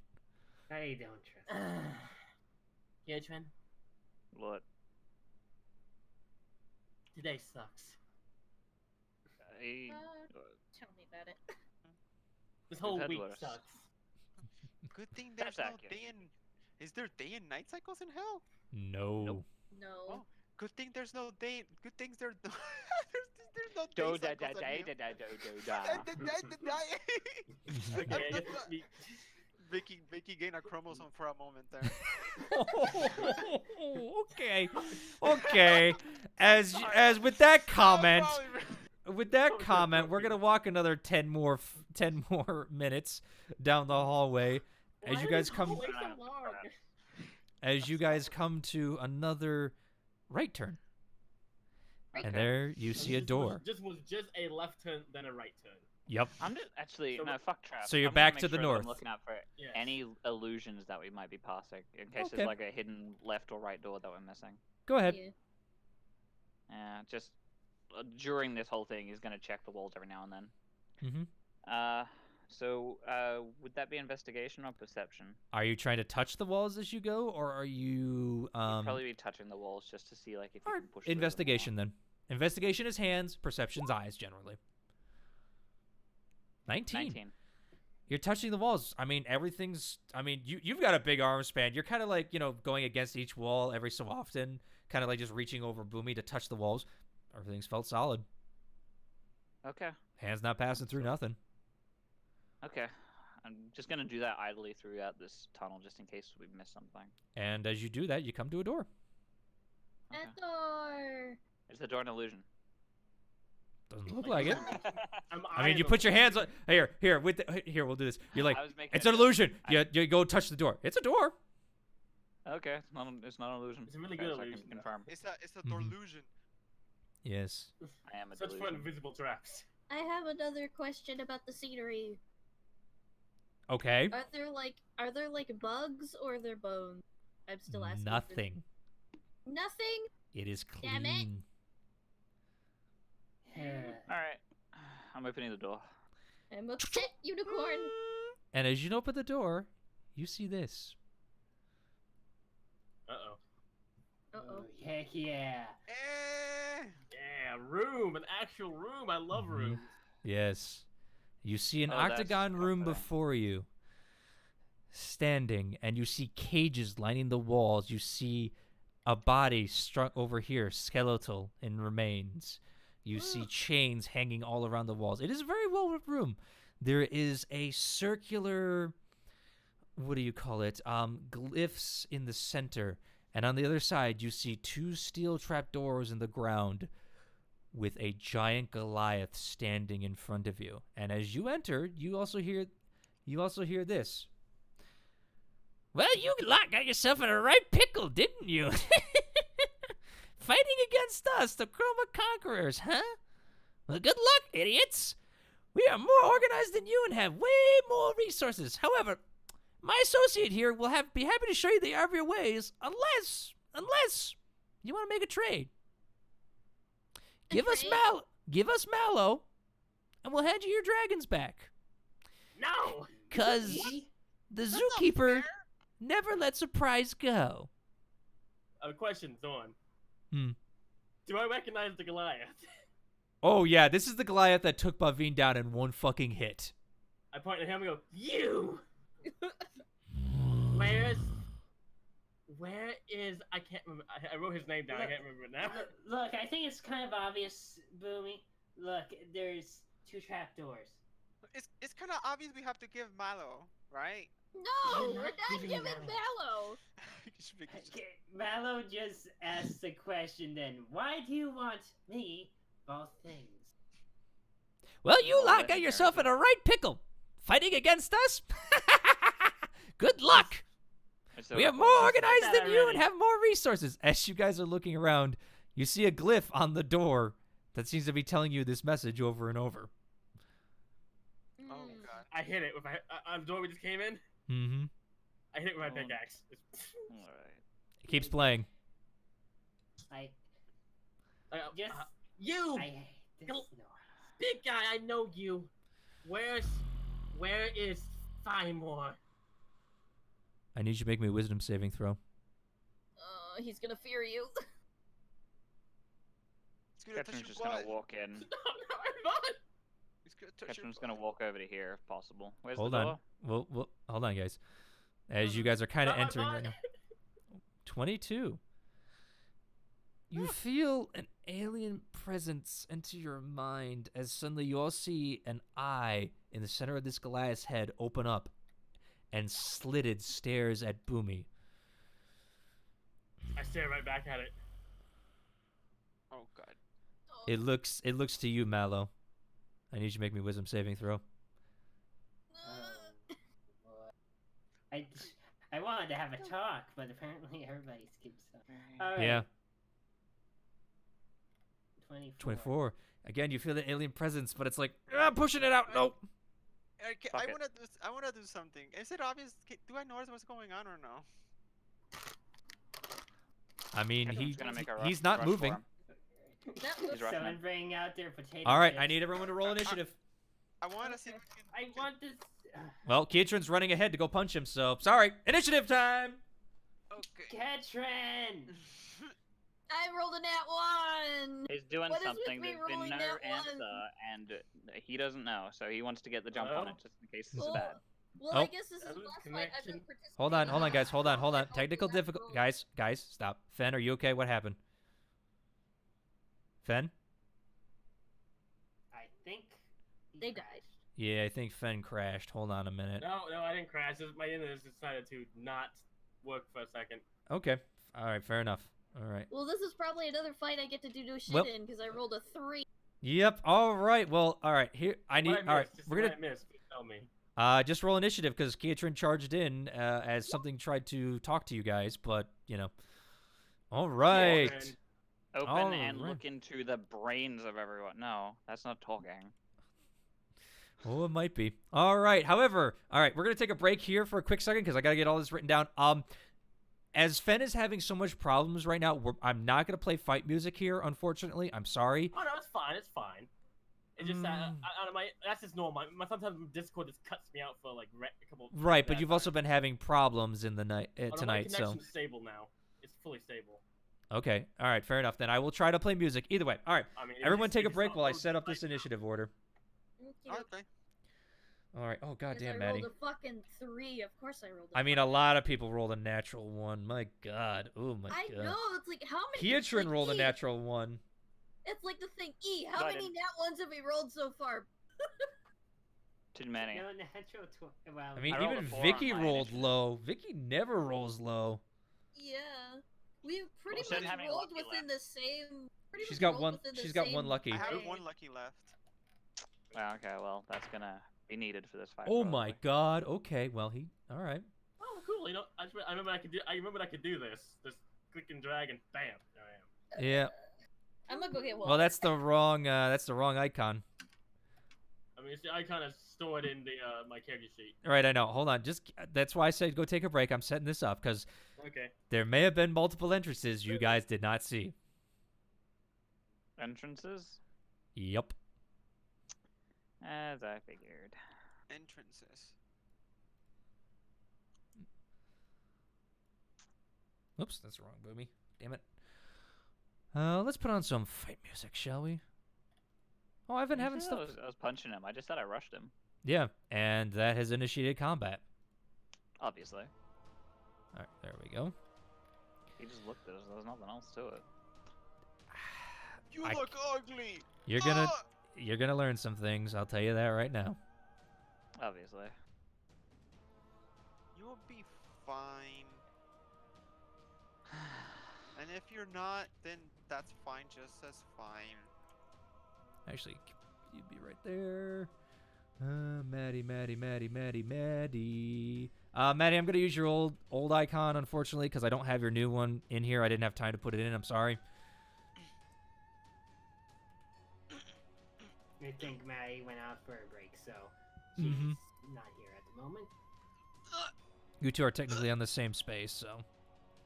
I don't trust. Kietran, What? today sucks. Tell me about it. This whole had week worse. sucks. Good thing That's there's no accurate. day and. Is there day and night cycles in hell? No. Nope. No. Oh, good thing there's no day. Good things there's no. there's no Do day da cycles da in da hell. da da da da. Okay, I guess we... Vicky gained a chromosome for a moment there. Okay. Okay. As with that comment, we're gonna walk another 10 more minutes down the hallway as Why you are guys these come hallways so long? as you guys come to another right turn, and there you see a This door. was just a left turn, then a right turn. Yep. I'm just actually So- no fuck traps. So you're I'm gonna back make to the sure that north. I'm looking out for Yes. any illusions that we might be passing, in case Okay. there's like a hidden left or right door that we're missing. Go ahead. Yeah. Just during this whole thing, he's gonna check the walls every now and then. Mm-hmm. So would that be investigation or perception? Are you trying to touch the walls as you go, or are you You'd probably be touching the walls just to see like if you or can push through them or investigation then? Investigation is hands, perception's eyes generally. 19. 19. You're touching the walls. I mean, everything's. I mean, you've got a big arm span. You're kind of like going against each wall every so often, kind of like just reaching over Boomy to touch the walls. Everything's felt solid. Okay. Hands not passing through nothing. Okay. I'm just gonna do that idly throughout this tunnel, just in case we miss something. And as you do that, you come to a door. Okay. That door. Is the door an illusion? Doesn't look like it. I'm I mean, eyeing you the put your wall. hands on here. Here, we'll do this. You're like, I was making it's a an joke. illusion. You go touch the door. It's a door. Okay, it's not an illusion. It's a really Okay, good so I can illusion, though. confirm. It's a Mhm. delusion. Yes. I am a Such delusion. fun invisible traps. I have another question about the scenery. Okay. Are there like bugs or are there bones? I'm still asking. for- Nothing. Nothing. It is Damn it. clean. Alright. I'm opening the door. I'm upset, unicorn. And as you open the door, you see this. Uh-oh. Uh-oh. Heck yeah. Eh. Yeah, room, an actual room. I love Mhm. rooms. Yes. You see an Oh, that's octagon room comforting. before you, standing, and you see cages lining the walls. You see a body struck over here, skeletal in remains. You see chains hanging all around the walls. It is a very well-lit room. There is a circular, what do you call it? Glyphs in the center. And on the other side, you see two steel trapdoors in the ground with a giant Goliath standing in front of you. And as you enter, you also hear this. Well, you got yourself in a right pickle, didn't you? Fighting against us, the Chroma Conquerors, huh? Well, good luck, idiots. We are more organized than you and have way more resources. However, my associate here will be happy to show you the error of your ways, unless you want to make a trade. Give us Mallow, and we'll hand you your dragons back. No! Cause the That's not zookeeper fair. never lets a prize go. A question, Zorn. Hmm. Do I recognize the Goliath? Oh yeah, this is the Goliath that took Bavine down in one fucking hit. I point at him and go, you! Where is, I can't remember, I wrote his name down, I can't remember it now. Look, I think it's kind of obvious, Boomy. Look, there's 2 trapdoors. It's kind of obvious we have to give Mallow, right? No, You're we're not not giving giving Mallow. Mallow. Okay, Mallow just asked the question then. Why do you want me both things? Well, you Well, lot then got there yourself you in a right pickle. Fighting against us? Good luck. So, We have more that organized than you and already. have more resources. As you guys are looking around, you see a glyph on the door that seems to be telling you this message over and over. Oh Mm. god. I hit it with my, on the door we just came in, Mm-hmm. I hit it with my Oh. pickaxe. Alright. It keeps playing. I Just, just you! I hate this Go- noise. Big guy, I know you. Where is Fimore? I need you to make me a wisdom saving throw. He's gonna fear you. It's gonna touch Ketchum's your just gonna butt. walk in. No, I'm not. It's gonna touch your Ketchum's butt. gonna walk over to here if possible. Where's Hold the on. door? Well, hold on, guys. As you guys are kind of Not my entering right butt. now. 22. You feel an alien presence enter your mind as suddenly you all see an eye in the center of this Goliath's head open up and slitted stares at Boomy. I stare right back at it. Oh god. It looks to you, Mallow. I need you to make me a wisdom saving throw. Oh, boy. I wanted to have a talk, but apparently everybody skips up. All right. Yeah, 24. 24. Again, you feel the alien presence, but it's like, pushing it out. Nope. Okay, Fuck I it. wanna do something. Is it obvious? Do I notice what's going on or no? I mean, Ketchum's gonna make a he's rush not for moving. him. That He's looks rushing Someone him. bring out their potato All right, chips. I need everyone to roll initiative. I wanna see. If we I can, want this. Well, Keatron's running ahead to go punch him, so sorry. Initiative time. Okay. Ketrin! I rolled a nat 1. He's doing What is with something. me There's been rolling no that one? answer, and he doesn't know, so he wants to get the jump on Hello? it just in case this is Well, bad. Well, Oh. I guess this is I the lose last fight I've been connection. participating Hold on, in. guys. Hold on. I rolled Technical that difficult. roll. Guys, stop. Fen, are you okay? What happened? Fen? I think. he They died. crashed. Yeah, I think Fen crashed. Hold on a minute. No, I didn't crash. My internet decided to not work for a second. Okay. All right, fair enough. All right. Well, this is probably another fight I get to do shit Well- in because I rolled a 3. Yep. All right. Well, all right. Here, I need. What All right, missed? Just we're what gonna I missed. Please tell me. just roll initiative because Keatron charged in as something tried to talk to you guys, but you know. All right. Zorn. Open and Alright. look into the brains of everyone. No, that's not talking. Oh, it might be. All right. However, all right, we're gonna take a break here for a quick second because I gotta get all this written down. As Fen is having so much problems right now, I'm not gonna play fight music here. Unfortunately, I'm sorry. Oh no, it's fine. It's fine. It's just that I don't know, that's just normal. Sometimes Discord just cuts me out for like a couple. Right, but bad you've also times. been having problems in the night Oh, no, my tonight, so connection's stable now. It's fully stable. okay. All right, fair enough. Then I will try to play music. Either way, all right. I mean, it Everyone, just- take it a just break while I uploads set up right this now. initiative order. Okay. All right. Oh Because goddamn, I Maddie. rolled a fucking 3. Of course I rolled a I mean, a lot of people rolled a natural one. My God. Oh my I God. know, it's like, how many... it's Keatron like, rolled a E, natural one. It's like the thing, E, how I many didn't. nat 1s have we rolled so far? Too many. No natural well, I mean, I rolled a even 4 on Vicky my rolled initiative. low. Vicky never rolls low. Yeah. We've pretty Well, she doesn't much have any rolled lucky within the same... pretty She's much got rolled one. within the She's got one same lucky. I have range. one lucky left. Well, okay, well, that's gonna be needed for this fight. Oh probably. my God. Okay. Well, he. All right. Oh, cool. You know, I remember I could do. I remember I could do this. Just click and drag and bam, there I am. Yeah. I'm gonna go get one. Well, that's the wrong. Icon. I mean, it's the icon is stored in the my character sheet. All right, I know. Hold on. That's why I said go take a break. I'm setting this up because Okay. there may have been multiple entrances you guys did not see. Entrances? Yep. As I figured. Entrances. Oops, that's the wrong boomy. Damn it. Let's put on some fight music, shall we? Oh, I've been having I stuff. was punching him. I just said I rushed him. Yeah, and that has initiated combat. Obviously. All right, there we go. He just looked at us. There's nothing else to it. You I look ugly. You're gonna learn some things. I'll tell you that right now. Obviously. You'll be fine. And if you're not, then that's fine, just as fine. Actually, you'd be right there. Maddie. Maddie, I'm gonna use your old icon, unfortunately, because I don't have your new one in here. I didn't have time to put it in. I'm sorry. I think Maddie went out for a break, so she's not here at the moment. You two are technically on the same space, so.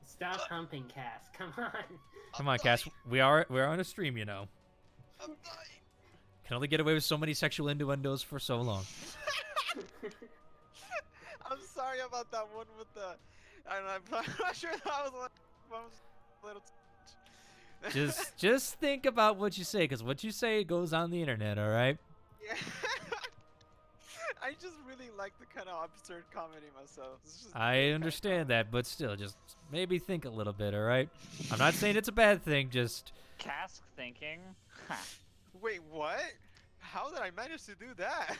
Stop humping, Cass. Come on. Come on, Cass. We're on a stream, you know. I'm dying. Can only get away with so many sexual innuendos for so long. I'm sorry about that one with the. I'm not sure that was a little. Just think about what you say, because what you say goes on the internet, all right? Yeah. I just really like the kind of absurd comedy myself. I understand that, but still, just maybe think a little bit, all right? I'm not saying it's a bad thing, just... Cask thinking? Ha. Wait, what? How did I manage to do that?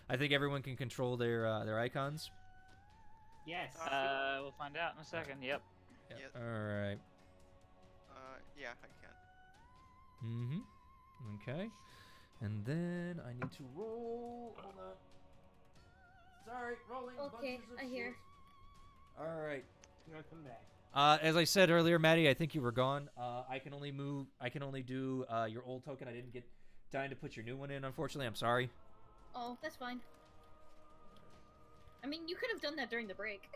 I think everyone can control their icons. Yes. We'll find out in a second. Yep. Yep. Yep. All right. Yeah, I can. Okay. And then I need to roll. Hold on. Sorry, rolling. Okay, bunches of I hear. shit. All right. I'll come back. As I said earlier, Maddie, I think you were gone. I can only do your old token. I didn't get time to put your new one in, unfortunately. I'm sorry. Oh, that's fine. I mean, you could have done that during the break.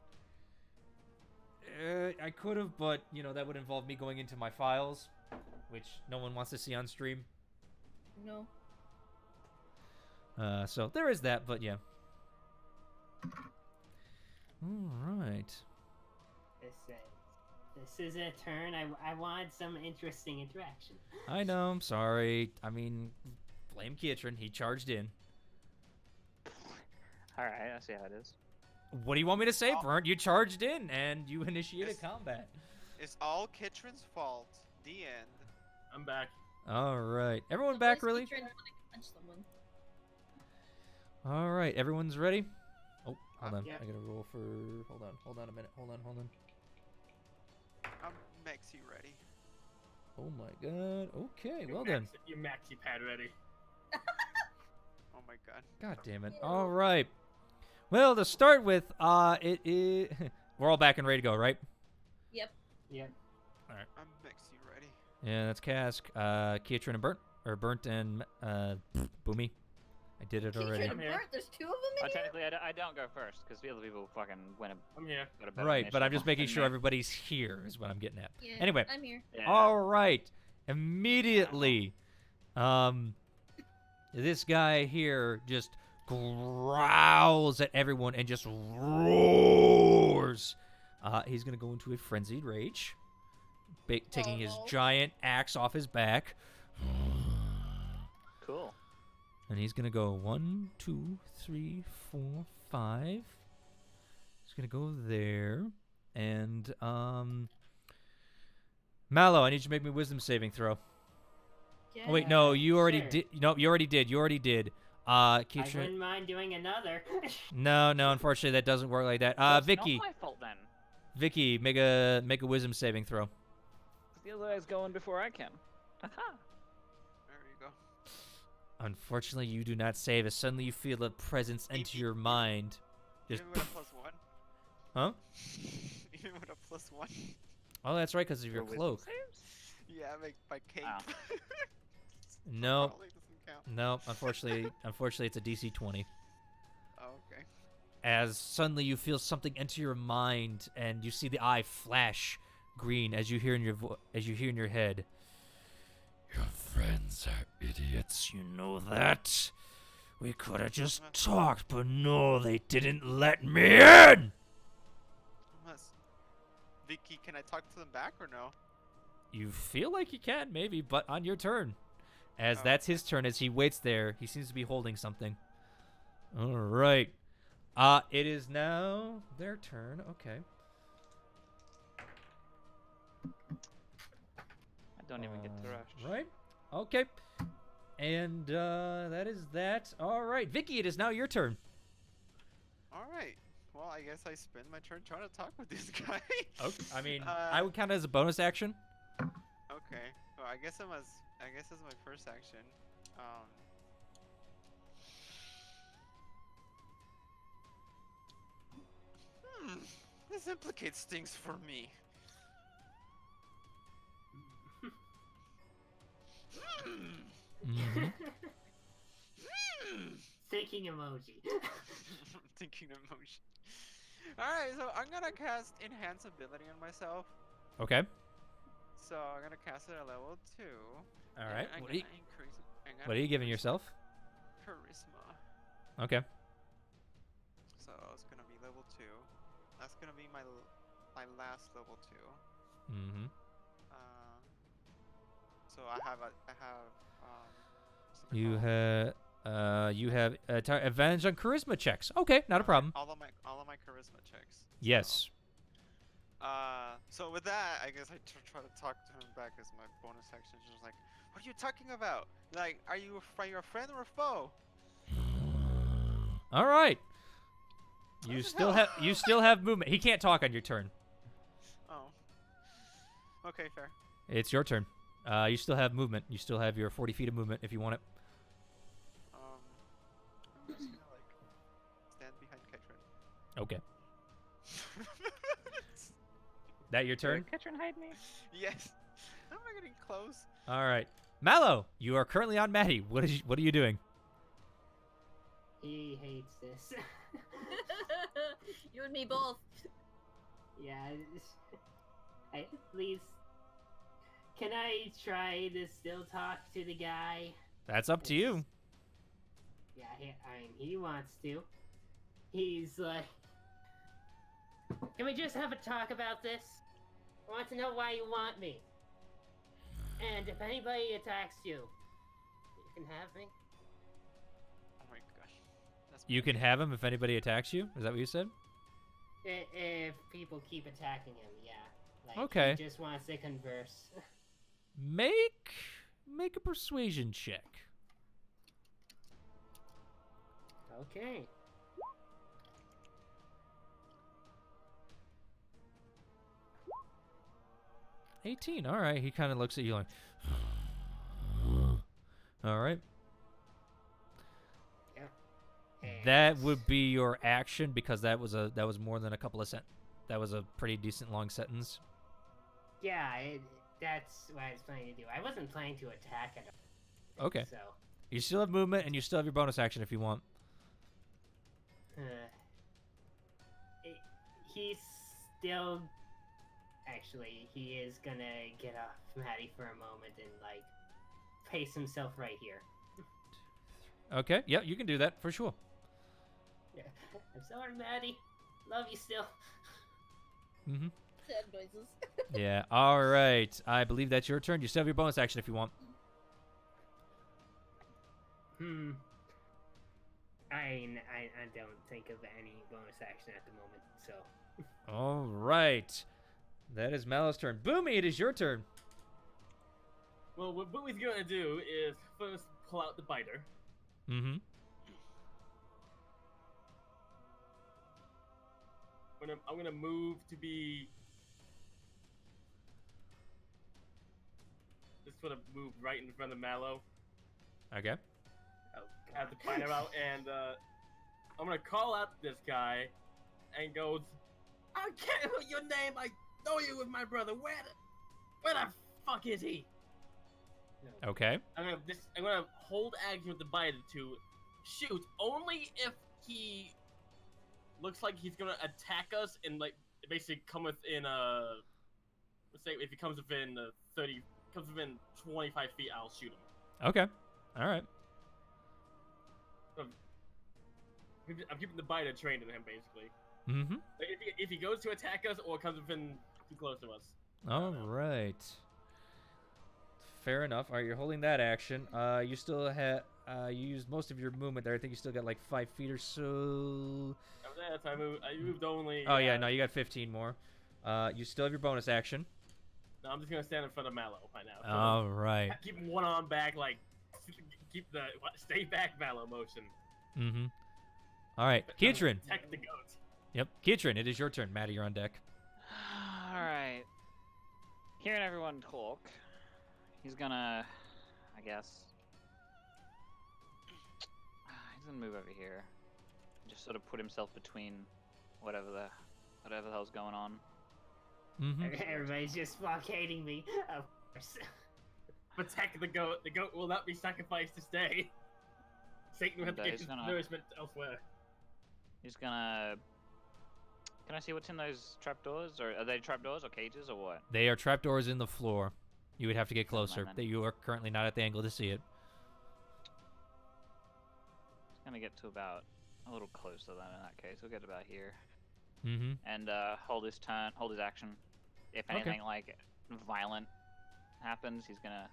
I could have, but that would involve me going into my files, which no one wants to see on stream. No. So there is that, but yeah. All right. This is a turn. I wanted some interesting interaction. I know. I'm sorry. I mean, blame Kietran. He charged in. All right, I see how it is. What do you want me to say, Burnt? You charged in and you initiated combat. It's all Kitran's fault. The end. I'm back. All right. Everyone So back, where's really? Kitrin when I can punch someone? All right. Everyone's ready? Oh, hold on. Yeah. I gotta roll for... Hold on a minute. Hold on. I'm Mexi ready. Oh my god. Okay, Your well then. Your maxi pad ready. Oh my god. God damn it. All right. Well, to start with, it is... We're all back and ready to go, right? Yep. Yep. I'm Mexi ready. Yeah, that's Cask, Kietran and Burnt. Or Burnt and, Boomy. I did it already. Kitrin and Bert, there's two of them in here? Technically, I don't go first because the other people fucking went a I'm here. got a better Right, but I'm initiative just making than sure me. everybody's here is what I'm getting at. Yeah, Anyway. I'm here. Yeah. All right. Immediately, this guy here just growls at everyone and just roars. He's going to go into a frenzied rage, taking his no. giant axe off his back. Cool. And he's going to go 1, 2, 3, 4, 5. He's going to go there. And, Mallow, I need you to make me a wisdom saving throw. Yeah. Oh, wait, no, you already Sure. did. No, you already did. I Kietran. wouldn't mind doing another. No, unfortunately, that doesn't work like that. Well, it's Vicky, not my fault then. Vicky, make a wisdom saving throw. The other guy's going before I can. Haha. There you go. Unfortunately, you do not save as suddenly you feel a presence enter your mind. Just, Even with a +1. huh? Even with a +1. Oh, that's right, because of your For wisdom cloak. saves? Yeah, I make my cape. Oh. No, Probably doesn't count? No, unfortunately, it's a DC 20. Oh, okay. As suddenly you feel something enter your mind, and you see the eye flash green as you hear in your head. Your friends are idiots, you know that? We could have just talked, but no, they didn't let me in! Vicky, can I talk to them back or no? You feel like you can, maybe, but on your turn. As Oh, that's his turn, as he waits there. He seems to be holding something. All right. It is now their turn. Okay. I don't even get to rush. Right. Okay. And that is that. All right. Vicky, it is now your turn. All right. Well, I guess I spend my turn trying to talk with this guy. Okay. I mean, I would count it as a bonus action. Okay. Well, I guess it's my first action. This implicates things for me. Mhm. Thinking emoji. Thinking emotion. Alright, so I'm gonna cast Enhance Ability on myself. Okay. So I'm gonna cast it at level 2. All right. I'm What gonna are you, increase it. what are you giving yourself? Charisma. Okay. So it's gonna be level 2. That's gonna be my last level 2. Mm-hmm. So I have You have advantage on charisma checks. Okay, not a problem. all of my charisma checks. Yes. So with that, I guess I try to talk to him back as my bonus action. Just like, what are you talking about? Like, are you a friend or a foe? All right. What You the still hell? have movement. He can't talk on your turn. Oh. Okay, fair. It's your turn. You still have movement. You still have your 40 feet of movement if you want it. I'm just gonna like stand behind Ketrin. Okay. That your turn? Ketrin, hide me. Yes. How am I getting close? All right. Mallow, you are currently on Maddie. What are you doing? He hates this. You and me both. Yeah, please. Can I try to still talk to the guy? That's up to you. Yeah, he wants to. He's like, can we just have a talk about this? I want to know why you want me. And if anybody attacks you, you can have me. Oh my gosh. That's You can have him if anybody attacks you. Is that what you said? If people keep attacking him, yeah. Like, Okay. He just wants to converse. Make a persuasion check. Okay. $18. All right. He kind of looks at you like. All right. That would be your action because that was more than a couple of that was a pretty decent long sentence. Yeah, that's what I was planning to do. I wasn't planning to attack at all. Okay. So, You still have movement and you still have your bonus action if you want. he's still. Actually, he is gonna get off Maddie for a moment and like pace himself right here. Okay. Yeah, you can do that for sure. Yeah. I'm sorry, Maddie. Love you still. Mm-hmm. Sad noises. Yeah. All right. I believe that's your turn. You still have your bonus action if you want. I don't think of any bonus action at the moment, so. All right. That is Mallow's turn. Boomy, it is your turn. Well, what Bowie's gonna do is first pull out the biter. Mm-hmm. I'm gonna move to be. Just sort of move right in front of Mallow. Okay. Have the biter out, and I'm gonna call out this guy, and goes, "I don't care what your name. I know you with my brother. Where the fuck is he?" Okay. I'm gonna hold action with the biter to shoot only if he looks like he's gonna attack us and like basically come within let's say if he comes within 25 feet, I'll shoot him. Okay. All right. I'm keeping the biter trained in him basically. Mm-hmm. Like, if he goes to attack us or comes within too close to us. All right. Fair enough. All right, you're holding that action. You still have you used most of your movement there. I think you still got like 5 feet or so. I moved only. Oh yeah, no, you got 15 more. You still have your bonus action. No, I'm just gonna stand in front of Mallow right now. So All right. keep one arm back, like keep the stay back Mallow motion. Mm-hmm. All right, Keatron. Protect the goat. Yep, Keatron, it is your turn. Maddie, you're on deck. All right. Hearing everyone talk, he's gonna, I guess, he's gonna move over here, just sort of put himself between whatever the hell's going on. Mm-hmm. Everybody's just hating me. Of course. Protect the goat. The goat will not be sacrificed to stay. Satan will have to And, get he's his gonna- nourishment elsewhere. He's gonna. Can I see what's in those trapdoors, or are they trapdoors or cages or what? They are trapdoors in the floor. You would have to get Never mind closer. then. That you are currently not at the angle to see it. He's gonna get to about a little closer then. In that case, we'll get about here. Mm-hmm. And hold his turn, hold his action. If Okay. anything like violent happens, he's gonna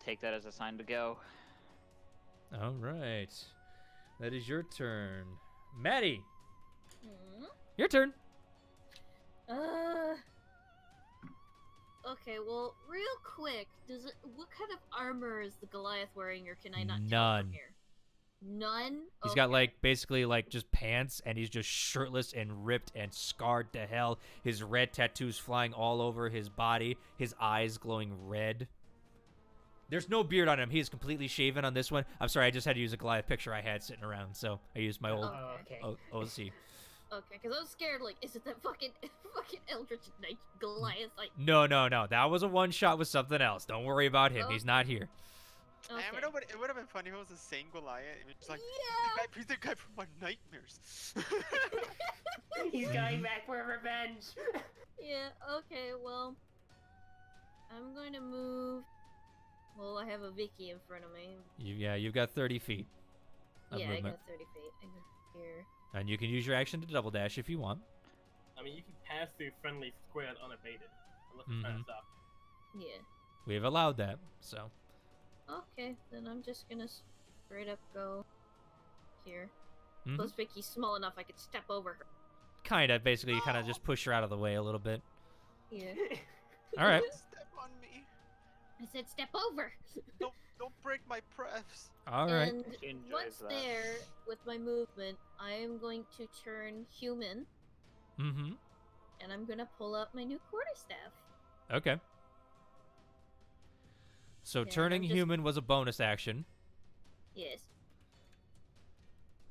take that as a sign to go. All right. That is your turn. Maddie, Hmm? your turn. Okay, well, real quick, what kind of armor is the Goliath wearing, or can I not tell None. from here? None? He's got Okay. like basically like just pants, and he's just shirtless and ripped and scarred to hell. His red tattoos flying all over his body. His eyes glowing red. There's no beard on him. He is completely shaven on this one. I'm sorry, I just had to use a Goliath picture I had sitting around, so I used my old Oh, okay. OC. Okay, because I was scared, like, is it that fucking Eldritch Knight Goliath? Like, No. That was a one shot with something else. Don't worry about him. He's not here. okay. I know, but it would have been funny if it was the same Goliath. It was like, Yeah. he's the guy from my nightmares. He's going back for revenge. Yeah, okay, well, I'm going to move. Well, I have a Vicky in front of me. You've got 30 feet of Yeah, movement. I got 30 feet. I go here. And you can use your action to double dash if you want. I mean, you can pass through friendly squares unabated, unless you're trying to stop. Yeah. We've allowed that, so. Okay, then I'm just gonna straight up go here. Mhm. Plus, Vicky's small enough I could step over her. Kinda, basically, you kind of just push her out of the way a little bit. Yeah. All right. Step on me. I said step over. Don't break my prefs. All right. And She enjoys once that. there, with my movement, I am going to turn human, Mm-hmm. and I'm gonna pull out my new quarterstaff. Okay. So Yeah, turning I'm just- human was a bonus action. Yes.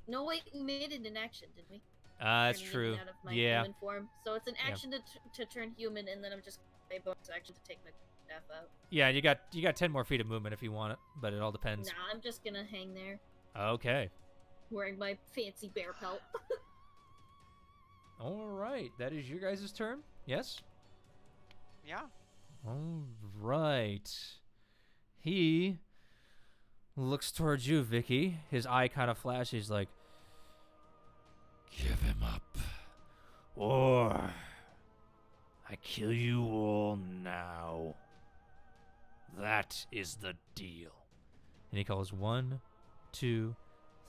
No, wait, we made it an action, did we? That's Turning true. human Out of my Yeah. human form. So it's an Yeah. action to turn human, and then I'm just a bonus action to take my staff out. Yeah, you got 10 more feet of movement if you want it, but it all depends. Nah, I'm just gonna hang there, Okay. wearing my fancy bear pelt. All right. That is your guys' turn. Yes. Yeah. All right. He looks towards you, Vicky. His eye kind of flashes like, give him up, or I kill you all now. That is the deal. And he calls 1, 2,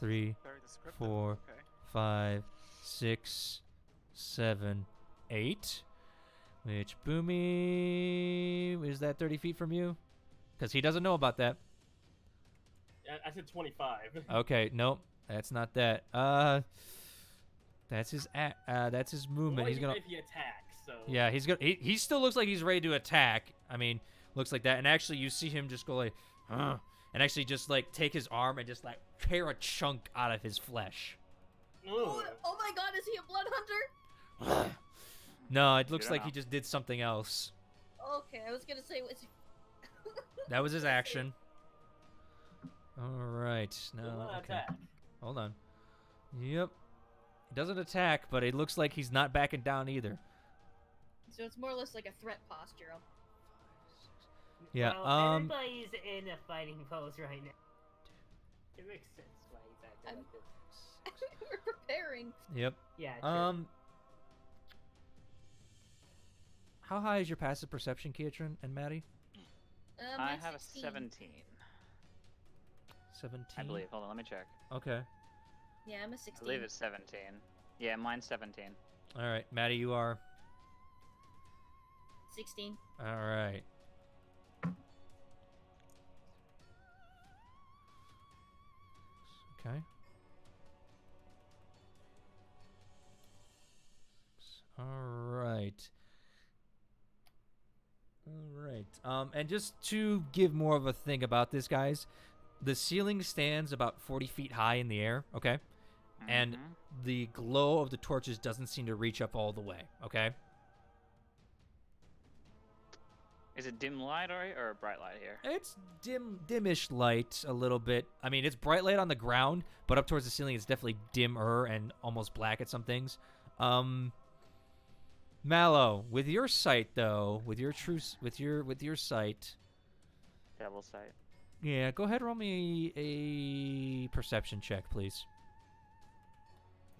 3, Very descriptive. 4, Okay. 5, 6, 7, 8. Which, Boomy, is that 30 feet from you? Because he doesn't know about that. I said 25. Okay, nope, that's not that. That's his that's his movement. Well, He's gonna. if he attacks, so. Yeah, he's gonna. He still looks like he's ready to attack. I mean, looks like that. And actually, you see him just go like, and actually just like take his arm and just like tear a chunk out of his flesh. Ooh. Oh my god, is he a blood hunter? No, it looks don't like know. he just did something else. Okay, I was gonna say, was he... That was his action. All right. Will No. not Okay. attack. Hold on. Yep. He doesn't attack, but it looks like he's not backing down either. So it's more or less like a threat posture. Yeah. Well, everybody's in a fighting pose right now. It makes sense why he's acting like this. We're preparing. Yep. Yeah. True. How high is your passive perception, Kiatran and Maddie? I Mine's have a 16. 17. 17. I believe. Hold on, let me check. Okay. Yeah, I'm a I 16. believe it's 17. Yeah, mine's 17. All right, Maddie, you are. 16. All right. Okay. All right. All right. And just to give more of a thing about this, guys, the ceiling stands about 40 feet high in the air, okay? And Mhm. the glow of the torches doesn't seem to reach up all the way, okay? Is it dim light or bright light here? It's dimish light a little bit. I mean, it's bright light on the ground, but up towards the ceiling, it's definitely dimmer and almost black at some things. Mallow, with your sight though, with your sight, Devil sight. yeah, go ahead, roll me a perception check, please.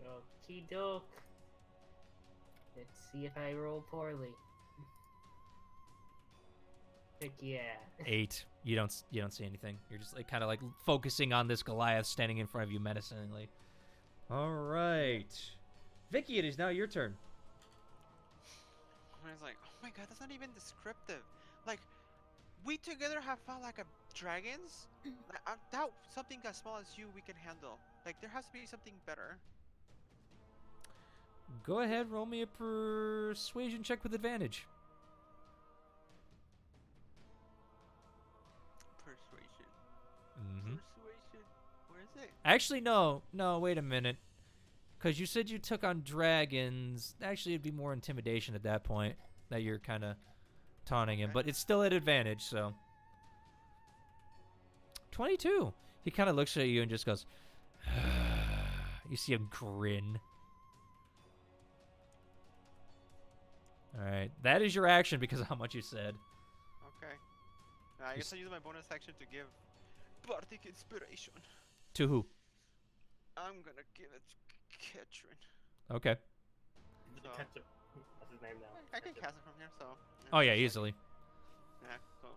Okie doke. Let's see if I roll poorly. Heck yeah. 8. You don't see anything. You're just like kind of like focusing on this Goliath standing in front of you menacingly. All right, Vicky, it is now your turn. I was like, oh my god, that's not even descriptive. Like, we together have fought like a dragons. Like, I doubt something as small as you we can handle. Like, there has to be something better. Go ahead, roll me a persuasion check with advantage. Persuasion. Mm-hmm. Persuasion. Where is it? Actually, no, wait a minute. Because you said you took on dragons. Actually, it'd be more intimidation at that point that you're kind of taunting him. Okay. But it's still at advantage, so. 22. He kind of looks at you and just goes, you see him grin. All right. That is your action because of how much you said. Okay. I guess I use my bonus action to give bardic inspiration. To who? I'm gonna give it to Ketrin. Okay. So, Ketchup. That's his name now. I can cast it from here, so. Oh, yeah, just like- easily. Yeah, cool.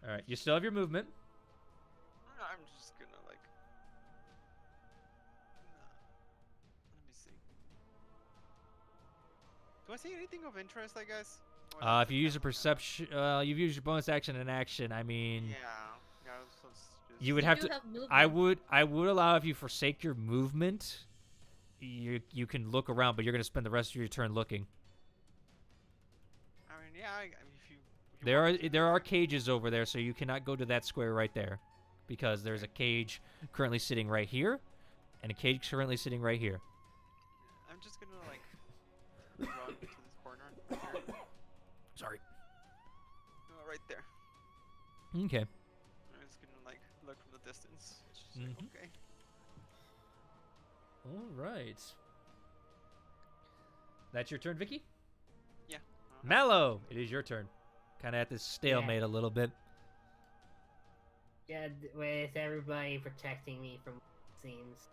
All right. You still have your movement. I'm just gonna like. Let me see. Do I see anything of interest, I guess? Or that's If you just use a kind of- perception, you've used your bonus action and action. I mean, Yeah. Yeah. So it's just. you would You have do to. have movement. I would allow if you forsake your movement, you can look around, but you're gonna spend the rest of your turn looking. I mean, yeah. If you There are cages over there, so you cannot go to that square right there, because there's a cage currently sitting right here, and a cage currently sitting right here. I'm just gonna like run to this corner. Right here. Sorry. No, right there. Okay. I'm just gonna like look from the distance. It's just like, Mhm. okay. All right. That's your turn, Vicky. Yeah. Mallow, it is your turn. Kind of at this stalemate a little bit. Yeah, with everybody protecting me from what seems.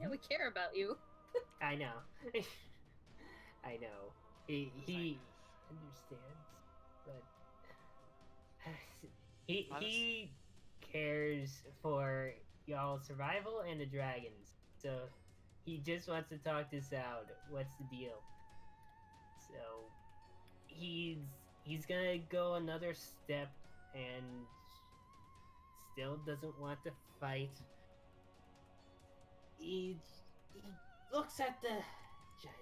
Yeah, we care about you. I know. I know. He understands, but he cares for y'all's survival and the dragons. So he just wants to talk this out. What's the deal? So he's gonna go another step and still doesn't want to fight. He looks at the giant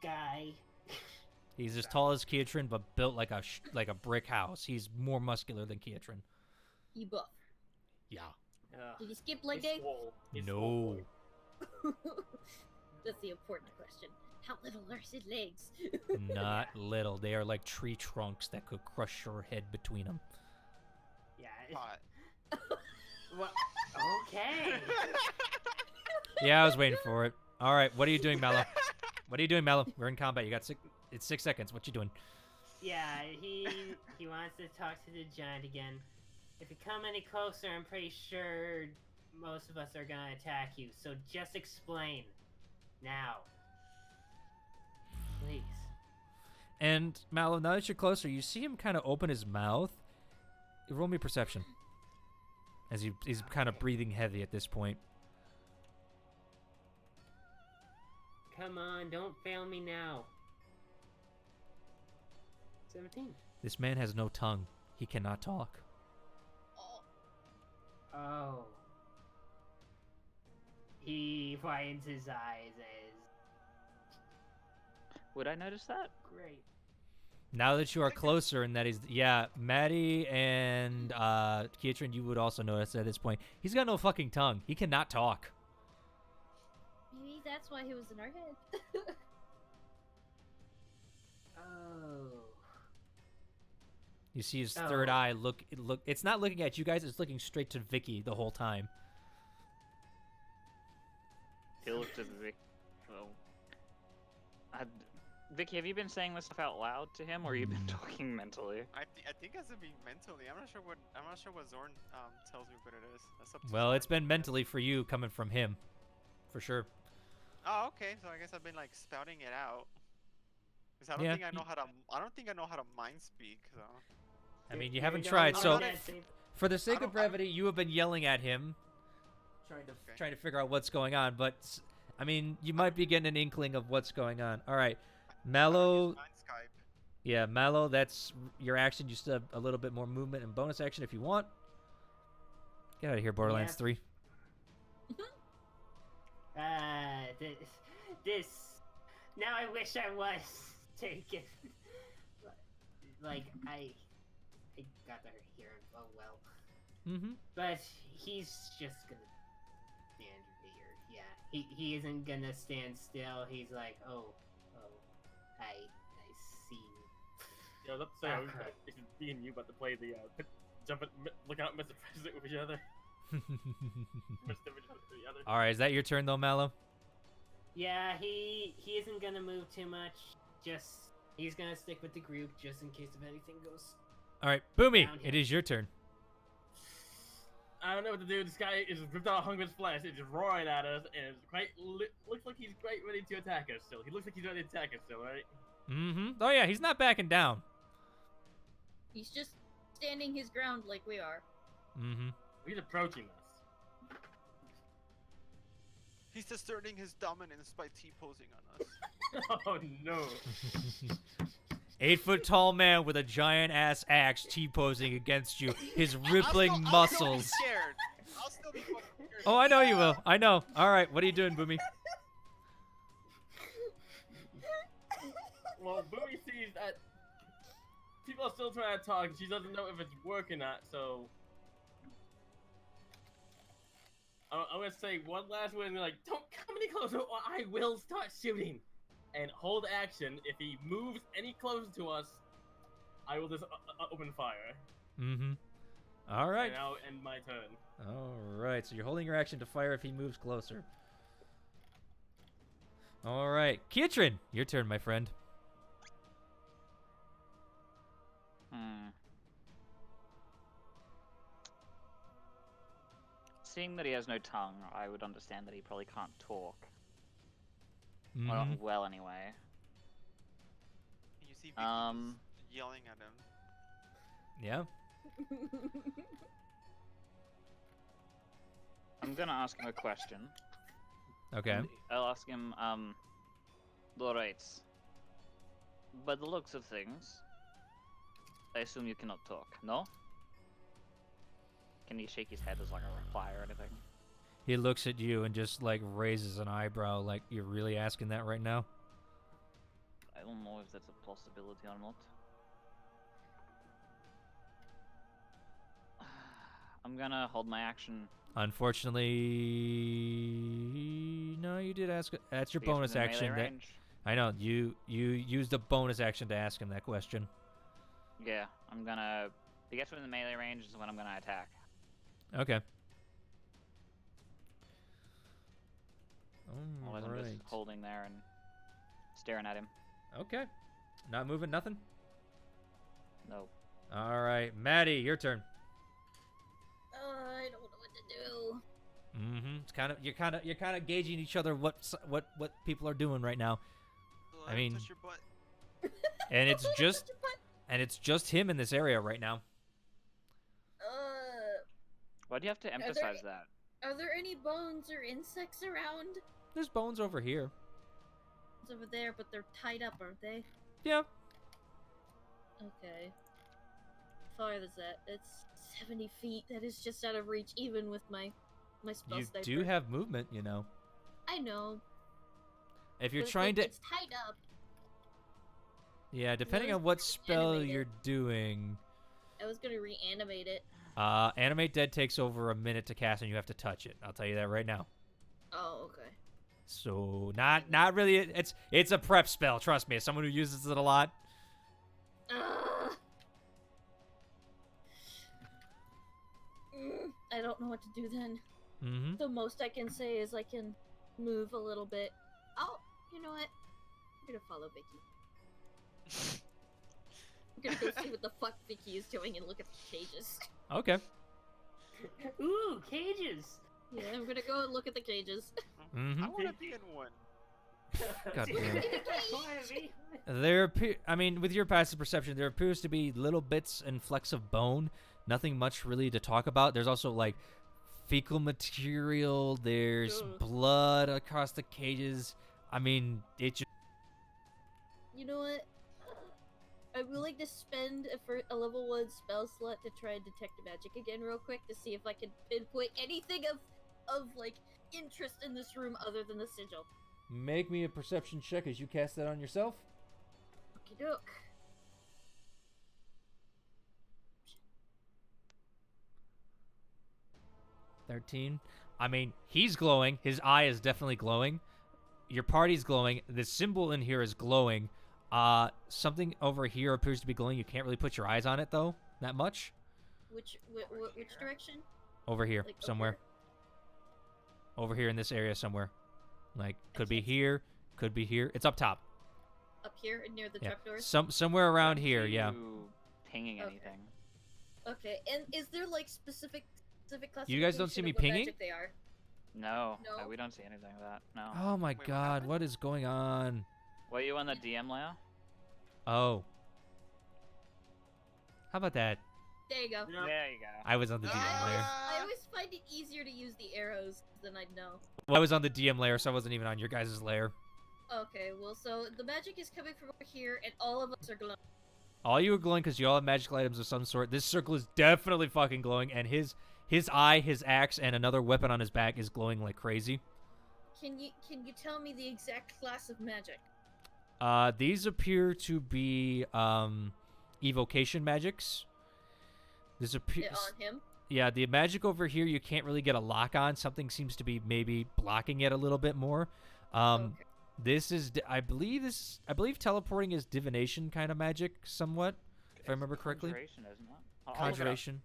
guy. He's as tall as Kiatrin, but built like a brick house. He's more muscular than Kiatrin. You buff. Yeah. Did you skip leg He's day? swole. He's No. swole. That's the important question. How little are his legs? Not little. They are like tree trunks that could crush your head between them. pot. Well, okay. Yeah, I was waiting for it. All right, what are you doing, Mallow? What are you doing, Mallow? We're in combat. You got it's 6 seconds. What you doing? Yeah, he wants to talk to the giant again. If you come any closer, I'm pretty sure most of us are gonna attack you. So just explain now, please. And Mallow, now that you're closer, you see him kind of open his mouth. Roll me perception. As he's kind of breathing heavy at this point. Come on, don't fail me now. 17. This man has no tongue. He cannot talk. Oh. He widens his eyes as Would I notice that? great. Now that you are closer and that he's... Yeah, Maddie and Kietrin, you would also notice at this point. He's got no fucking tongue. He cannot talk. Maybe that's why he was in our head. Oh. You see his third Oh. eye look. It's not looking at you guys. It's looking straight to Vicky the whole time. He looked at Vic. Oh. Vicky, have you been saying this stuff out loud to him, or have you been talking mentally? I think it has to be mentally. I'm not sure what Zorn tells me what it is. That's up to Well, Zorn. it's been mentally for you coming from him, for sure. Oh, okay. So I guess I've been like spouting it out. Cause I don't Yeah. think I know how to. I don't think I know how to mind speak. So. I mean, you You're haven't going tried. on So, that same- for the sake don't- of brevity, you have been yelling at him, Okay. trying to figure out what's going on. But I mean, you might be getting an inkling of what's going on. All right, Mallow. Mind Skype. Yeah, Mallow. That's your action. You still have a little bit more movement and bonus action if you want. Get out of here, Borderlands Yeah. 3. This. Now I wish I was taken. Like I got to hear him. Oh well. Mm-hmm. But he's just gonna stand here. Yeah, he isn't gonna stand still. He's like, oh, I see. Yeah, let's say Okay. it's me and you about to play the look out, Mr. President with each other. Mr. with the other. All right, is that your turn though, Mallow? Yeah, he isn't gonna move too much. Just he's gonna stick with the group just in case if anything goes. All right, Boomy, Down it here. is your turn. I don't know what to do. This guy is ripped out Hunger's flesh. It's just roaring at us, and it's quite looks like he's quite ready to attack us. Still, he looks like he's ready to attack us. Still, right? Mm-hmm. Oh yeah, he's not backing down. He's just standing his ground like we are. Mm-hmm. He's approaching us. He's asserting his dominance by T-posing on us. Oh no! 8-foot tall man with a giant ass axe T-posing against you. His rippling I'll still be muscles. scared. I'll still be fucking scared. Oh, I know you will. I know. All right, what are you doing, Boomy? Well, Boomy sees that people are still trying to talk. She doesn't know if it's working or not. So I'm gonna say one last word and be like, "Don't come any closer, or I will start shooting." And hold action. If he moves any closer to us, I will just open fire. Mm-hmm. All right. And I'll end my turn. All right. So you're holding your action to fire if he moves closer. All right, Kietrin, your turn, my friend. Seeing that he has no tongue, I would understand that he probably can't talk. Mhm. Or not well, anyway. You see Vicky yelling at him. Yeah. I'm gonna ask him a question. Okay. And I'll ask him, alright. By the looks of things, I assume you cannot talk, no? Can he shake his head as like a reply or anything? He looks at you and just like raises an eyebrow, like you're really asking that right now? I don't know if that's a possibility or not. I'm gonna hold my action. Unfortunately, no. You did ask. That's your to get bonus within melee action. That range. I know. You used a bonus action to ask him that question. Yeah, I'm gonna he gets within the melee range is when I'm gonna attack. Okay. Otherwise, I'm just holding there and staring at him. Okay. Not moving, nothing? No. All right, Maddie, your turn. I don't know what to do. Mm-hmm. It's you're kind of gauging each other what people are doing right now. I mean, touch your butt. and it's just him in this area right now. Why do you have to emphasize that? Are there any bones or insects around? There's bones over here. It's over there, but they're tied up, aren't they? Yeah. Okay. How far is that? It's 70 feet. That is just out of reach, even with my spell You sniper. do have movement, you know. I know. If you're but trying to, it's tied up. yeah, depending was on what gonna spell animate it. you're doing. I was gonna reanimate it. Animate Dead takes over a minute to cast, and you have to touch it. I'll tell you that right now. Oh, okay. So not really. It's a prep spell. Trust me, as someone who uses it a lot. I don't know what to do then. Mm-hmm. The most I can say is I can move a little bit. Oh, you know what? I'm gonna follow Vicky. I'm gonna go see what the fuck Vicky is doing and look at the cages. Okay. Ooh, cages. Yeah, I'm gonna go and look at the cages. Mm-hmm. I want to be in one. God damn. Wanna be? I mean, with your passive perception, there appears to be little bits and flecks of bone. Nothing much really to talk about. There's also like fecal material. There's Ugh. blood across the cages. I mean, it just. You know what? I'm willing to spend a level 1 spell slot to try and detect magic again real quick to see if I can pinpoint anything of like interest in this room other than the sigil. Make me a perception check as you cast that on yourself. Okie doke. 13. I mean, he's glowing. His eye is definitely glowing. Your party's glowing. The symbol in here is glowing. Something over here appears to be glowing. You can't really put your eyes on it, though, that much. Which direction? Over here, Like, somewhere. Over here in this area somewhere. Like, could be here, could be here. It's up top. Up here near the Yeah. trapdoors? Somewhere around here, yeah. You pinging Okay. anything? Okay, and is there like specific You guys don't see classification me of what pinging? magic they are? No, No. we don't see anything of that. No. Oh my Wait, what god, happened? what is going on? Were you on the DM layer? Oh. How about that? There you go. Yeah. There you go. I was on the DM layer. I always find it easier to use the arrows than I'd know. Well, I was on the DM layer, so I wasn't even on your guys' layer. Okay, well, so the magic is coming from over here, and all of us are glowing. All you are glowing because you all have magical items of some sort. This circle is definitely fucking glowing, and his eye, his axe, and another weapon on his back is glowing like crazy. Can you tell me the exact class of magic? These appear to be evocation magics. This appears. On him? Yeah, the magic over here you can't really get a lock on. Something seems to be maybe blocking it a little bit more. Okay. This is, I believe teleporting is divination kind of magic, somewhat, if I remember correctly. Conjuration, isn't it? I'll look it up. Conjuration.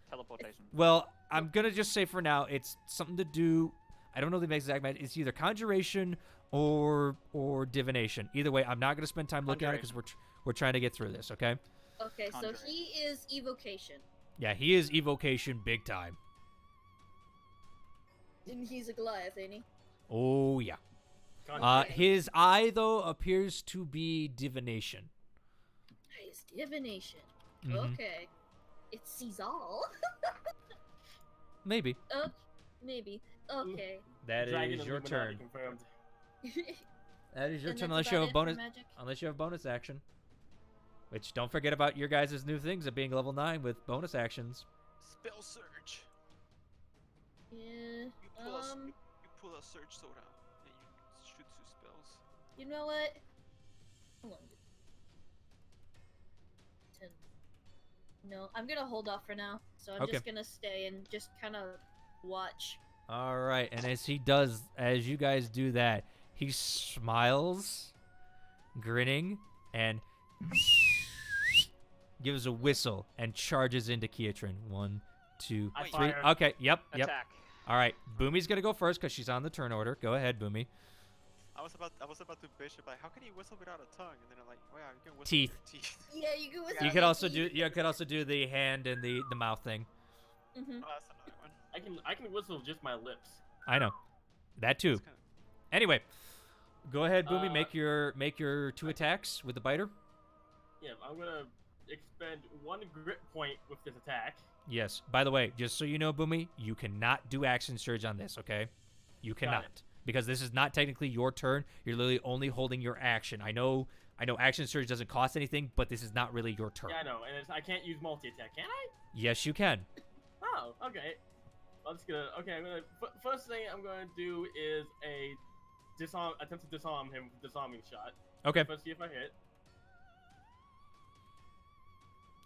Teleportation. Well, I'm gonna just say for now, it's something to do. I don't know the exact magic. It's either conjuration or divination. Either way, I'm not gonna spend time looking at it because we're trying to get through this. Okay. Okay, so Conjuration. he is evocation. Yeah, he is evocation big time. And he's a Goliath, ain't he? Oh yeah. Conjuration. His eye though appears to be divination. He's divination. Mhm. Okay. It sees all. Maybe. Maybe. Okay. That Dragon is your Illuminati turn. confirmed. That is your And turn that's unless you have about a it for bonus. magic? Unless you have bonus action. Which don't forget about your guys' new things of being level 9 with bonus actions. Spell surge. Yeah. You pull a surge soda and you shoot 2 spells. You know what? Hold on. 10. No, I'm gonna hold off for now. So I'm Okay. just gonna stay and just kind of watch. All right, and as you guys do that, he smiles, grinning, and gives a whistle and charges into Kiatran. 1, 2, I 3. fire. Okay, yep. Attack. All right, Boomy's gonna go first because she's on the turn order. Go ahead, Boomy. I was about to bishop like, how can you whistle without a tongue? And then I'm like, wow, you can whistle Teeth. with your teeth. Yeah, you can whistle. You could also do the hand and the mouth thing. Mm-hmm. Oh, that's another one. I can whistle with just my lips. I know, that too. That's kinda- Anyway, go ahead, Boomy. Make your 2 attacks with the biter. Yeah, I'm gonna expend 1 grit point with this attack. Yes. By the way, just so you know, Boomy, you cannot do action surge on this. Okay, you cannot because this is not technically your turn. You're literally only holding your action. I know action surge doesn't cost anything, but this is not really your turn. Yeah, I know, and I can't use multi-attack, can I? Yes, you can. Oh, okay. I'm gonna. First thing I'm gonna do is attempt to disarm him with disarming shot. Okay, Let's see if I hit.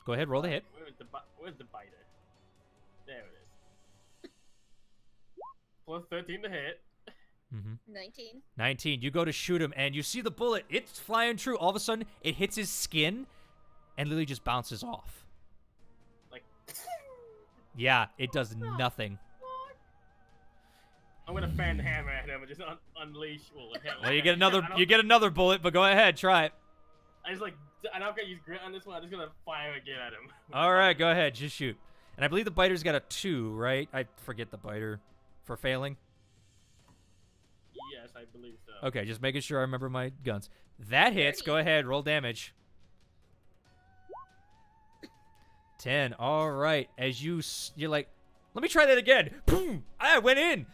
go ahead. Roll the hit. Where's the biter? There it is. Plus 13 to hit. 19. 19. You go to shoot him, and you see the bullet. It's flying true. All of a sudden, it hits his skin, and literally just bounces off. Like, Yeah, it does nothing. I'm gonna fan the hammer at him and just unleash. Well, you get another bullet, but go ahead, try it. I'm not gonna use grit on this one. I'm just gonna fire again at him. All right, go ahead, just shoot. And I believe the biter's got a 2, right? I forget the biter for failing. Yes, I believe so. Okay, just making sure I remember my guns. That hits. Go ahead, roll damage. 10. All right. As you're like, let me try that again. Boom! I went in.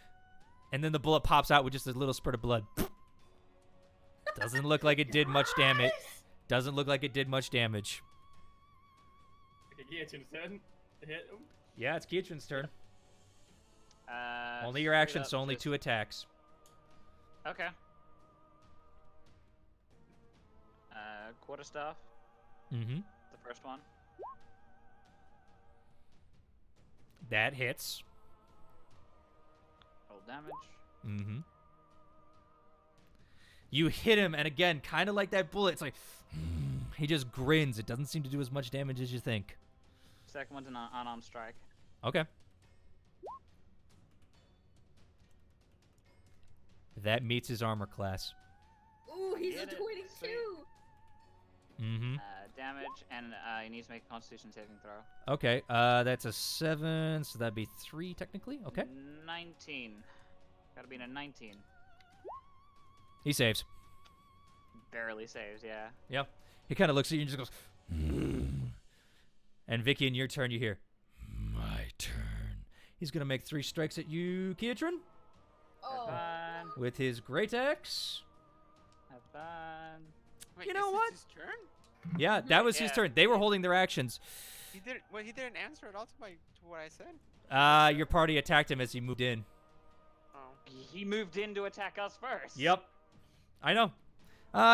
And then the bullet pops out with just a little spurt of blood. Doesn't look like it did much damage. Doesn't look like it did much damage. Okay, Giachin's turn to hit him. Yeah, it's Kiatran's turn. Only Straight your action, up, so only just- 2 attacks. Okay. Quarterstaff, Mm-hmm. the first one. That hits. Roll damage. Mm-hmm. You hit him, and again, kind of like that bullet, it's like, he just grins. It doesn't seem to do as much damage as you think. Second one's an unarmed strike. Okay. That meets his armor class. Ooh, he's a Get it. 22. Sweet. Mm-hmm. Damage, and he needs to make a Constitution saving throw. Okay, that's a 7, so that'd be 3 technically. Okay. 19. Gotta be in a 19. He saves. Barely saves, yeah. Yeah. He kind of looks at you and just goes, and Vicky, in your turn, you hear, my turn. He's going to make 3 strikes at you, Kiatran, Oh. Have fun. with his great axe. Have fun. Wait, You know is what? this his turn? Yeah, that was his Yeah. turn. They were holding their actions. He didn't answer at all to what I said. Your party attacked him as he moved in. Oh. He moved in to attack us first. Yep. I know.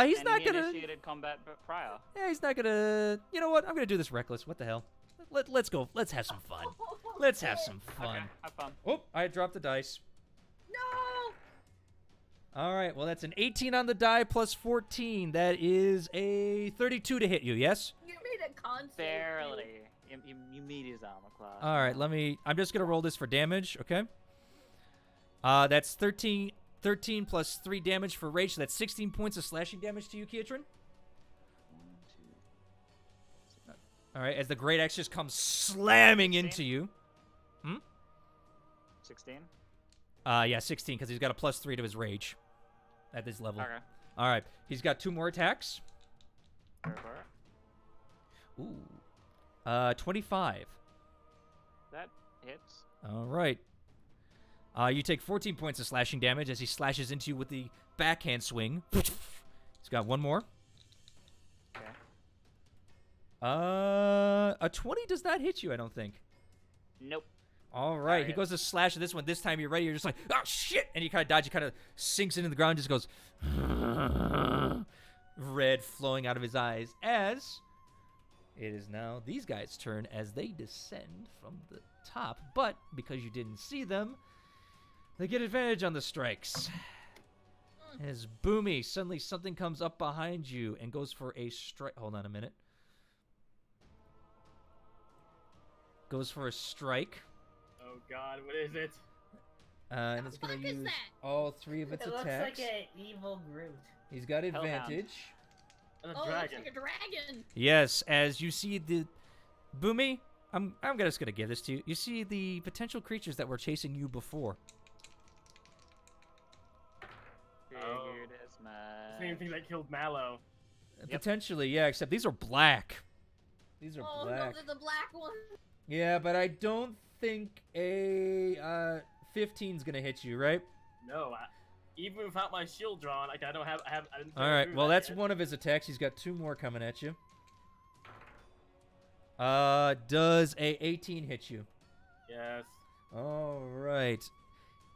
He's And not he gonna. initiated combat prior. Yeah, he's not gonna. You know what? I'm gonna do this reckless. What the hell? Let's go. Let's have some fun. Let's have some fun. Okay, have fun. Oh, I dropped the dice. No! All right. Well, that's an 18 on the die plus 14. That is a 32 to hit you. Yes. You made a con save, dude. Barely. You meet his armor class. All right. I'm just gonna roll this for damage. Okay. That's 13 plus 3 damage for rage. So that's 16 points of slashing damage to you, Kiatran. 1, 2. All right. As the great axe just comes slamming 16? into you. 16. Yeah, 16 because he's got a plus 3 to his rage at this level. Okay. All right. He's got 2 more attacks. Go for it. Ooh. 25. That hits. All right. You take 14 points of slashing damage as he slashes into you with the backhand swing. He's got 1 more. Okay. A 20 does not hit you, I don't think. Nope. All right. He Alright. goes to slash at this one. This time you're ready. You're just like, oh, shit. And you kind of dodge. He kind of sinks into the ground, just goes, red flowing out of his eyes as it is now these guys' turn as they descend from the top. But because you didn't see them, they get advantage on the strikes. As Boomy, suddenly something comes up behind you and goes for a strike. Hold on a minute. goes for a strike. Oh God, what is it? And it's gonna fuck is use that? all 3 of its It looks attacks. like an evil Groot. He's got Hellhound. advantage. And a Oh, dragon. it's like a dragon. Yes, as you see the Boomy, I'm just gonna give this to you. You see the potential creatures that were chasing you before. Oh. Figured as much. Same thing that killed Mallow. Potentially, yeah. Except these are black. These are Oh black. no, they're the black one. Yeah, but I don't think a 15's gonna hit you, right? No, even without my shield drawn, like I didn't All right. through Well, that that's yet. one of his attacks. He's got 2 more coming at you. Does a 18 hit you? Yes. All right.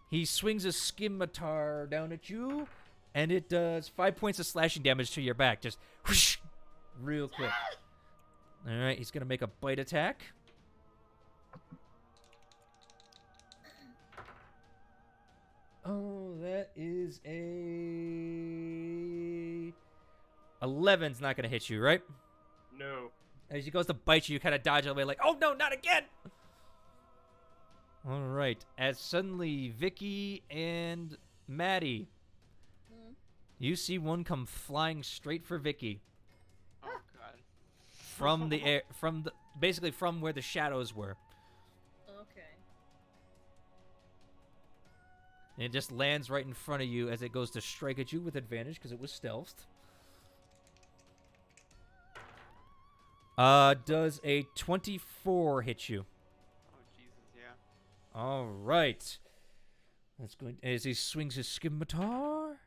He swings a scimitar down at you, and it does 5 points of slashing damage to your back. Just whoosh, real quick. All right. He's gonna make a bite attack. Oh, that is a 11's not gonna hit you, right? No. As he goes to bite you, you kind of dodge away, like, oh no, not again! All right. As suddenly Vicky and Maddie, Hmm. you see one come flying straight for Vicky Oh God. from the air, basically from where the shadows were, Okay. and it just lands right in front of you as it goes to strike at you with advantage because it was stealthed. Does a 24 hit you? Oh Jesus, yeah. All right. That's going as he swings his scimitar.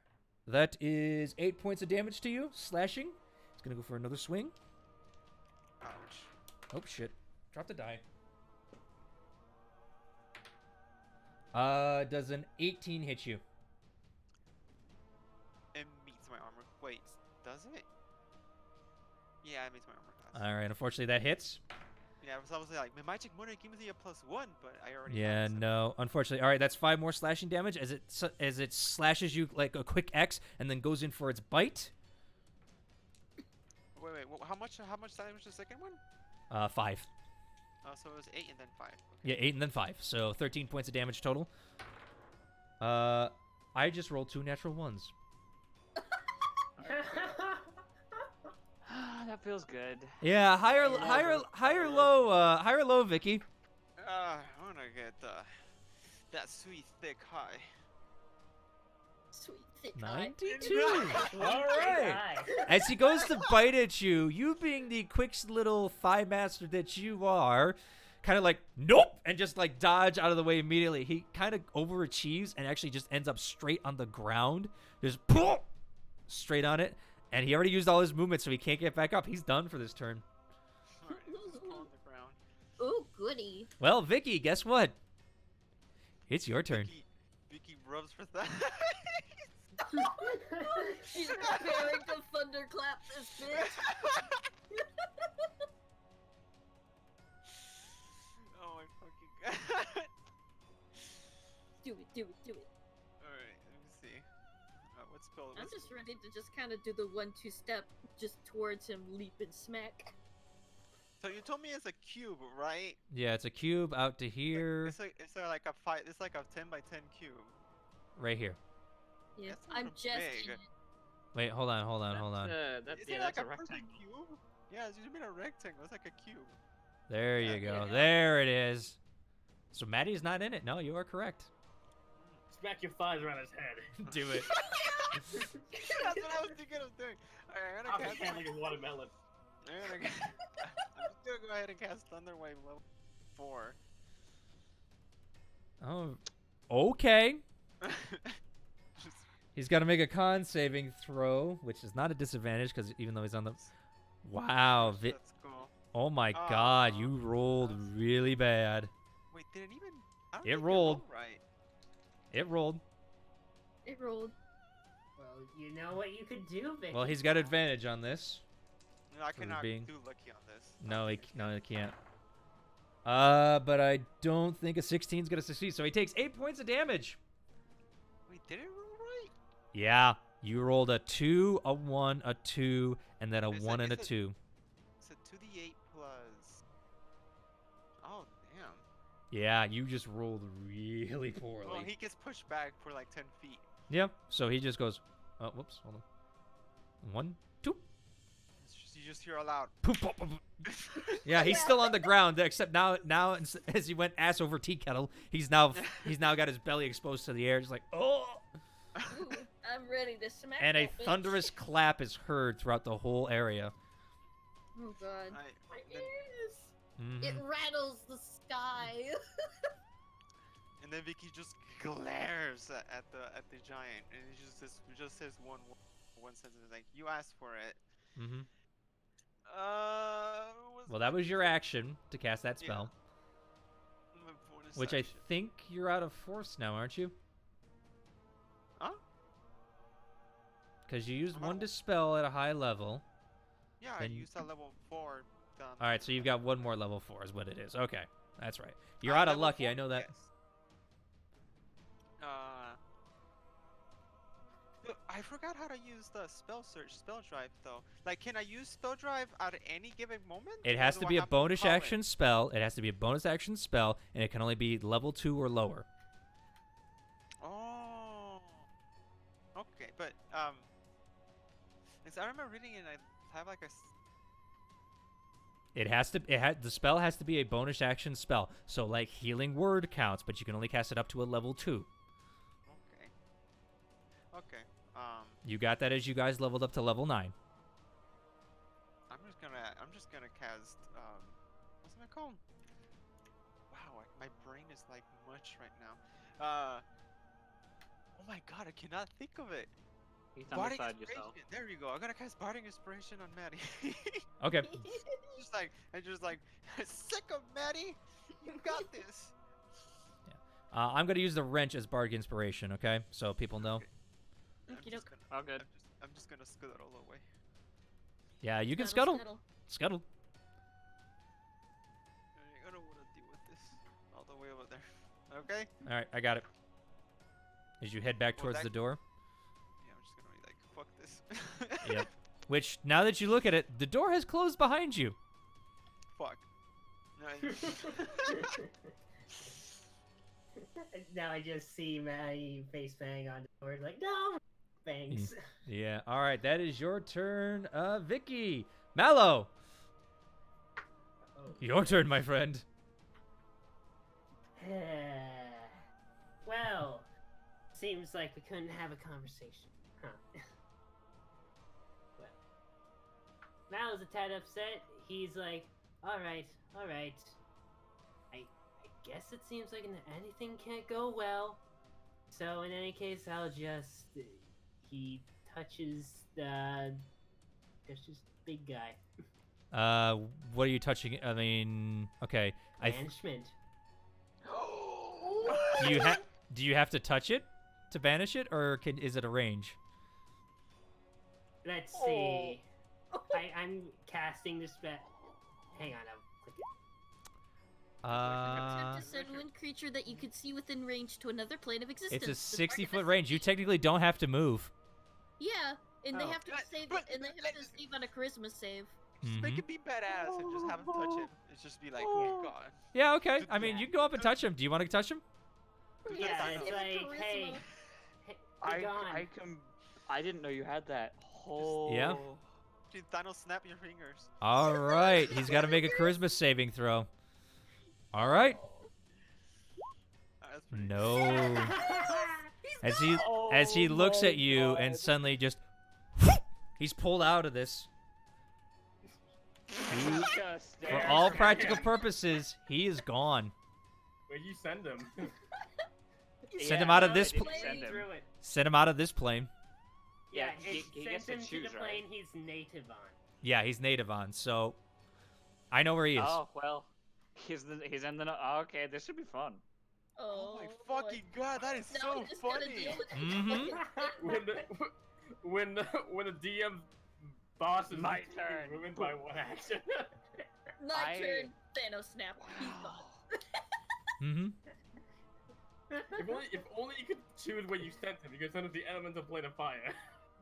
That is 8 points of damage to you, slashing. He's gonna go for another swing. Ouch. Oh shit! Drop the die. Does an 18 hit you? It meets my armor. Wait, does it? Yeah, it meets my armor class. All right. Unfortunately, that hits. Yeah, I was obviously like, my magic money gives me a +1, but I already. Yeah, have it, so- no. Unfortunately, all right. That's 5 more slashing damage as it slashes you like a quick X and then goes in for its bite. Wait, how much damage was the second one? 5. Oh, so it was 8 and then 5. Okay. Yeah, 8 and then 5. So 13 points of damage total. I just rolled 2 natural ones. That feels good. Yeah, higher low, Vicky. I wanna get that sweet thick high. Sweet thick eye. 92. All right. Hi. As he goes to bite at you, you being the quick little thigh master that you are, kind of like, nope, and just like dodge out of the way immediately. He kind of overachieves and actually just ends up straight on the ground. Just boom, straight on it. And he already used all his movement, so he can't get back up. He's done for this turn. Alright, just fall on the ground. Ooh, goody. Well, Vicky, guess what? It's your turn. Vicky rubs her thighs. She's preparing to thunderclap this bitch. Oh my fucking god. Do it, do it, do it. Alright, let me see. What spell I'm was just ready to just kind of do the 1-2 step just towards him, leap and smack. So you told me it's a cube, right? Yeah, it's a cube out to here, It's like a 5. It's like a 10 by 10 cube. right here. Yes, That's a I'm little just big. in it. Wait, hold on. That's Is yeah, it that's like a a perfect rectangle. cube? Yeah, it's usually a rectangle. It's like a cube. There you Yeah. go. Yeah. There it is. So Maddie's not in it. No, you are correct. Smack your thighs around his head. Do it. That's what I was thinking of doing. Alright, I'm I'll gonna be cast. handling a watermelon. I'm just gonna go ahead and cast Thunder Wave level 4. Oh, okay. Just He's got to make a con saving throw, which is not a disadvantage because even though he's on the. Wow. That's cool. Oh my God, Aw, you rolled that's- really bad. Wait, did it even? I don't It think rolled. Right. It rolled. It rolled. Well, you know what you could do, Vicky. Well, he's got advantage on this. No, I cannot being- do lucky on this. No, he can't. But I don't think a 16 is gonna succeed. So he takes 8 points of damage. Wait, did it roll right? Yeah, you rolled a 2, a 1, a 2, and then a It's 1 and a it's 2. It's a 2d8 plus. Oh Yeah, you just rolled really poorly. Well, he gets pushed back for like 10 feet. Yep. So he just goes. Oh, whoops. Hold on. 1, 2. You just hear a loud. Poop, pop, pop, pop. Yeah, he's still on the ground, except now as he went ass over tea kettle, he's now got his belly exposed to the air, just like oh. Ooh, I'm ready to smack And a that bitch. thunderous clap is heard throughout the whole area. Oh god. My ears. Mhm. It rattles the sky. And then Vicky just glares at the giant, and he just says one sentence like, "You asked for it." Mhm. What's Well, my that was your action to cast that spell, my bonus which I action? think you're out of force now, aren't you? Huh? Because you used I'm one out. dispel at a high level. Yeah, I Then- used that level 4. All right, so you've got one more level 4 is what it is. Okay, that's right. You're out of level lucky. 4? I know that. Yes. I forgot how to use the spell drive though. Like, can I use spell drive at any given moment? It or has do to I be a have bonus call it? action spell. It has to be a bonus action spell, and it can only be level 2 or lower. Oh. Okay, but I remember reading it, and I have like a. The spell has to be a bonus action spell. So like healing word counts, but you can only cast it up to a level 2. Okay. Okay. You got that as you guys leveled up to level 9. I'm just gonna cast what's it called? Wow, my brain is like mush right now. Oh my god, I cannot think of it. He's Bardic beside Inspiration. yourself. There you go. I'm gonna cast Bardic Inspiration on Maddie. Okay. just like sick of Maddie. You got this. I'm gonna use the wrench as bardic inspiration. Okay, so people know. I'm Okey just doke. gonna, All good. I'm just gonna scuttle away. Yeah, you can scuttle. Scuttle. I don't want to deal with this all the way over there. Okay. All right, I got it. As you head back Well, towards that- the door. Yeah, I'm just gonna be like, fuck this. Yep. Which, now that you look at it, the door has closed behind you. Fuck. Now I just see Maddie face bang on the door, like, no! Thanks. Yeah. All right, that is your turn, Vicky. Mallow. Oh. Your turn, my friend. Well, seems like we couldn't have a conversation, huh? Well, Mal's a tad upset. He's like, all right. I guess it seems like anything can't go well. So in any case, I'll just. He touches the. There's just big guy. What are you touching? I mean, okay. Banishment. Do you have to touch it to banish it, or is it a range? Let's see. I'm casting this spell. Hang on, Attempt to send one creature that you could see within range to another plane of existence. It's a The target 60-foot has- range. You technically don't have to move. Yeah, and they Oh. have to save. And they have to save on a charisma save. Just make Mhm. it be badass and just have him touch it. It's just be like, oh god. Yeah, okay. I mean, you can go up and touch him. Do you want to touch him? Yeah, Save it's a like, hey, charisma. be gone. I didn't know you had that. Oh. Yeah. Dude, Thanos, snap your fingers. All right. He's got to make a charisma saving throw. All right. That's pretty No. As he Oh looks my at you God. and suddenly just he's pulled out of this. Just For there. all practical purposes, he is gone. Where'd you send him? Send him out of no, this I didn't pla- send him. Through it. Send him out of this plane. Yeah, Yeah, it he gets sends to him to choose, the right? plane he's native on. Yeah, he's native on, so I know where he is. Oh well, he's in the. Oh, okay, this should be fun. Oh my boy. fucking god, that is Now so we just gotta funny. deal with it. Mhm. when the DM boss is My turn. ruined by one action. My I- turn. Thanos snap. He's gone. Mm-hmm. if only you could choose where you sent him, you could send him the elemental plane of fire.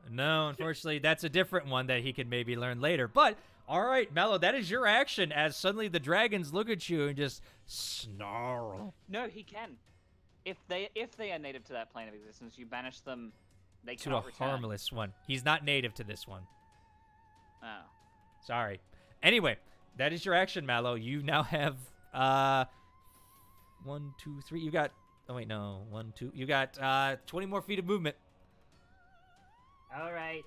No, unfortunately, that's a different one that he could maybe learn later. But, all right, Mallow, that is your action as suddenly the dragons look at you and just snarl. No, he can. If they are native to that plane of existence, you banish them. They To a cannot return. harmless one. He's not native to this one. Oh. Sorry. Anyway, that is your action, Mallow. You now have 1, 2, 3. You got. Oh wait, no. 1, 2. You got 20 more feet of movement. All right.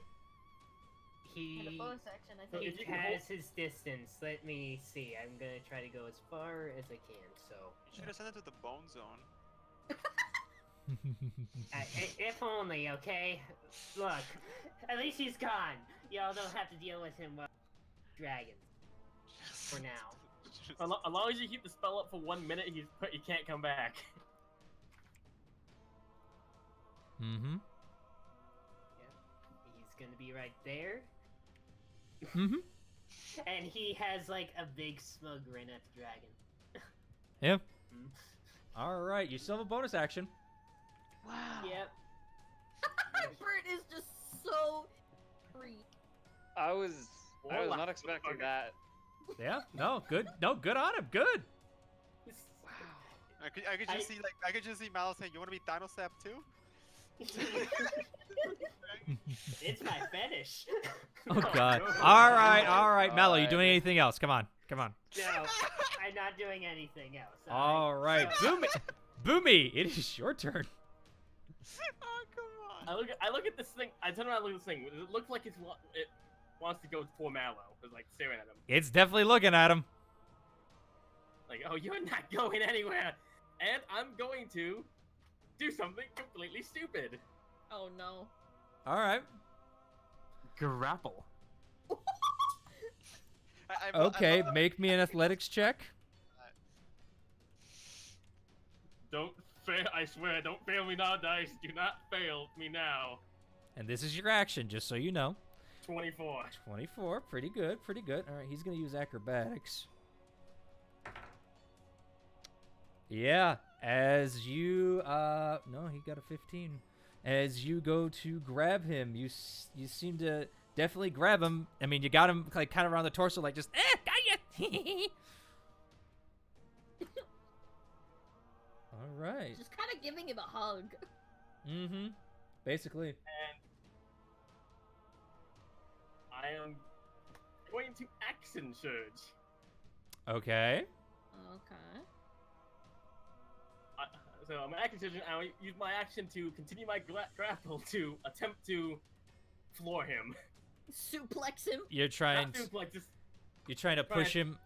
And a He bonus action, I So think. if you he can has his distance. Let me see. I'm gonna try to go as far as I can. So, You should have sent it to the bone zone. if only, okay. Look, at least he's gone. Y'all don't have to deal with him. Dragons. For now. As long as you keep the spell up for 1 minute, he can't come back. Mm-hmm. He's gonna be right there. Mm-hmm. And he has like a big smug grin at the dragon. Yeah. All right. You still have a bonus action. Wow. Yep. Bert is just so freak. I was Warlock, not expecting motherfucker. that. Yeah. No. Good. No. Good on him. Good. I could just see Mallow saying, "You want to be Dinosap too?" It's my fetish. Oh God. All right. All right. Mallow, you doing anything else? Come on. Come on. No, I'm not doing anything else. All right. So- Boomy. It is your turn. Oh, come on. I look at this thing. I turn around and look at this thing. It looks like it wants to go for Mallow. It's like staring at him. It's definitely looking at him. Like, oh, you're not going anywhere. And I'm going to do something completely stupid. Oh no. All right. Grapple. Okay. Make me an athletics check. Don't fail. I swear, don't fail me now, dice. Do not fail me now. And this is your action, just so you know. 24. 24. Pretty good. Pretty good. All right. He's going to use acrobatics. Yeah. As you, no, he got a 15. As you go to grab him, you seem to definitely grab him. I mean, you got him like kind of around the torso, like just, got you. All right. Just kind of giving him a hug. Mm-hmm. Basically. And I am going to action surge. Okay. Okay. So I'm action surge, and I will use my action to continue my grapple to attempt to floor him. Suplex him. You're trying. Not suplex, just You're trying to push him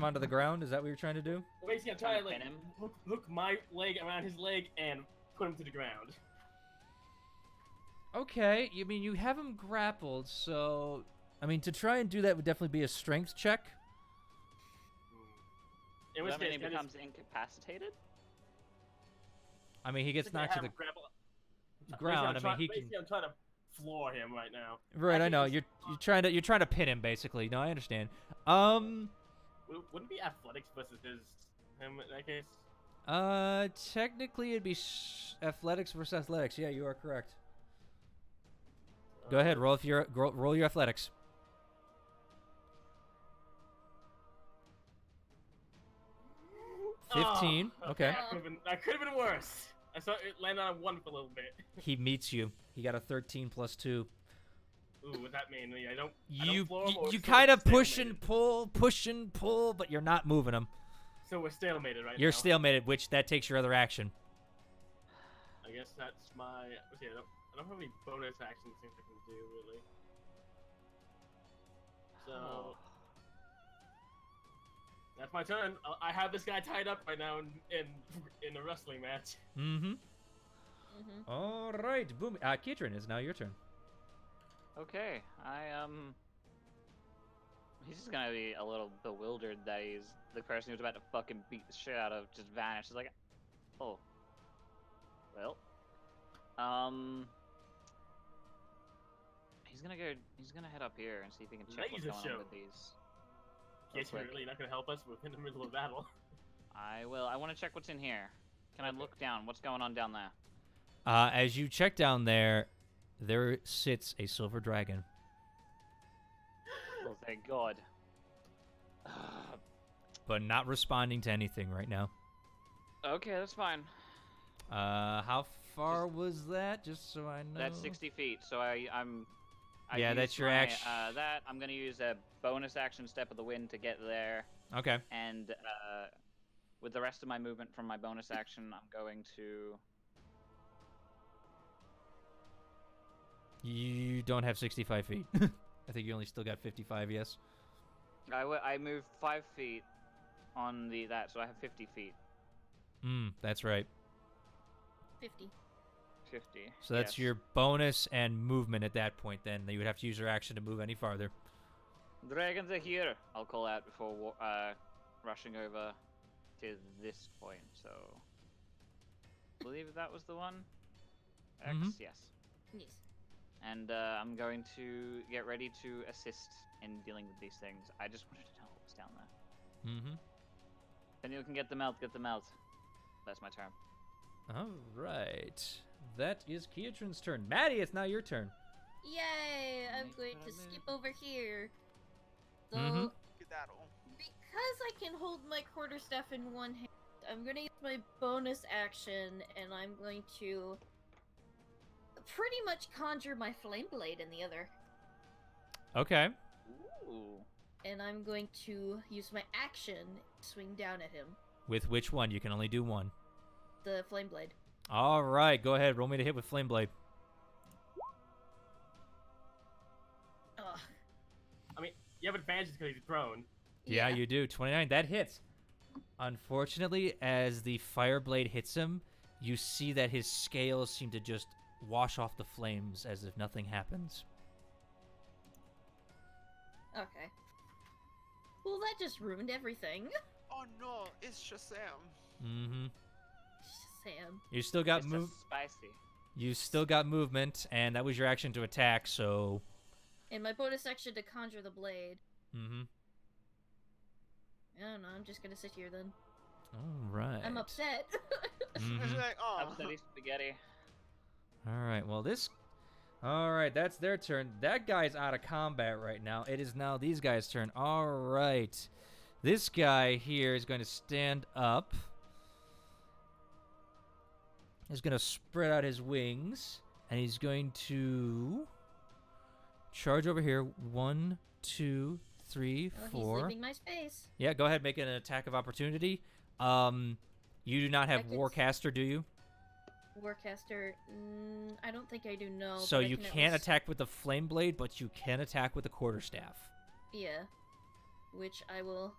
onto the ground. Is that what you're trying to do? basically I'm trying to Pin like him? hook my leg around his leg and put him to the ground. Okay. You mean you have him grappled, so I mean to try and do that would definitely be a strength check. In Does which that mean case, he becomes incapacitated? I mean he gets knocked to the ground. I mean he can. Basically, I'm trying to floor him right now. Right. I Actually, know. just- You're trying to pin him basically. No, I understand. Wouldn't it be athletics versus him in that case? Technically it'd be athletics versus athletics. Yeah, you are correct. Go ahead. Roll your athletics. Oh, 15. Okay. That could have been worse. I saw it land on a 1 for a little bit. He meets you. He got a 13 plus 2. Ooh, what that mean? I don't You floor him, or you we're kind of stalemated? push and pull, but you're not moving him. So we're stalemated right You're now. stalemated, which that takes your other action. I guess that's my. Let's see, I don't have any bonus action things I can do really. So that's my turn. I have this guy tied up right now in a wrestling match. Mm-hmm. Mm-hmm. All right, boom. Kitrin, is now your turn. Okay, he's just gonna be a little bewildered that the person who's about to fucking beat the shit out of just vanished. He's like, oh, well, he's gonna head up here and see if he can check what's Laser going show. on with these. In case you're quick. really not gonna help us. We're in the middle of battle. I will. I want to check what's in here. Can I look down? What's going on down there? As you check down there, there sits a silver dragon. Oh, thank God. But not responding to anything right now. Okay, that's fine. How far was that? Just so I know. That's 60 feet, so I'm... Yeah, used that's your my, action. I'm gonna use a bonus action step of the wind to get there, Okay. and with the rest of my movement from my bonus action, I'm going to... You don't have 65 feet. I think you only still got 55, yes? I moved 5 feet on that, so I have 50 feet. That's right. 50. 50. So that's yes. your bonus and movement at that point, then. You would have to use your action to move any farther. Dragons are here! I'll call out before rushing over to this point, so... I believe that was the one? X, yes. Yes. And I'm going to get ready to assist in dealing with these things. I just wanted to know what was down there. If anyone can get them out, get them out. That's my turn. All right. That is Keatran's turn. Maddie, it's now your turn. Yay! I'm Make going that to move. skip over here. So, Skedaddle. because I can hold my quarterstaff in one hand, I'm going to use my bonus action, and I'm going to pretty much conjure my flame blade in the other. Okay. Ooh. And I'm going to use my action to swing down at him. With which one? You can only do one. The flame blade. All right. Go ahead. Roll me to hit with Flame Blade. Ugh. I mean, you have advantages because he's prone. Yeah, you do. 29. That hits. Unfortunately, as the fire blade hits him, you see that his scales seem to just wash off the flames as if nothing happens. Okay. Well, that just ruined everything. Oh no, it's Shazam. Sam. You still got Mr. Spicy. You still got movement, and that was your action to attack. So. And my bonus action to conjure the blade. I don't know. I'm just gonna sit here then. All right. I'm upset. It's like, oh. Upsetty spaghetti. All right. Well, this. All right, that's their turn. That guy's out of combat right now. It is now these guys' turn. All right. This guy here is going to stand up. He's going to spread out his wings, and he's going to charge over here. 1, 2, 3, Oh, 4. he's leaving my space. Yeah, go ahead, make an attack of opportunity. You do not have I could- Warcaster, do you? Warcaster. I don't think I do. No. So but I you can at can't least- attack with the flame blade, but you can attack with the quarterstaff. Yeah. Which I will.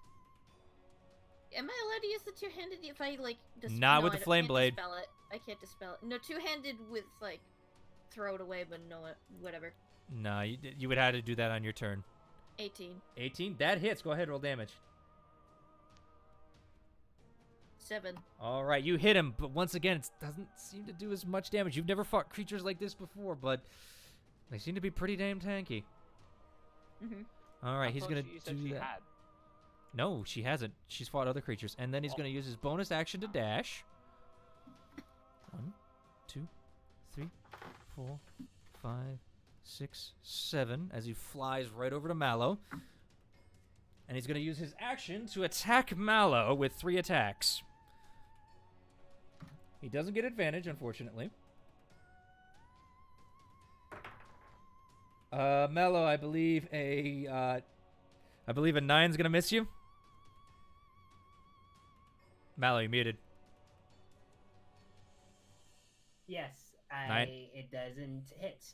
Am I allowed to use the two-handed if I like? Not no, with the I flame can't blade. Dispel it. I can't dispel it. No, two-handed with like, throw it away, but no, whatever. No, you would have to do that on your turn. 18. 18, that hits. Go ahead, roll damage. 7. All right, you hit him, but once again, it doesn't seem to do as much damage. You've never fought creatures like this before, but they seem to be pretty damn tanky. All right, I he's thought gonna you said do she that. had. No, she hasn't. She's fought other creatures, and then he's gonna use his bonus action to dash. 1, 2, 3, 4, 5, 6, 7, as he flies right over to Mallow. And he's gonna use his action to attack Mallow with 3 attacks. He doesn't get advantage, unfortunately. Mallow, I believe a 9's gonna miss you. Mallow, you muted. Yes, 9. it doesn't hit.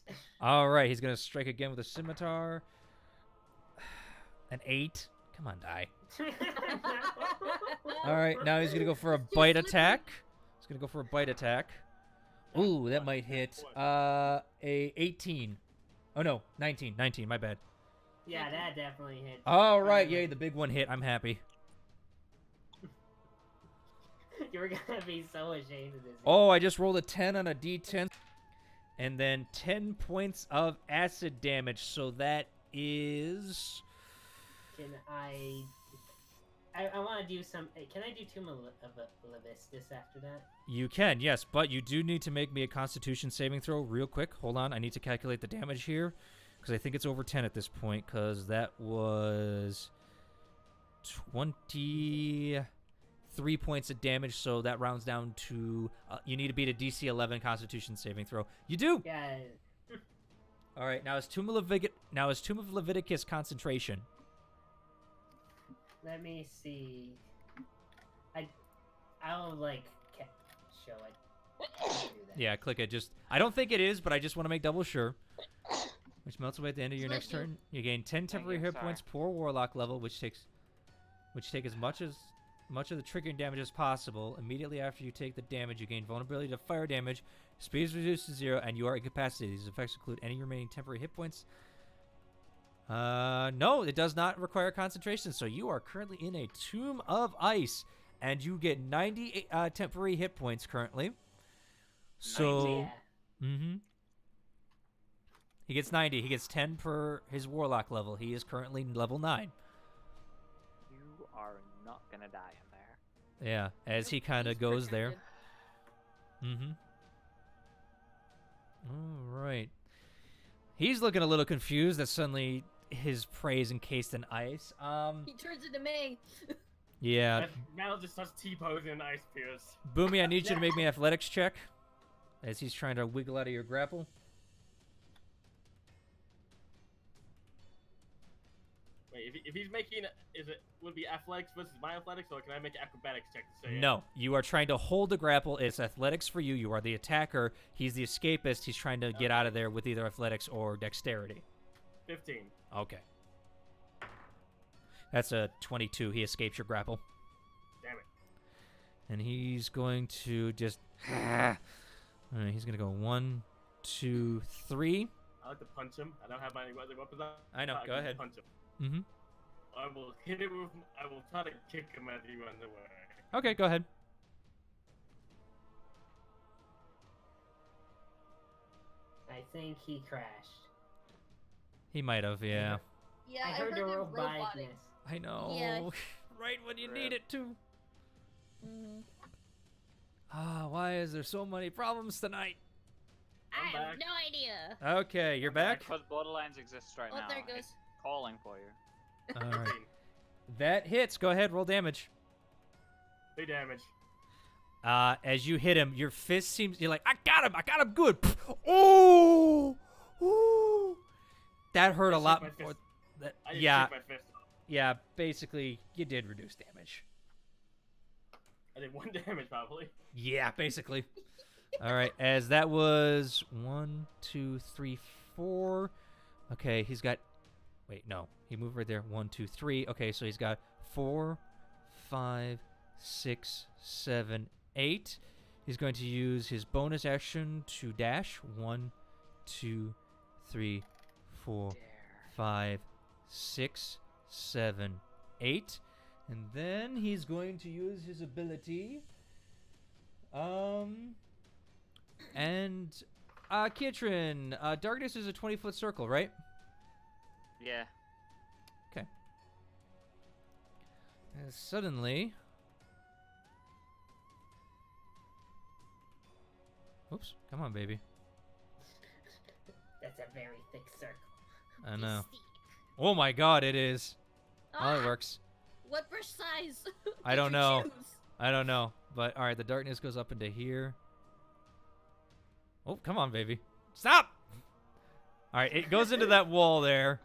All right, he's gonna strike again with a scimitar. An 8. Come on, die. All right, now he's gonna go for a bite attack. He's gonna go for a bite attack. Ooh, that might hit. A 18. Oh no, 19. 19. My bad. Yeah, that definitely hit. All right, yay, the big one hit. I'm happy. You were gonna be so ashamed of this. Oh, I just rolled a 10 on a D10, and then 10 points of acid damage. So that is. Can I I want to do some. Can I do Tomb of Levistus after that? You can, yes, but you do need to make me a Constitution saving throw real quick. Hold on, I need to calculate the damage here, because I think it's over 10 at this point, because that was 23 points of damage, so that rounds down to, you need to beat a DC 11 Constitution saving throw. You do! Yeah. All right, now is Tomb of Leviticus concentration. Let me see. I'll like show it. Do that. Yeah, click it. I don't think it is, but I just want to make double sure. Which melts away at the end of your next turn. You gain 10 temporary hit points per warlock level, which take as much of the triggering damage as possible. Immediately after you take the damage, you gain vulnerability to fire damage. Speed is reduced to 0, and you are incapacitated. These effects include any remaining temporary hit points. No, it does not require concentration, so you are currently in a Tomb of Ice, and you get 90 temporary hit points currently. So, Yeah. He gets 90. He gets 10 per his warlock level. He is currently level 9. You are not gonna die in there. Yeah, as he kind of He's goes there. protected. All right. He's looking a little confused that suddenly his prey is encased in ice. He turns into May. Yeah. Mal just starts T-posing in ice pierce. Boomy, I need you to make me an athletics check as he's trying to wiggle out of your grapple. Wait, if he's making, would it be athletics versus my athletics, or can I make an acrobatics check to say? No, you are trying to hold the grapple. It's athletics for you. You are the attacker. He's the escapist. He's trying to get out of there with either athletics or dexterity. 15. Okay. That's a 22. He escapes your grapple. Damn it. And he's going to just... All right, he's going to go 1, 2, 3. I like to punch him. I don't have any other weapons. I know, go can ahead. Punch him. Mm-hmm. I will hit him with. I will try to kick him as he runs away. Okay, go ahead. I think he crashed. He might have, yeah. Yeah, I heard the him roboticness. I know. Yeah. Right when you need Rip. it to. Mhm. Why is there so many problems tonight? I I'm have back. no idea. Okay, you're back? Because Borderlands exists right Oh, now. there it goes. It's calling for you. All right. 15. That hits. Go ahead, roll damage. 3 damage. As you hit him, your fist seems... You're like, I got him good. Oh! Ooh! That hurt I a shook lot my more. fist. That, I just yeah, shook my fist off. yeah, basically, you did reduce damage. I did 1 damage probably. Yeah, basically. All right, as that was 1, 2, 3, 4. Okay, he's got... Wait, no. He moved right there. 1, 2, 3. Okay, so he's got 4, 5, 6, 7, 8. He's going to use his bonus action to dash. 1, 2, 3, 4, 5, 6, 7, 8. And then he's going to use his ability. Kitrin, darkness is a 20-foot circle, right? Yeah. And suddenly... Oops, come on, baby. That's a very thick circle. I know. Steep. Oh my god, it is. Well, it Ah, works. What brush size? I did don't you know. choose? I don't know. But, alright, the darkness goes up into here. Oh, come on, baby. Stop! Alright, it goes into that wall there.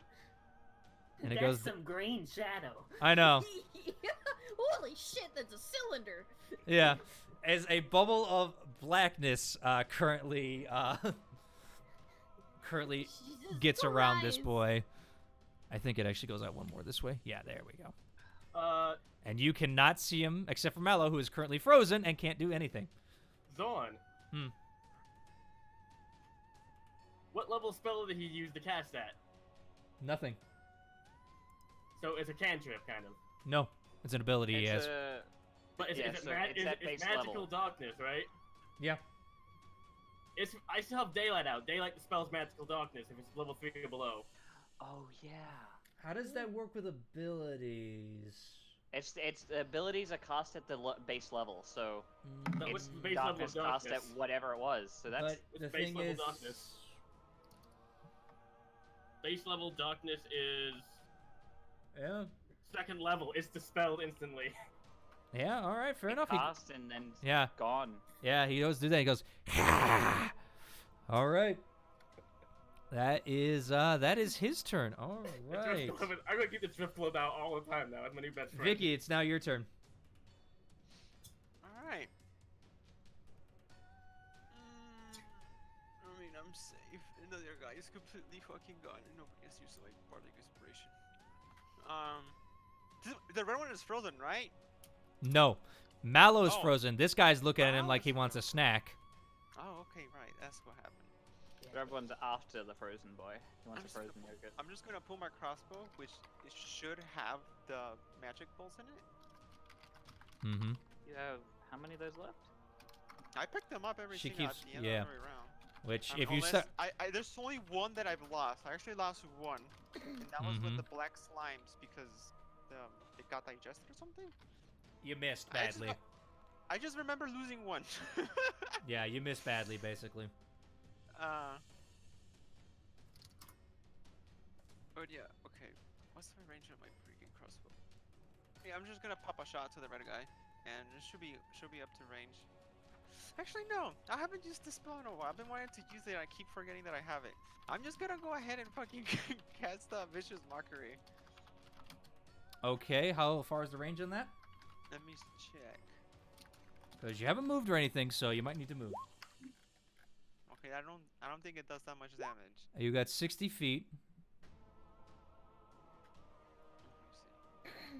And it That's goes... some green shadow. I know. Holy shit, that's a cylinder. Yeah. As a bubble of blackness currently Jesus gets around this Christ. boy. I think it actually goes out one more this way. Yeah, there we go. Uh, And you cannot see him except for Mallow, who is currently frozen and can't do anything. Zorn. Hmm. What level spell did he use to cast that? Nothing. So it's a cantrip, kind of. No. It's an ability he has. But Yeah, it's so it's at base magical level. darkness, right? Yeah. I still have daylight out. Daylight dispels magical darkness if it's level 3 or below. Oh yeah. How does that work with abilities? It's the abilities are cost at the base level, so But what's it's the base level of darkness cost at darkness? whatever it was. So that's But What's the base thing level is, darkness? Base level darkness is yeah, second level. It's dispelled instantly. yeah. All right, fair it enough. cost and then Yeah, gone. yeah. He does do that. He goes, all right. That is his turn. All The right, Drift Club, I'm gonna keep the Drift Club out all the time now. That's my new best friend. Vicky, it's now your turn. All right. I mean, I'm safe. Another guy is completely fucking gone, and nobody has used like bardic inspiration. The red one is frozen, right? No, Mallow's Oh. frozen. This guy's looking at him like he Mallow's wants a snack. Oh, okay, right. That's what happened. Everyone's after the frozen boy. He wants I'm a just gonna frozen yogurt. I'm just gonna pull my crossbow, which it should have the magic bolts in it. Mm-hmm. You have how many of those left? I picked them up every She single keeps- at the end yeah. of every round. Which, if you Unless start, there's only one that I've lost. I actually lost one, and that was with Mhm. the black slimes because it got digested or something. you missed I just badly. got- I just remember losing one. Yeah, you missed badly, basically. But yeah, okay. What's the range of my freaking crossbow? Yeah, I'm just gonna pop a shot to the red guy, and it should be up to range. Actually, no. I haven't used this spell in a while. I've been wanting to use it, and I keep forgetting that I have it. I'm just gonna go ahead and fucking cast Vicious Mockery. Okay, how far is the range on that? Let me check. Because you haven't moved or anything, so you might need to move. Okay, I don't think it does that much damage. You got 60 feet. Let me see.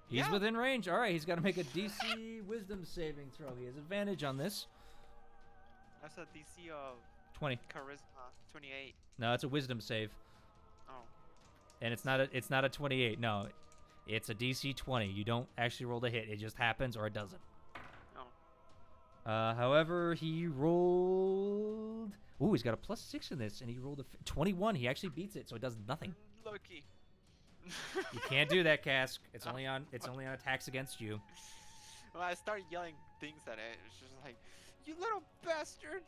He's Yeah. within range. All right, he's got to make a DC Wisdom saving throw. He has advantage on this. That's a DC of 20. Charisma 28. No, it's a Wisdom save, Oh. and it's not a 28. No, it's a DC 20. You don't actually roll the hit. It just happens or it doesn't. Oh. However, he rolled. Ooh, he's got a +6 in this, and he rolled a 21. He actually beats it, so it does nothing. Lucky. You can't do that, Cask. It's only on attacks against you. Well, I started yelling things at it. It's just like, you little bastard!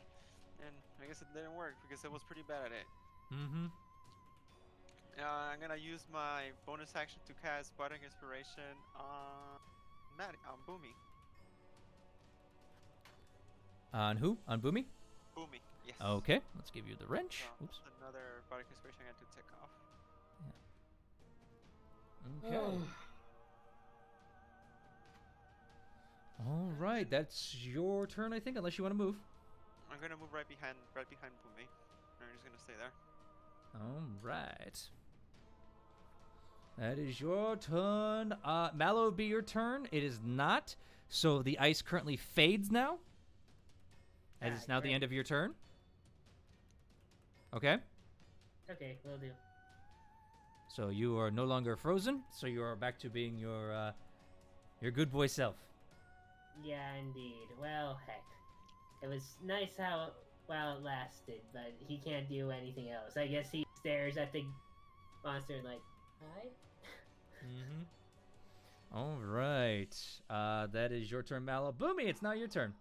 And I guess it didn't work because it was pretty bad at it. Mm-hmm. I'm gonna use my bonus action to cast Bardic Inspiration on Boomy. On who? On Boomy? Boomy, yes. Okay, let's give you the wrench. So, Oops. another Bardic Inspiration I got to take off. Okay. All right, that's your turn, I think, unless you want to move. I'm gonna move right behind Boomy. I'm just gonna stay there. All right. That is your turn. Mallow would be your turn. It is not. So the ice currently fades now. As it's now the great. end of your turn. Okay. Okay, will do. So you are no longer frozen. So you are back to being your good boy self. Yeah, indeed. Well, heck. It was nice while it lasted, but he can't do anything else. I guess he stares at the monster like, hi? Mm-hmm. All right. That is your turn, Mallow. Boomy, it's now your turn.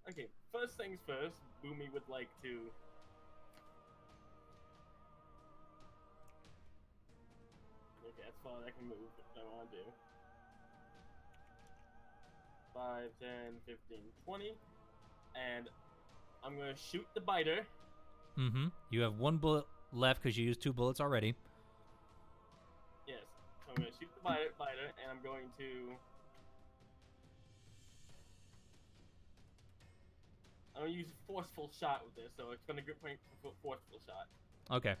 Okay, first things first, Boomy would like to... Okay, that's far as I can move, what I want to do. 5, 10, 15, 20. And I'm going to shoot the biter. Mm-hmm. You have one bullet left because you used 2 bullets already. Yes, so I'm going to shoot the biter, and I'm going to... I'm going to use a forceful shot with this, so it's going to grip point for forceful shot. Okay.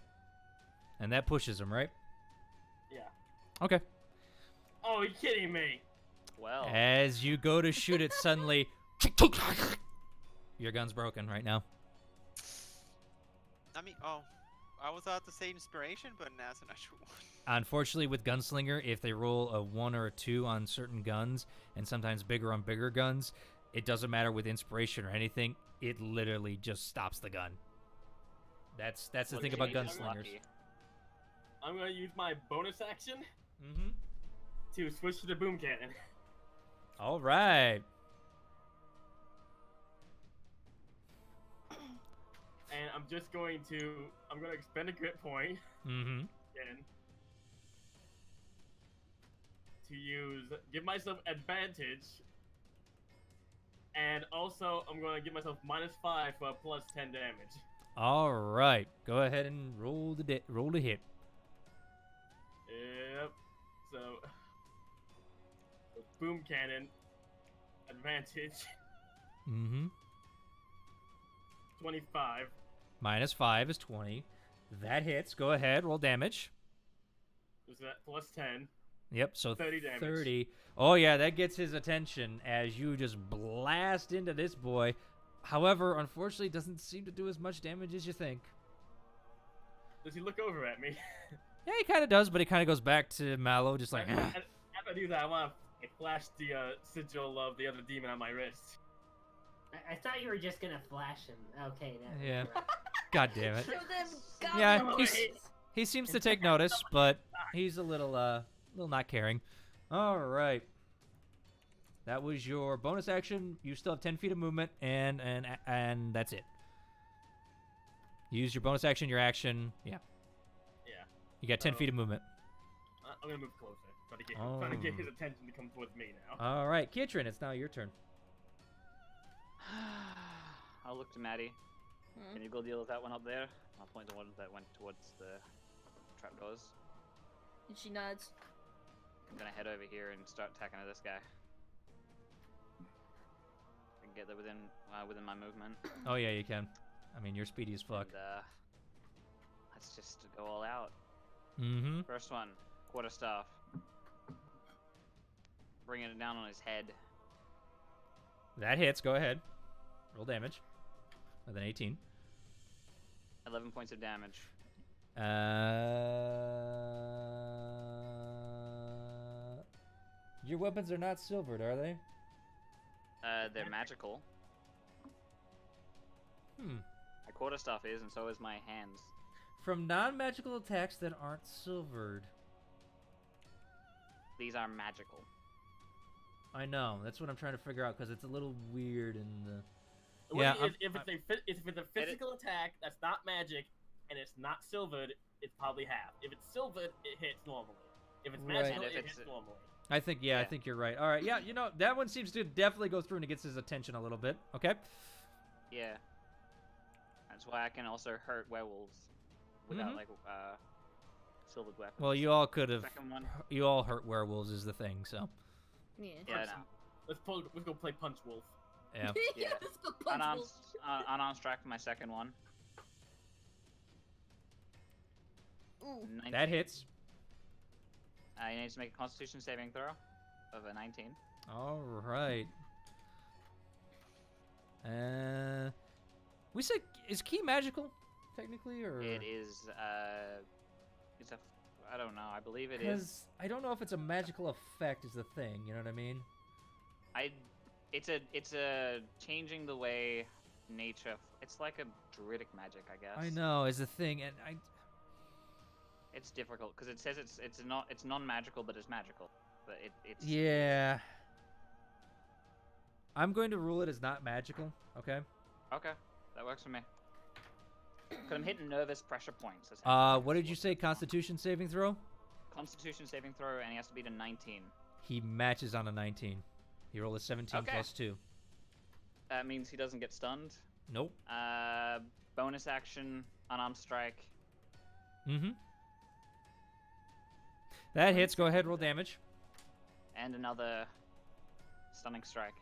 And that pushes him, right? Yeah. Okay. Oh, you're kidding me! Well, As you go to shoot it, suddenly... Your gun's broken right now. I mean, I was about to say inspiration, but nah, it's an actual one. Unfortunately, with Gunslinger, if they roll a 1 or a 2 on certain guns, and sometimes bigger on bigger guns, it doesn't matter with inspiration or anything. It literally just stops the gun. That's the well, thing about James is gunslingers. lucky. I'm going to use my bonus action. Mm-hmm. to switch to the boom cannon. All right. And I'm just going to expend a grit point Mm-hmm. again to give myself advantage, and also I'm going to give myself -5 for a +10 damage. All right. Go ahead and roll the hit. Yep. So, boom cannon, advantage, Mm-hmm. 25. -5 is 20. That hits. Go ahead. Roll damage. Is that +10? Yep. So 30 damage. 30. Oh yeah, that gets his attention as you just blast into this boy. However, unfortunately, it doesn't seem to do as much damage as you think. Does he look over at me? Yeah, he kind of does, but he kind of goes back to Mallow, just like. And after I do that, I want to flash the sigil of the other demon on my wrist. I thought you were just gonna flash him. Okay, now. Yeah. God damn it. Show them Yeah, goblin he's- face. He seems to take notice, but he's a little not caring. All right. That was your bonus action. You still have 10 feet of movement, and that's it. Use your bonus action, your action. Yeah. Yeah. You got 10 feet of movement. I'm gonna move closer. Trying to get his attention to come towards me now. All right, Kietrin, it's now your turn. I'll look to Maddie. Hmm. Can you go deal with that one up there? I'll point to one that went towards the trapdoors. And she nods. I'm gonna head over here and start attacking at this guy. I can get there within my movement. Oh yeah, you can. I mean, you're speedy as fuck. And, let's just go all out. Mm-hmm. First one, quarterstaff. Bringing it down on his head. That hits. Go ahead. Roll damage. With an 18. 11 points of damage. Your weapons are not silvered, are they? They're magical. My quarterstaff is, and so is my hands. From non-magical attacks that aren't silvered. These are magical. I know. That's what I'm trying to figure out because it's a little weird in the. The Yeah, way is, if it's a physical attack that's not magic and it's not silvered, it's probably half. If it's silvered, it hits normally. If it's Right. magical, And if it it's- hits normally. I think, yeah, I Yeah. think you're right. All right, yeah, you know, that one seems to definitely go through and it gets his attention a little bit. Okay. Yeah. That's why I can also hurt werewolves without Mhm. silvered weapons. Well, you all could have. Second one. You all hurt werewolves is the thing, so. Yeah. Yeah, no. Let's go play Punch Wolf. Yeah. Yeah. Let's go punch Unarmed, wolf. unarmed strike for my second one. Ooh. 19. That hits. He needs to make a Constitution saving throw of a 19. All right. We said, is key magical, technically, or? It is. It's a. I don't know. I believe it is. Because I don't know if it's a magical effect is the thing. You know what I mean? It's a changing the way nature. It's like a druidic magic, I guess. I know is the thing, and It's difficult because it says it's non-magical, but it's magical. But it's. Yeah. I'm going to rule it as not magical. Okay. Okay, that works for me. Because I'm hitting nervous pressure points. What did you say? Constitution saving throw? Constitution saving throw, and he has to beat a 19. He matches on a 19. He rolled a 17 Okay. plus 2. That means he doesn't get stunned. Nope. Bonus action, unarmed strike. Mm-hmm. That hits. Go ahead, roll damage. And another stunning strike.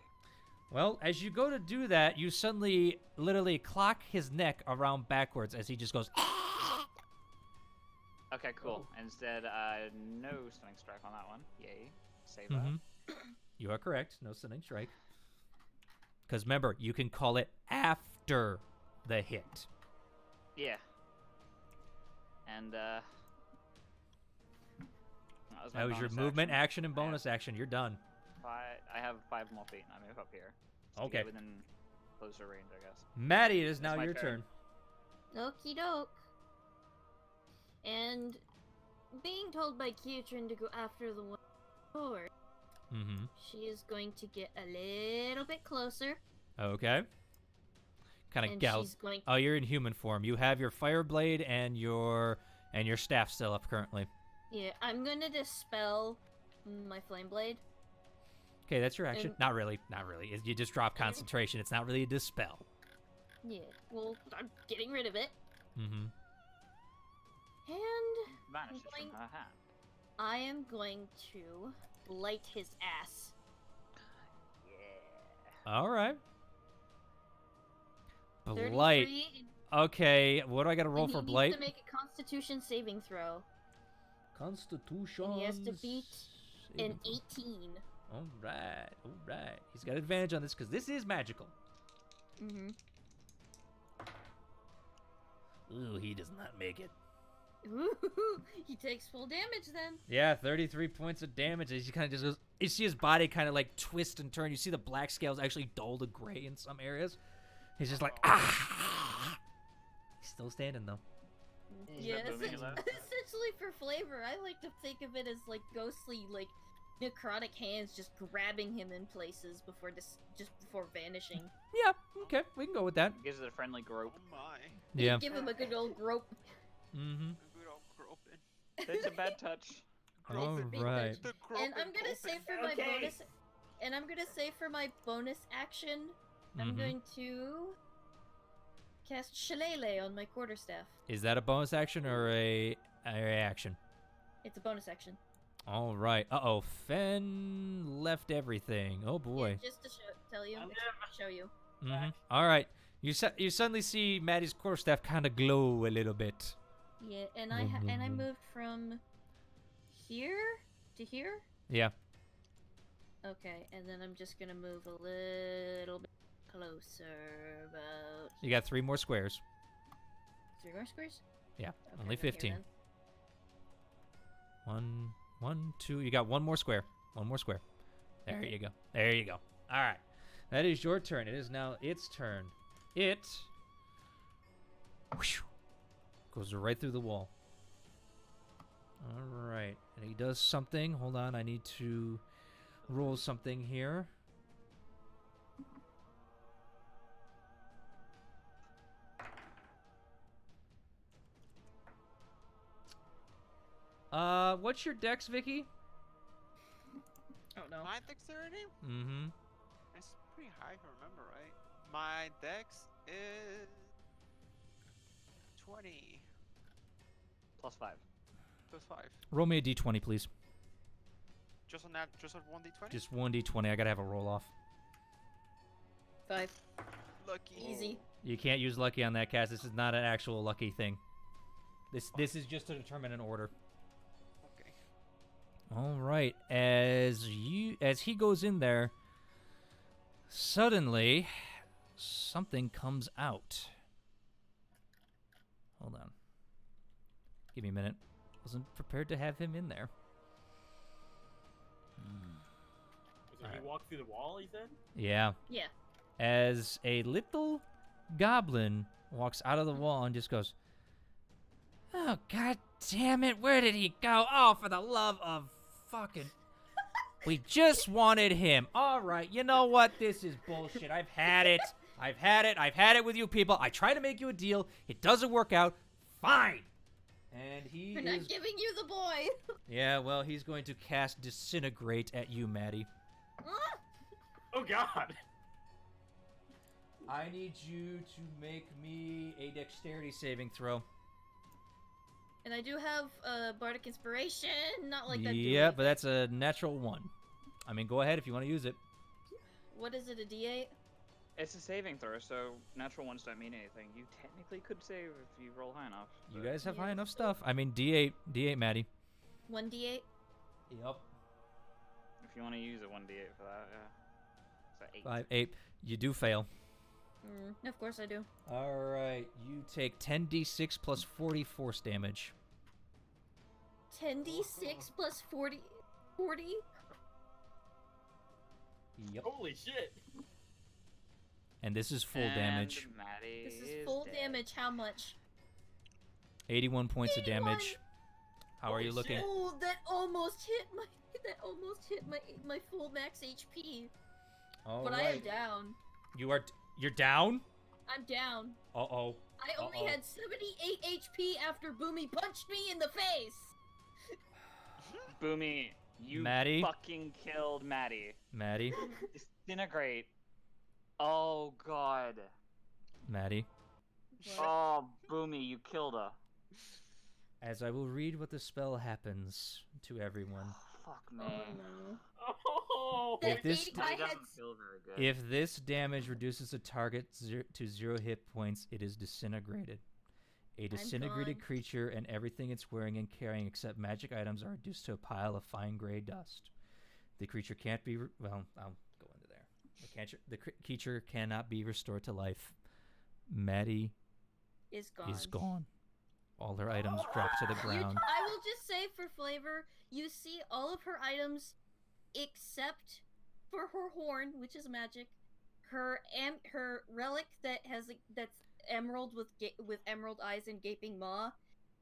Well, as you go to do that, you suddenly literally clock his neck around backwards as he just goes. Okay, cool. Instead, no stunning strike on that one. Yay. Save Mhm. You are correct. No stunning strike. Because remember, you can call it after the hit. Yeah. And, that was, my That was your bonus movement, action. action, and bonus action. You're done. I have 5 more feet, and I move up here. Just to Okay. get within closer range, I guess. Maddie, it is now my your turn. turn. Okie doke. And being told by Kietrin to go after the one forward. Mm-hmm. She is going to get a little bit closer. Okay. Kind of And gals. she's going. Oh, you're in human form. You have your fire blade and your staff still up currently. Yeah, I'm gonna dispel my flame blade. Okay, that's your action. And- Not really. Not really. You just drop concentration. It's not really a dispel. Yeah, well, I'm getting rid of it. Mm-hmm. And Vanishes Going- from her hand. I am going to blight his ass. Yeah. All right. 33, Blight. Okay, what do I got to roll and for he blight? needs to make a Constitution saving throw. Constitution. And he has to beat an 18. All right. All right. He's got advantage on this because this is magical. Mm-hmm. Ooh, he does not make it. Ooh, he takes full damage then. Yeah, 33 points of damage. As he kind of just goes, you see his body kind of like twist and turn. You see the black scales actually dull to gray in some areas. He's just like, ah. He's still standing though. Yeah, that moving essentially, left? essentially for flavor, I like to think of it as like ghostly, like necrotic hands just grabbing him in places before just before vanishing. Yeah, okay, we can go with that. Gives it a friendly grope. Oh my. Yeah. Give him a good old grope. Mm-hmm. A good old groping. That's a bad touch. All Groping. right. The And I'm gonna say for my Okay. bonus, and I'm gonna say for my bonus action, I'm Mhm. going to cast Shillelagh on my quarterstaff. Is that a bonus action or a action? It's a bonus action. All right. Uh-oh. Fen left everything. Oh, boy. Yeah, just to tell you, show you. Mm-hmm. All right. You suddenly see Maddie's quarterstaff kind of glow a little bit. Yeah, and I moved from here to here. Yeah. Okay, and then I'm just gonna move a little bit closer, about You got 3 more squares. 3 more squares. Yeah. Okay, Only I'm here 15. then. 1, 2. You got 1 more square. 1 more square. There you go. There you go. All right. That is your turn. It is now its turn. It whoosh, goes right through the wall. All right. And he does something. Hold on. I need to roll something here. What's your dex, Vicky? Oh no. My dexterity? Mm-hmm. It's pretty high if I remember right. My dex is 20 +5. plus 5. Roll me a d20, please. Just on that, just on 1d20? Just 1d20. I gotta have a roll off. 5. Lucky. Easy. You can't use lucky on that cast. This is not an actual lucky thing. This is just to determine an order. Okay. All right. As he goes in there, suddenly something comes out. Hold on. Give me a minute. Wasn't prepared to have him in there. So Alright. he walked through the wall, he said? Yeah. Yeah. As a little goblin walks out of the wall and just goes, "Oh, god damn it, where did he go? Oh, for the love of fucking... We just wanted him. All right, you know what? This is bullshit. I've had it. I've had it with you people. I try to make you a deal. It doesn't work out. Fine." And he We're is... not giving you the boy. Yeah, well, he's going to cast Disintegrate at you, Maddie. Oh god! I need you to make me a dexterity saving throw. And I do have bardic inspiration, not like that. Yeah, but that's a natural 1. I mean, go ahead if you want to use it. What is it? A D8? It's a saving throw, so natural ones don't mean anything. You technically could save if you roll high enough. You but guys have Yeah. high enough stuff. I mean, D8, Maddie. 1d8. Yep. If you want to use a 1d8 for that, yeah. So 8. 5, 8. You do fail. Of course I do. All right. You take 10d6 plus 40 force damage. 10d6 plus 40. 40? Yep. Holy shit! And this is full damage. Maddie This is full dead. damage. How much? 81 points of 81. damage. How are you Holy looking? shit. Oh, that almost hit my. That almost hit my full max HP. All But right. I am down. You're down? I'm down. Uh-oh. I only had 78 HP after Boomy punched me in the face. Boomy, you Maddie? fucking killed Maddie. Maddie? Disintegrate. Oh god. Maddie? Oh, Boomy, you killed her. As I will read what the spell happens to everyone. Fuck me. Oh no. Oh, If this- I It had doesn't feel very good. If this damage reduces a target to 0 hit points, it is disintegrated. A disintegrated gone. creature and everything it's wearing and carrying except magic items are reduced to a pile of fine gray dust. The creature can't be... well, I'll go into there. The creature cannot be restored to life. Maddie is gone. is gone. All her items drop to the ground. I will just say for flavor, you see all of her items except for her horn, which is magic, her relic that's emerald with emerald eyes and gaping maw,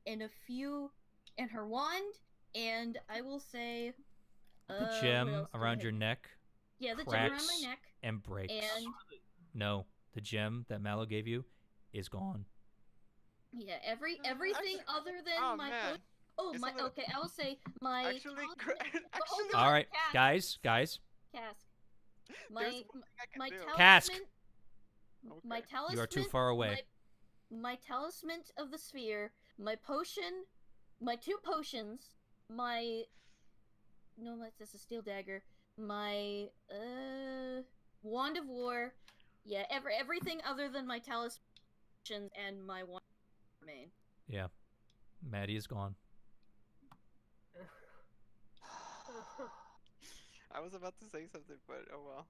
and her wand, and I will say The what gem else do I around have? your neck Yeah, the gem around cracks my neck, and breaks. and No, the gem that Mallow gave you is gone. yeah, everything other than Oh, my man. oh It's my a little- okay, I will say my Actually, talisman- actually, God, All right, Cask. guys. Cask. there's My one thing I can my do. talisman. Cask. My Okay. talisman. You are too far away. My talisman of the sphere. My potion. My 2 potions. That's a steel dagger. My wand of war. Yeah, everything other than my talisman and my wand remain. Yeah, Maddie is gone. I was about to say something, but oh well.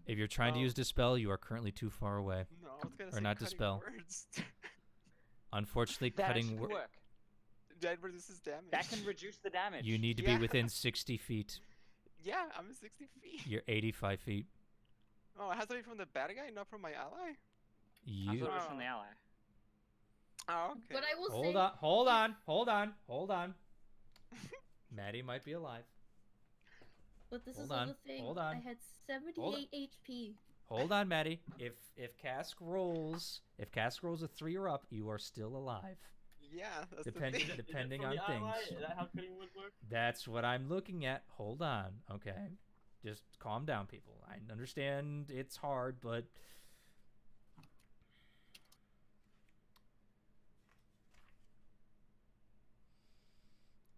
If you're trying to use Dispel, you are currently too far away. No, I was gonna Or say not cutting Dispel. words. Unfortunately, That cutting should work. That reduces damage. That can reduce the damage. you need to Yeah. be within 60 feet. Yeah, I'm at 60 feet. You're 85 feet. Oh, it has to be from the bad guy, not from my ally? I You thought it was from the ally. Oh, okay. But I will hold say. hold on. Maddie might be alive. But this Hold is on, the thing. hold on. I had 78 HP. Hold on, Maddie. If Cask rolls a 3 or up, you are still alive. Yeah, that's Depending the thing. depending From on the things. ally? Is that how cutting would work? That's what I'm looking at. Hold on, okay? Just calm down, people. I understand it's hard, but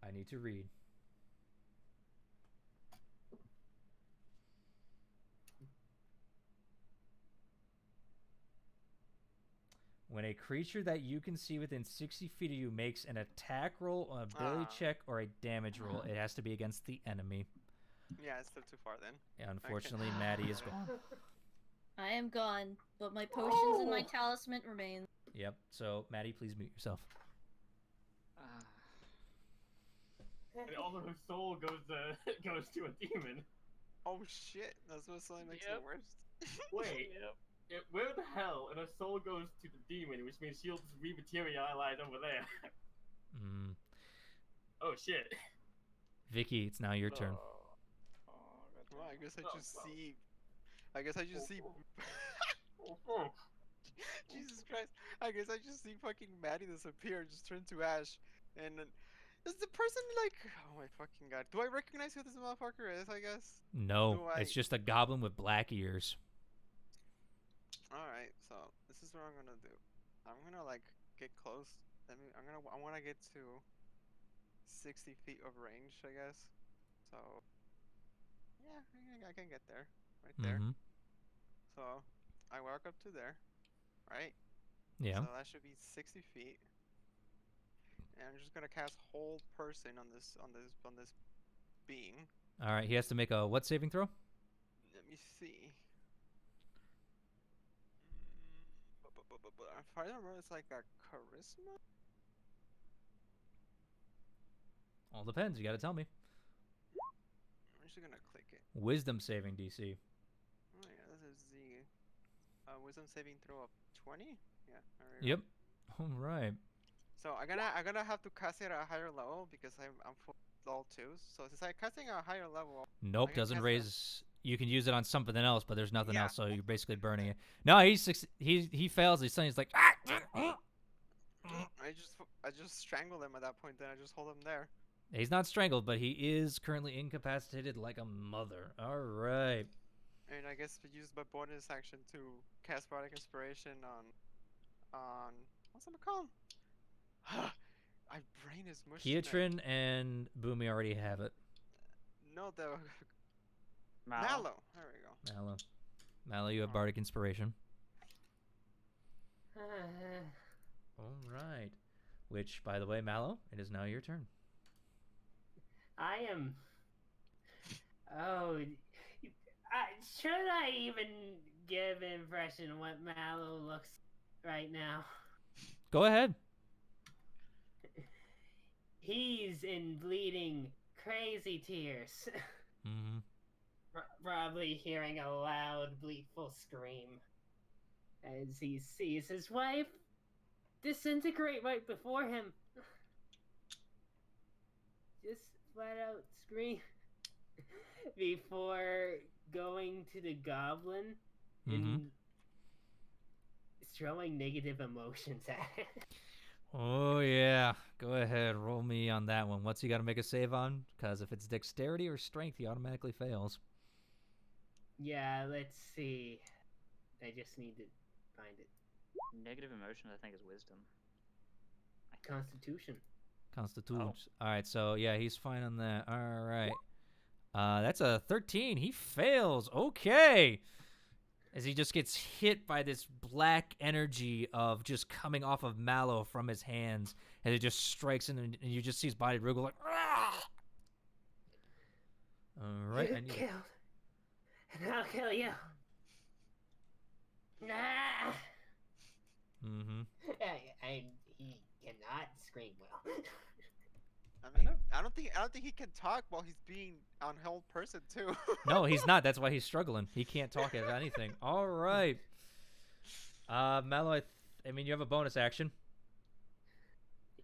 I need to read. When a creature that you can see within 60 feet of you makes an attack roll, an ability check, or a damage roll, it has to be against the enemy. Yeah, it's still too far then. And unfortunately, Maddie is gone. I am gone, but my potions and my talisman remain. Yep. So, Maddie, please mute yourself. And all of her soul goes to a demon. Oh shit, that's what only makes Yep. it worse. Wait, where the hell? And her soul goes to the demon, which means she'll just rematerialize over there. Mm. Oh shit. Vicky, it's now your turn. Well, I guess I just see. I guess I just see. Oh, fuck. Jesus Christ! I guess I just see fucking Maddie disappear, just turn to ash, and then is the person like? Oh my fucking god! Do I recognize who this motherfucker is? I guess. No, Do it's I- just a goblin with black ears. All right, so this is what I'm gonna do. I'm gonna like get close. I want to get to 60 feet of range, I guess. So yeah, I can get there, right there. Mhm. So I walk up to there, right? Yeah. So that should be 60 feet. And I'm just gonna cast hold person on this being. All right. He has to make a what saving throw? Let me see. If I remember, it's like a charisma. All depends. You got to tell me. I'm just gonna click it. Wisdom saving DC. Oh yeah, this is the wisdom saving throw of 20. Yeah. All right. Yep. All right. So I'm gonna have to cast it at a higher level because I'm full level 2. So since I'm casting at a higher level, Nope, I can doesn't cast raise. You can use it on something else, but there's nothing Yeah. else, so you're basically burning it. No, he fails. He's like, ah! I just strangle him at that point. Then I just hold him there. He's not strangled, but he is currently incapacitated like a mother. All right. And I guess we use my bonus action to cast Bardic Inspiration on what's it called? My brain is mush tonight. Kiatrin and Boomy already have it. No, the Mallow. Mallow. There we go. Mallow, you have Bardic Inspiration. Uh, All right. Which, by the way, Mallow, it is now your turn. I am. Oh, should I even give an impression of what Mallow looks right now? Go ahead. He's in bleeding, crazy tears. Mm-hmm. Probably hearing a loud, bleatful scream as he sees his wife disintegrate right before him. Just flat out scream before going to the goblin and throwing negative emotions at it. Oh, yeah. Go ahead. Roll me on that one. What's he got to make a save on? Because if it's dexterity or strength, he automatically fails. Yeah, let's see. I just need to find it. Negative emotion, I think, is wisdom. Constitution. Constitution. All right, so, yeah, he's fine on that. All right. That's a 13. He fails. Okay. As he just gets hit by this black energy of just coming off of Mallow from his hands, and it just strikes him, and you just see his body wriggle like. Argh! All right, You killed, and I'll kill you. Nah. Mm-hmm. He cannot scream well. I mean, I don't think he can talk while he's being unheld person too. No, he's not. That's why he's struggling. He can't talk as anything. All right. Mallow, I mean, you have a bonus action.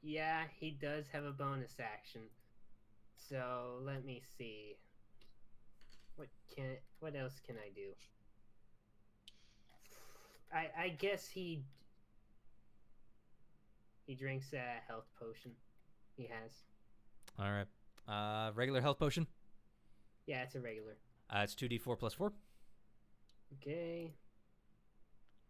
Yeah, he does have a bonus action. So let me see. What else can I do? I guess he drinks a health potion. He has. All right. Regular health potion. Yeah, it's a regular. It's 2d4 plus 4. Okay.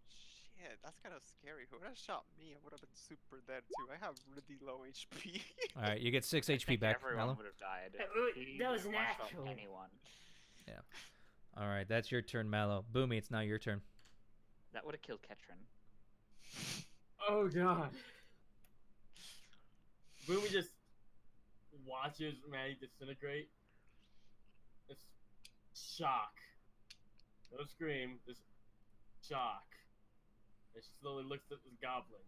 Shit, that's kind of scary. Who would have shot me? I would have been super dead too. I have really low HP. All right, you get 6 I HP think back, everyone Mallow. would have died. He That was would have one-shot natural. Anyone. All right, that's your turn, Mallow. Boomy, it's now your turn. That would have killed Ketrin. Oh god. Boomy just watches Maddie disintegrate. Just shock. No scream, just shock. And she slowly looks at this goblin.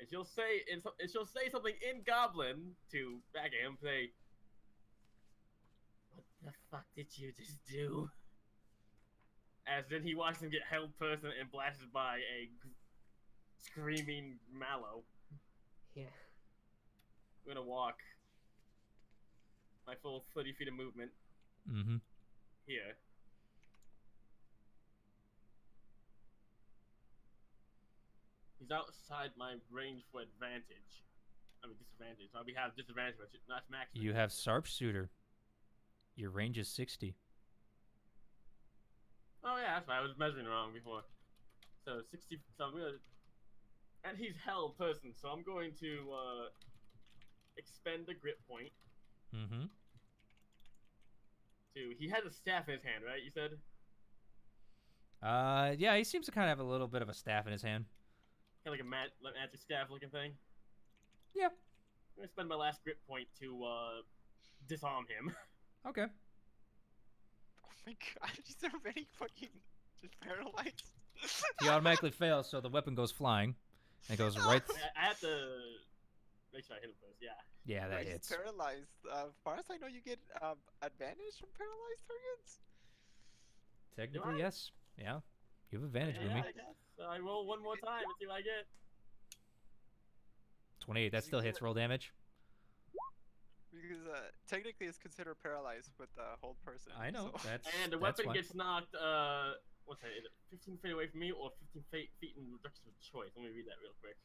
And she'll say something in goblin to back at him, say, "What the fuck did you just do?" As then he watches him get held person and blasted by a screaming Mallow. Yeah. I'm gonna walk my full 30 feet of movement Mm-hmm. here. He's outside my range for advantage. I mean disadvantage. So I'll have disadvantage, but not max. You have Sharpshooter. Your range is 60. Oh yeah, that's right. I was measuring wrong before. So 60. So I'm gonna. And he's held person, so I'm going to expend the grip point. Mm-hmm. He has a staff in his hand, right? You said. Yeah, he seems to kind of have a little bit of a staff in his hand. Kind of like a magic staff looking thing. Yeah. I'm gonna spend my last grip point to disarm him. Okay. Oh my god, is there any fucking just paralyzed? He automatically fails, so the weapon goes flying. And it goes right. I have to make sure I hit him first. Yeah. Yeah, that He's hits. paralyzed. As far as I know, you get advantage from paralyzed targets. Technically, I? yes. Yeah. You have advantage, Yeah, Boomy. I guess. So I roll one more time and see what I get. 28. That still hits. Roll damage. Because technically it's considered paralyzed with the hold person. I know. So. And the that's weapon fine. gets knocked, what's that, is it 15 feet away from me or 15 feet in the direction of choice? Let me read that real quick.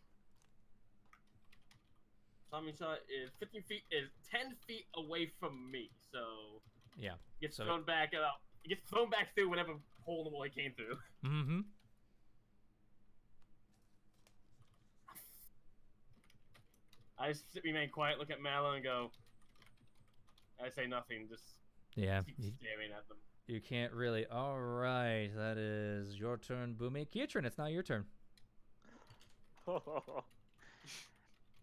Tommy shot is 15 feet, is 10 feet away from me, so... Yeah. Gets So- thrown back about... It gets thrown back through whatever hole in the wall he came through. Mm-hmm. I just remain quiet, look at Mallow, and go... I say nothing, just Yeah. keep staring at them. You can't really. All right. That is your turn, Boomy. Kiatran, it's now your turn.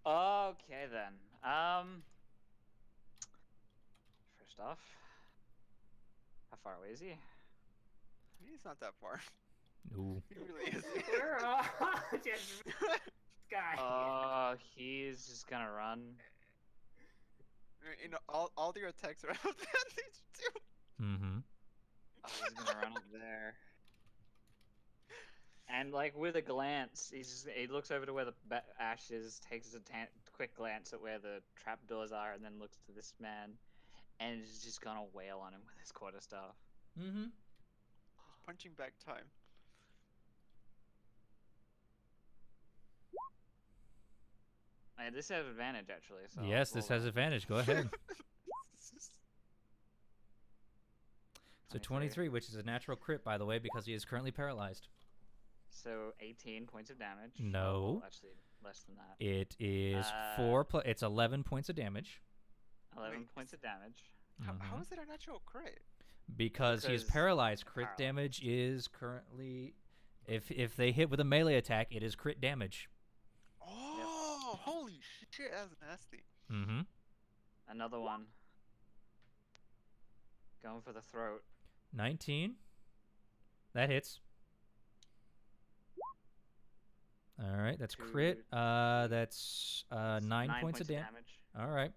Okay then. First off, how far away is he? He's not that far. Ooh. He really is. We're all just sky. He's just gonna run. You know, all your attacks are advantage too. Mm-hmm. Oh, he's gonna run up there. And like with a glance, he looks over to where the ash is, takes a quick glance at where the trapdoors are, and then looks to this man, and is just gonna wail on him with his quarterstaff. Mm-hmm. It's punching bag time. This has advantage actually. So Yes, this has advantage. Go ahead. So 23, which is a natural crit, by the way, because he is currently paralyzed. So 18 points of damage. No. Oh, actually, less than that. It is it's 11 points of damage. 11 Wait. points of damage. How is it a natural crit? Because he is Because paralyzed. Crit paralyzed. damage is currently, if they hit with a melee attack, it is crit damage. Oh, holy shit, that's nasty. Mm-hmm. Another one. Going for the throat. 19. That hits. All right, that's crit. That's 9 points of damage. All right.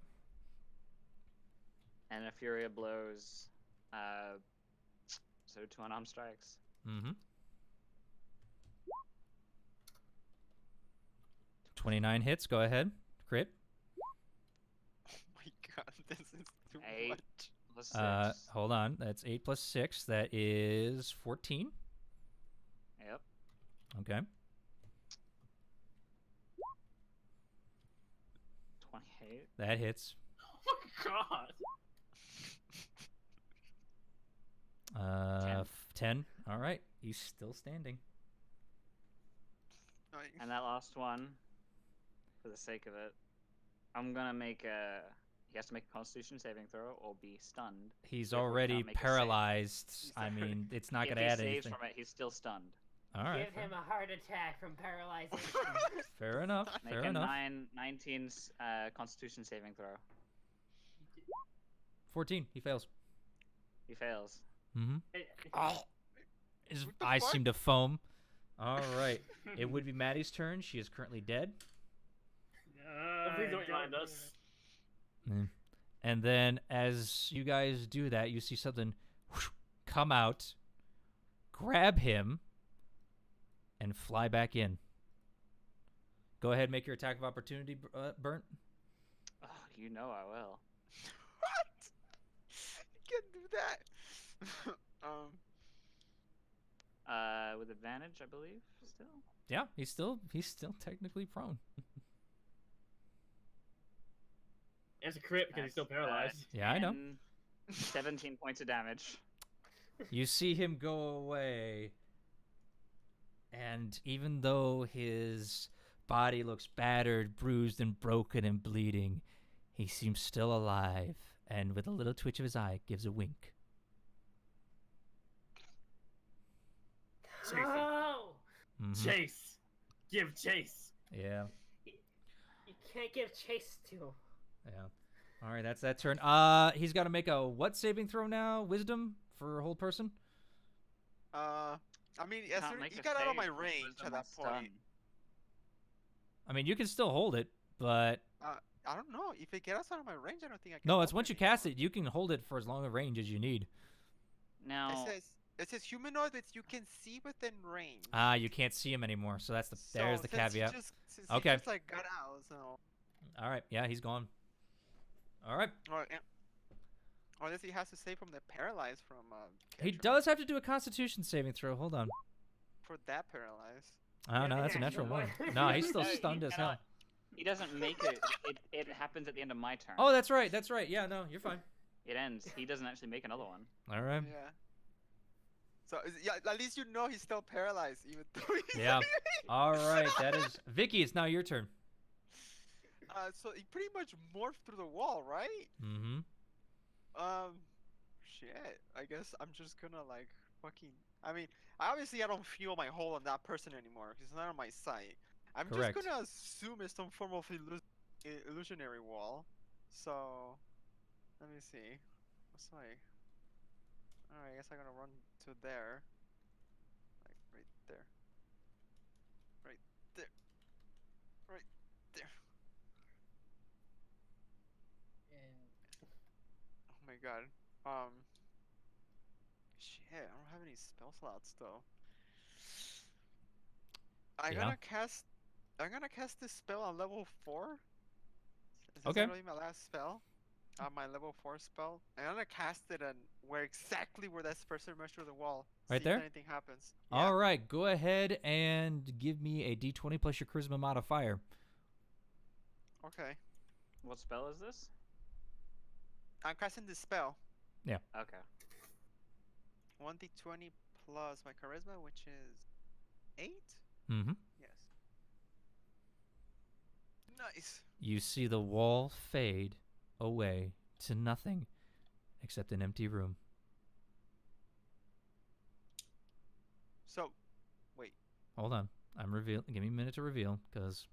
And a fury of blows. So 2 unarmed strikes. Mm-hmm. 29 hits. Go ahead. Crit. Oh my god, this is too 8 much. plus 6. Hold on. That's 8 plus 6. That is 14. Yep. Okay. 28. That hits. Oh my god! 10. All right. He's still standing. Nice. And that last one, for the sake of it, I'm gonna make a. He has to make a Constitution saving throw or be stunned. He's If we already can't make a save. paralyzed. I mean, it's not If going he to add saves anything. from it, he's still stunned. All right. Give him a heart attack from paralyzation. Fair enough. Make Fair a enough. 19 Constitution saving throw. 14. He fails. He fails. Mm-hmm. His What the eyes fuck? seem to foam. All right. It would be Maddie's turn. She is currently dead. Please don't mind us. And then as you guys do that, you see something come out, grab him, and fly back in. Go ahead, make your attack of opportunity, Burnt. Oh, you know I will. What? You can't do that. With advantage, I believe. Still. Yeah, he's still technically prone. It's a crit because he's still paralyzed. Yeah, I know. 17 points of damage. You see him go away, and even though his body looks battered, bruised, and broken and bleeding, he seems still alive, and with a little twitch of his eye, gives a wink. Chase. Oh! Mhm. Chase! Give chase! Yeah, You can't give chase to. yeah. All right, that's that turn. He's got to make a what saving throw now? Wisdom for a whole person? I mean, as Can't soon, make he a got out of my save, range wisdom at that is point. stun. I mean, you can still hold it, but I don't know. If it gets out of my range, I don't think I can. no, hold it's once you cast it, you can hold it for as long a range as you need. Now, It says humanoid that you can see within range. You can't see him anymore, so that's there's the since he caveat. just- since Okay. He just like got out, so. All right. Yeah, he's gone. All right. Or, yeah. Or unless he has to save from the paralyzed from. He Ketchum. does have to do a Constitution saving throw. Hold on. For that paralyzed. Oh, Yeah, no, the that's a natural natural one. one. No, he's still No, he stunned as hell. cannot. He doesn't make it. It happens at the end of my turn. Oh, that's right. That's right. Yeah, no, you're fine. It ends. He doesn't actually make another one. All right. Yeah. So yeah, at least you know he's still paralyzed, even though he's Yeah. All right. That is Vicky. It's now your turn. So he pretty much morphed through the wall, right? Mm-hmm. Shit. I guess I'm just gonna like fucking. I mean, obviously I don't feel my hold on that person anymore. He's not on my sight. I'm Correct. just gonna assume it's some form of illusionary wall. So, let me see. What's my? Alright, I guess I'm gonna run to there. Like right there. Right there. Right there. And Oh my god. Shit, I don't have any spell slots though. I'm Yeah. gonna cast this spell on level 4. Is this Okay. really my last spell? My level 4 spell. I'm gonna cast it on exactly where that person rushed through the wall. Right see there? if anything happens. All right. Go ahead and give me a D20 plus your charisma modifier. Okay. What spell is this? I'm casting this spell. Okay. 1d20 plus my charisma, which is 8? Mm-hmm. Yes. Nice. You see the wall fade away to nothing except an empty room. So, wait. Hold on. I'm reveal. Give me a minute to reveal, because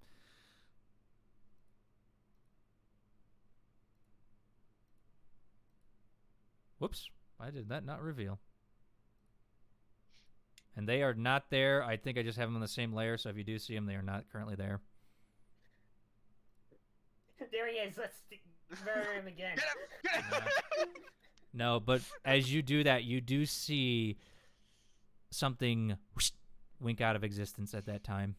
whoops, why did that not reveal? And they are not there. I think I just have them on the same layer, so if you do see them, they are not currently there. there he is. Let's murder him again. Get him! Get him! No, but as you do that, you do see something whoosh, wink out of existence at that time.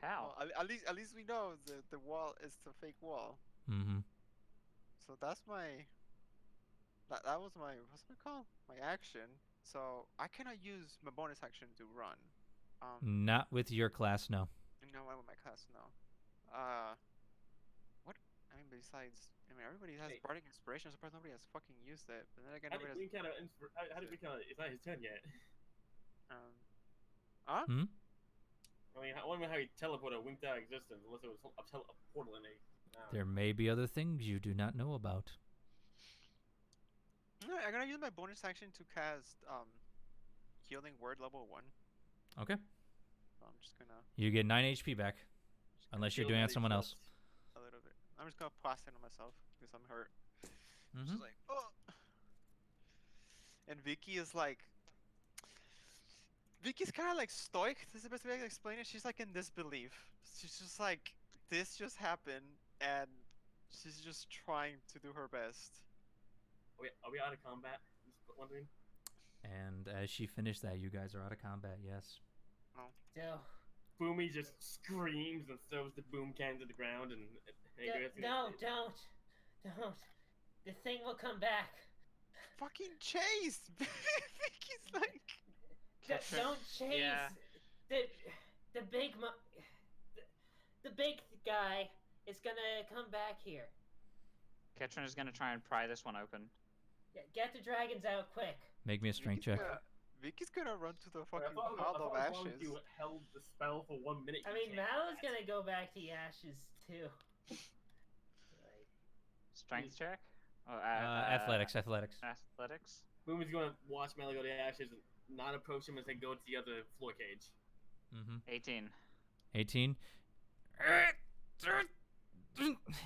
How? Well, at least we know the wall is the fake wall. Mm-hmm. So that's my. That was my what's it called? My action. So I cannot use my bonus action to run. Not with your class, no. No, with my class, no. What? I mean, besides, I mean, everybody has Hey. bardic inspiration, so nobody has fucking used it. But then again, How did nobody we kind of? How did we kind of? It's not his turn yet. has. Huh? Hmm? I mean, I wonder how he teleported winked out of existence, unless it was a portal in it. There may be other things you do not know about. No, I'm gonna use my bonus action to cast healing word level 1. Okay. So I'm just gonna You get 9 HP back, unless you're doing it on someone else. a little bit. I'm just gonna pass it on myself because I'm hurt. Mhm. She's like, oh. And Vicky is like, Vicky's kind of like stoic. This is the best way I can explain it. She's like in disbelief. She's just like, this just happened, and she's just trying to do her best. Are we out of combat? Just wondering. And as she finished that, you guys are out of combat, yes. So, Boomy just screams and throws the boom can to the ground, and no, don't. The thing will come back. Fucking chase! Vicky's like, Don't chase. Yeah. The big the big guy is gonna come back here. Ketron is gonna try and pry this one open. Yeah, get the dragons out quick. Make me a strength check. Vicky's gonna run to the fucking I pile of thought as long as ashes. you held the spell for 1 minute. I you mean, can't Malo's do that. gonna go back to the ashes too. Strength check? Oh, Athletics. Athletics. Boomy's gonna watch Mallow go to the ashes and not approach him as they go to the other floor cage. Mm-hmm. 18. 18.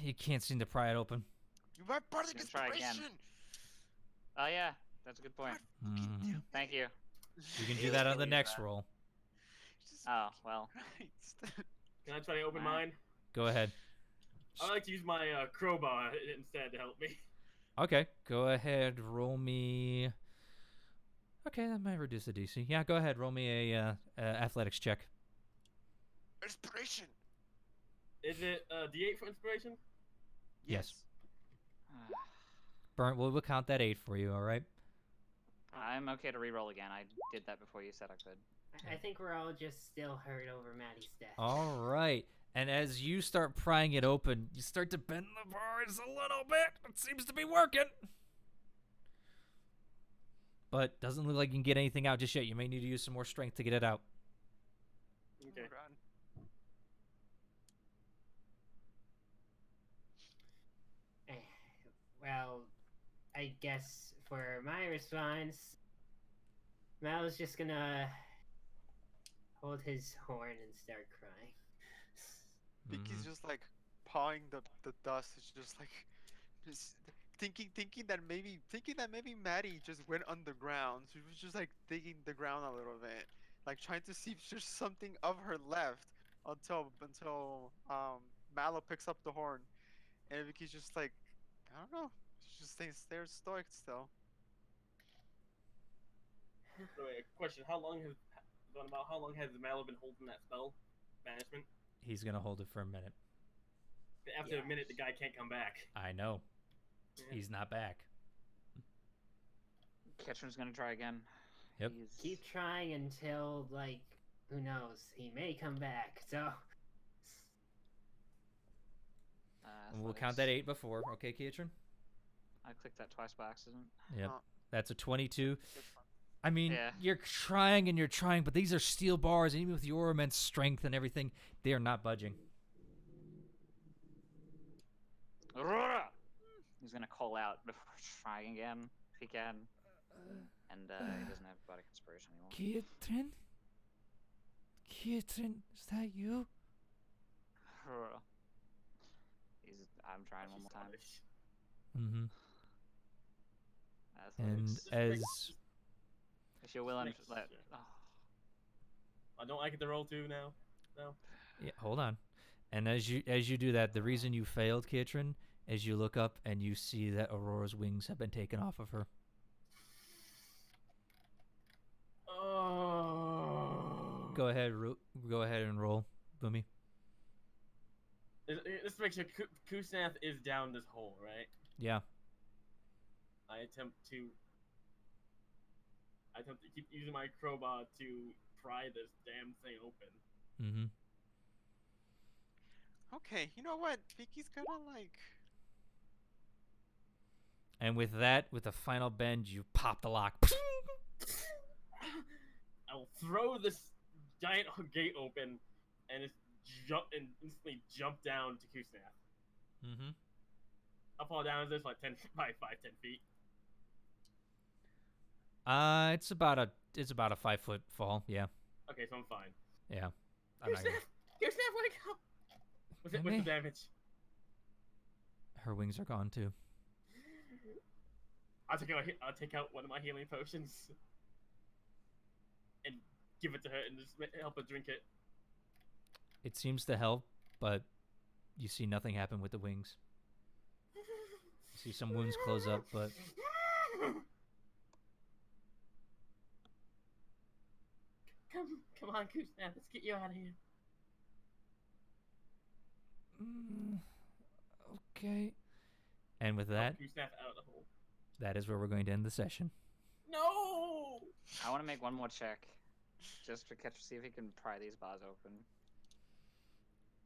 You can't seem to pry it open. You have bardic Let's try again. inspiration! Oh yeah, that's a good point. Mhm. Thank you. You can do that on the next roll. Oh, well. Christ. Can I try to open Wow. mine? Go ahead. I like to use my crowbar instead to help me. Okay, go ahead. Roll me. Okay, that might reduce the DC. Yeah, go ahead. Roll me a athletics check. Inspiration! Is it D8 for inspiration? Yes. Burnt, we'll count that 8 for you, alright? I'm okay to re-roll again. I did that before you said I could. I think we're all just still hurt over Maddie's death. Alright. And as you start prying it open, you start to bend the bars a little bit. It seems to be working. But doesn't look like you can get anything out just yet. You may need to use some more strength to get it out. Okay. Well, I guess for my response, Mal's just gonna hold his horn and start crying. Vicky's just like pawing the dust. It's just like just thinking that maybe Maddie just went underground. She was just like digging the ground a little bit, like trying to see if there's something of her left until Mallow picks up the horn, and Vicky's just like, I don't know. She just stays there stoic still. So, wait, question: How long has Mallow been holding that spell? Banishment. He's gonna hold it for a minute. After a minute, the guy can't come back. I know. Yeah. He's not back. Ketchum's gonna try again. Yep. Keep trying until, like, who knows? He may come back. So. And we'll count that 8 before. Okay, Kietran? I clicked that twice by accident. Yep. Oh. That's a 22. Good fun. I mean, Yeah. you're trying and you're trying, but these are steel bars, and even with your immense strength and everything, they are not budging. Aurora! He's gonna call out before trying again, if he can. And he doesn't have body inspiration anymore. Kietran, is that you? Aurora. I'm trying one more time. Mm-hmm. That's And nice. as If you're willing Next to let... turn. Oh. Don't I get the roll too now? No. yeah, hold on. And as you do that, the reason you failed, Kietran, is you look up and you see that Aurora's wings have been taken off of her. Oh. Go ahead and roll, Boomy. This makes sure Kusnath is down this hole, right? Yeah. I attempt to keep using my crowbar to pry this damn thing open. Mm-hmm. Okay, you know what? Vicky's gonna like. And with that, with a final bend, you pop the lock. I will throw this giant gate open and instantly jump down to Kusnath. Mm-hmm. How far down is this? Like 10 feet. It's about a 5-foot fall. Yeah. Okay, so I'm fine. Yeah. I'm not gonna... Kusnath, wake up! What's the damage? Her wings are gone too. I'll take out one of my healing potions and give it to her and just help her drink it. It seems to help, but you see nothing happen with the wings. You see some wounds close up, but Come on, Kusnath, let's get you out of here. Okay. And with that, Kusnath out of the hole. that is where we're going to end the session. No! I want to make one more check. Just to see if he can pry these bars open.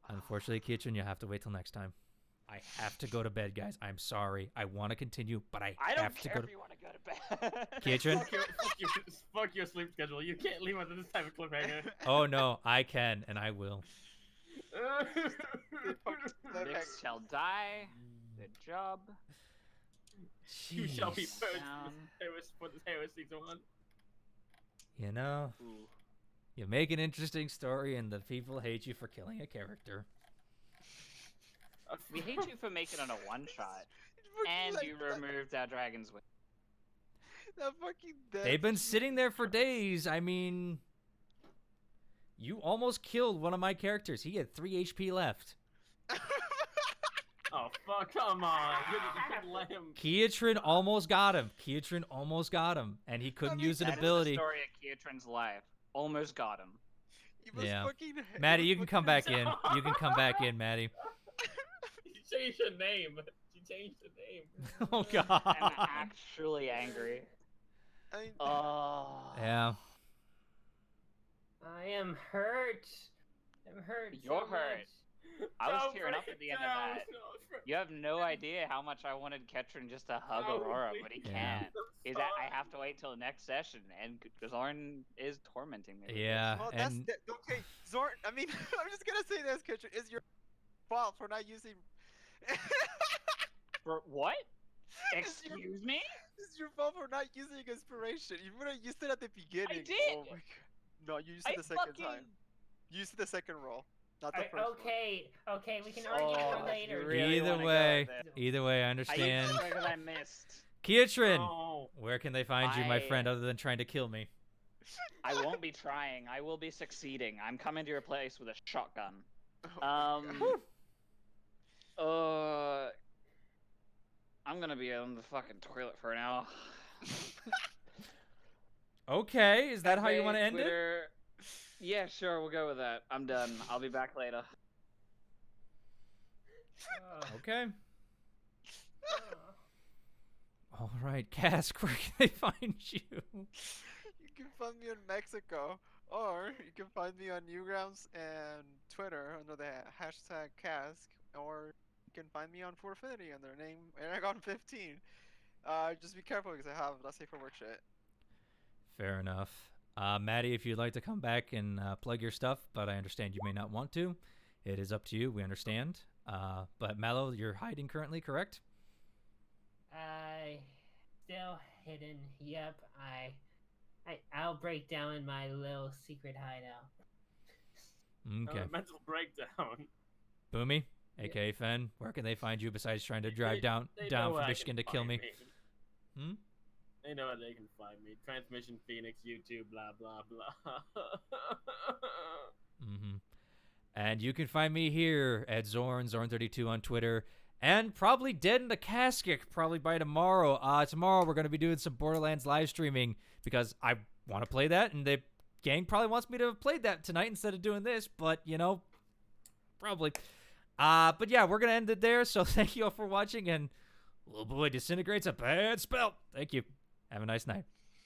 Unfortunately, Kitchen, you'll have to wait till next time. I have to go to bed, guys. I'm sorry. I want to continue, but I don't have to care go if to you want to go to bed. Kitchen. Fuck your sleep schedule. You can't leave under this type of cliffhanger. Oh no, I can and I will. Vix shall die. Good job. You shall be Jeez. purged Down. for this heresy one. You know, Ooh. you make an interesting story and the people hate you for killing a character. We hate you for making it a one-shot. And you removed our dragon's wing. That fucking dead. They've been sitting there for days. I mean, you almost killed one of my characters. He had 3 HP left. Oh fuck! Come on! You couldn't let him. Kietran almost got him. Kietran almost got him, and he couldn't use an That is ability. the story of Kietran's life. Almost got him. was Yeah. fucking. Maddie, you can come back in. You can come back in, Maddie. You changed your name. You changed the name. Oh I'm god. actually angry. I mean, Oh. Yeah. I am hurt. I'm hurt. You're so hurt. much. I was Don't tearing up break at the it end of down, that. no, You have no idea how much I wanted Ketrin just to hug Oh, Aurora, please. but he Yeah. can't. I'm I sorry. have to wait till next session, and Zorn is tormenting me. With Yeah. well, And okay. Zorn. I mean, I'm just gonna say this, Kitchen. It's your fault for not using. this. For what? It's your- Excuse me? It's your fault for not using inspiration. You would have used it at the beginning. did. Oh my god. No, you used it I the second fucking. time. You used it the second roll, not the first one. Okay, we can argue Oh, for later. you really either wanna go way, with it. either way, I I understand. used it because I missed. Kiatrin, No. where can they find you, my I- friend, other than trying to kill me? I won't be trying. I will be succeeding. I'm coming to your place with a shotgun. Oh my God. I'm gonna be on the fucking toilet for now. Okay, is that how you Okay, want to end it? Twitter... Yeah, sure, we'll go with that. I'm done. I'll be back later. Okay. All right, Cask, where can they find you? You can find me in Mexico, or you can find me on Newgrounds and Twitter under the hashtag Cask, or you can find me on Forfinity under the name Aragon15. Just be careful because I have not safe for work shit. Fair enough. Maddie, if you'd like to come back and plug your stuff, but I understand you may not want to, it is up to you. We understand. But Mallow, you're hiding currently, correct? Still hidden. Yep. I'll break down in my little secret hideout. Okay. Mental breakdown. Boomy, Yeah. aka Fen, where can they find you besides trying to drive They down know from where I Michigan can to kill me? find Hmm? They know where they can find me. Transmission Phoenix, YouTube, blah blah blah. Mm-hmm. And you can find me here at Zorn32 on Twitter, and probably dead in the casket probably by tomorrow. Tomorrow we're going to be doing some Borderlands live streaming because I want to play that, and the gang probably wants me to have played that tonight instead of doing this, but, you know, probably. But yeah, we're going to end it there, so thank you all for watching, and little boy disintegrates a bad spell. Thank you. Have a nice night.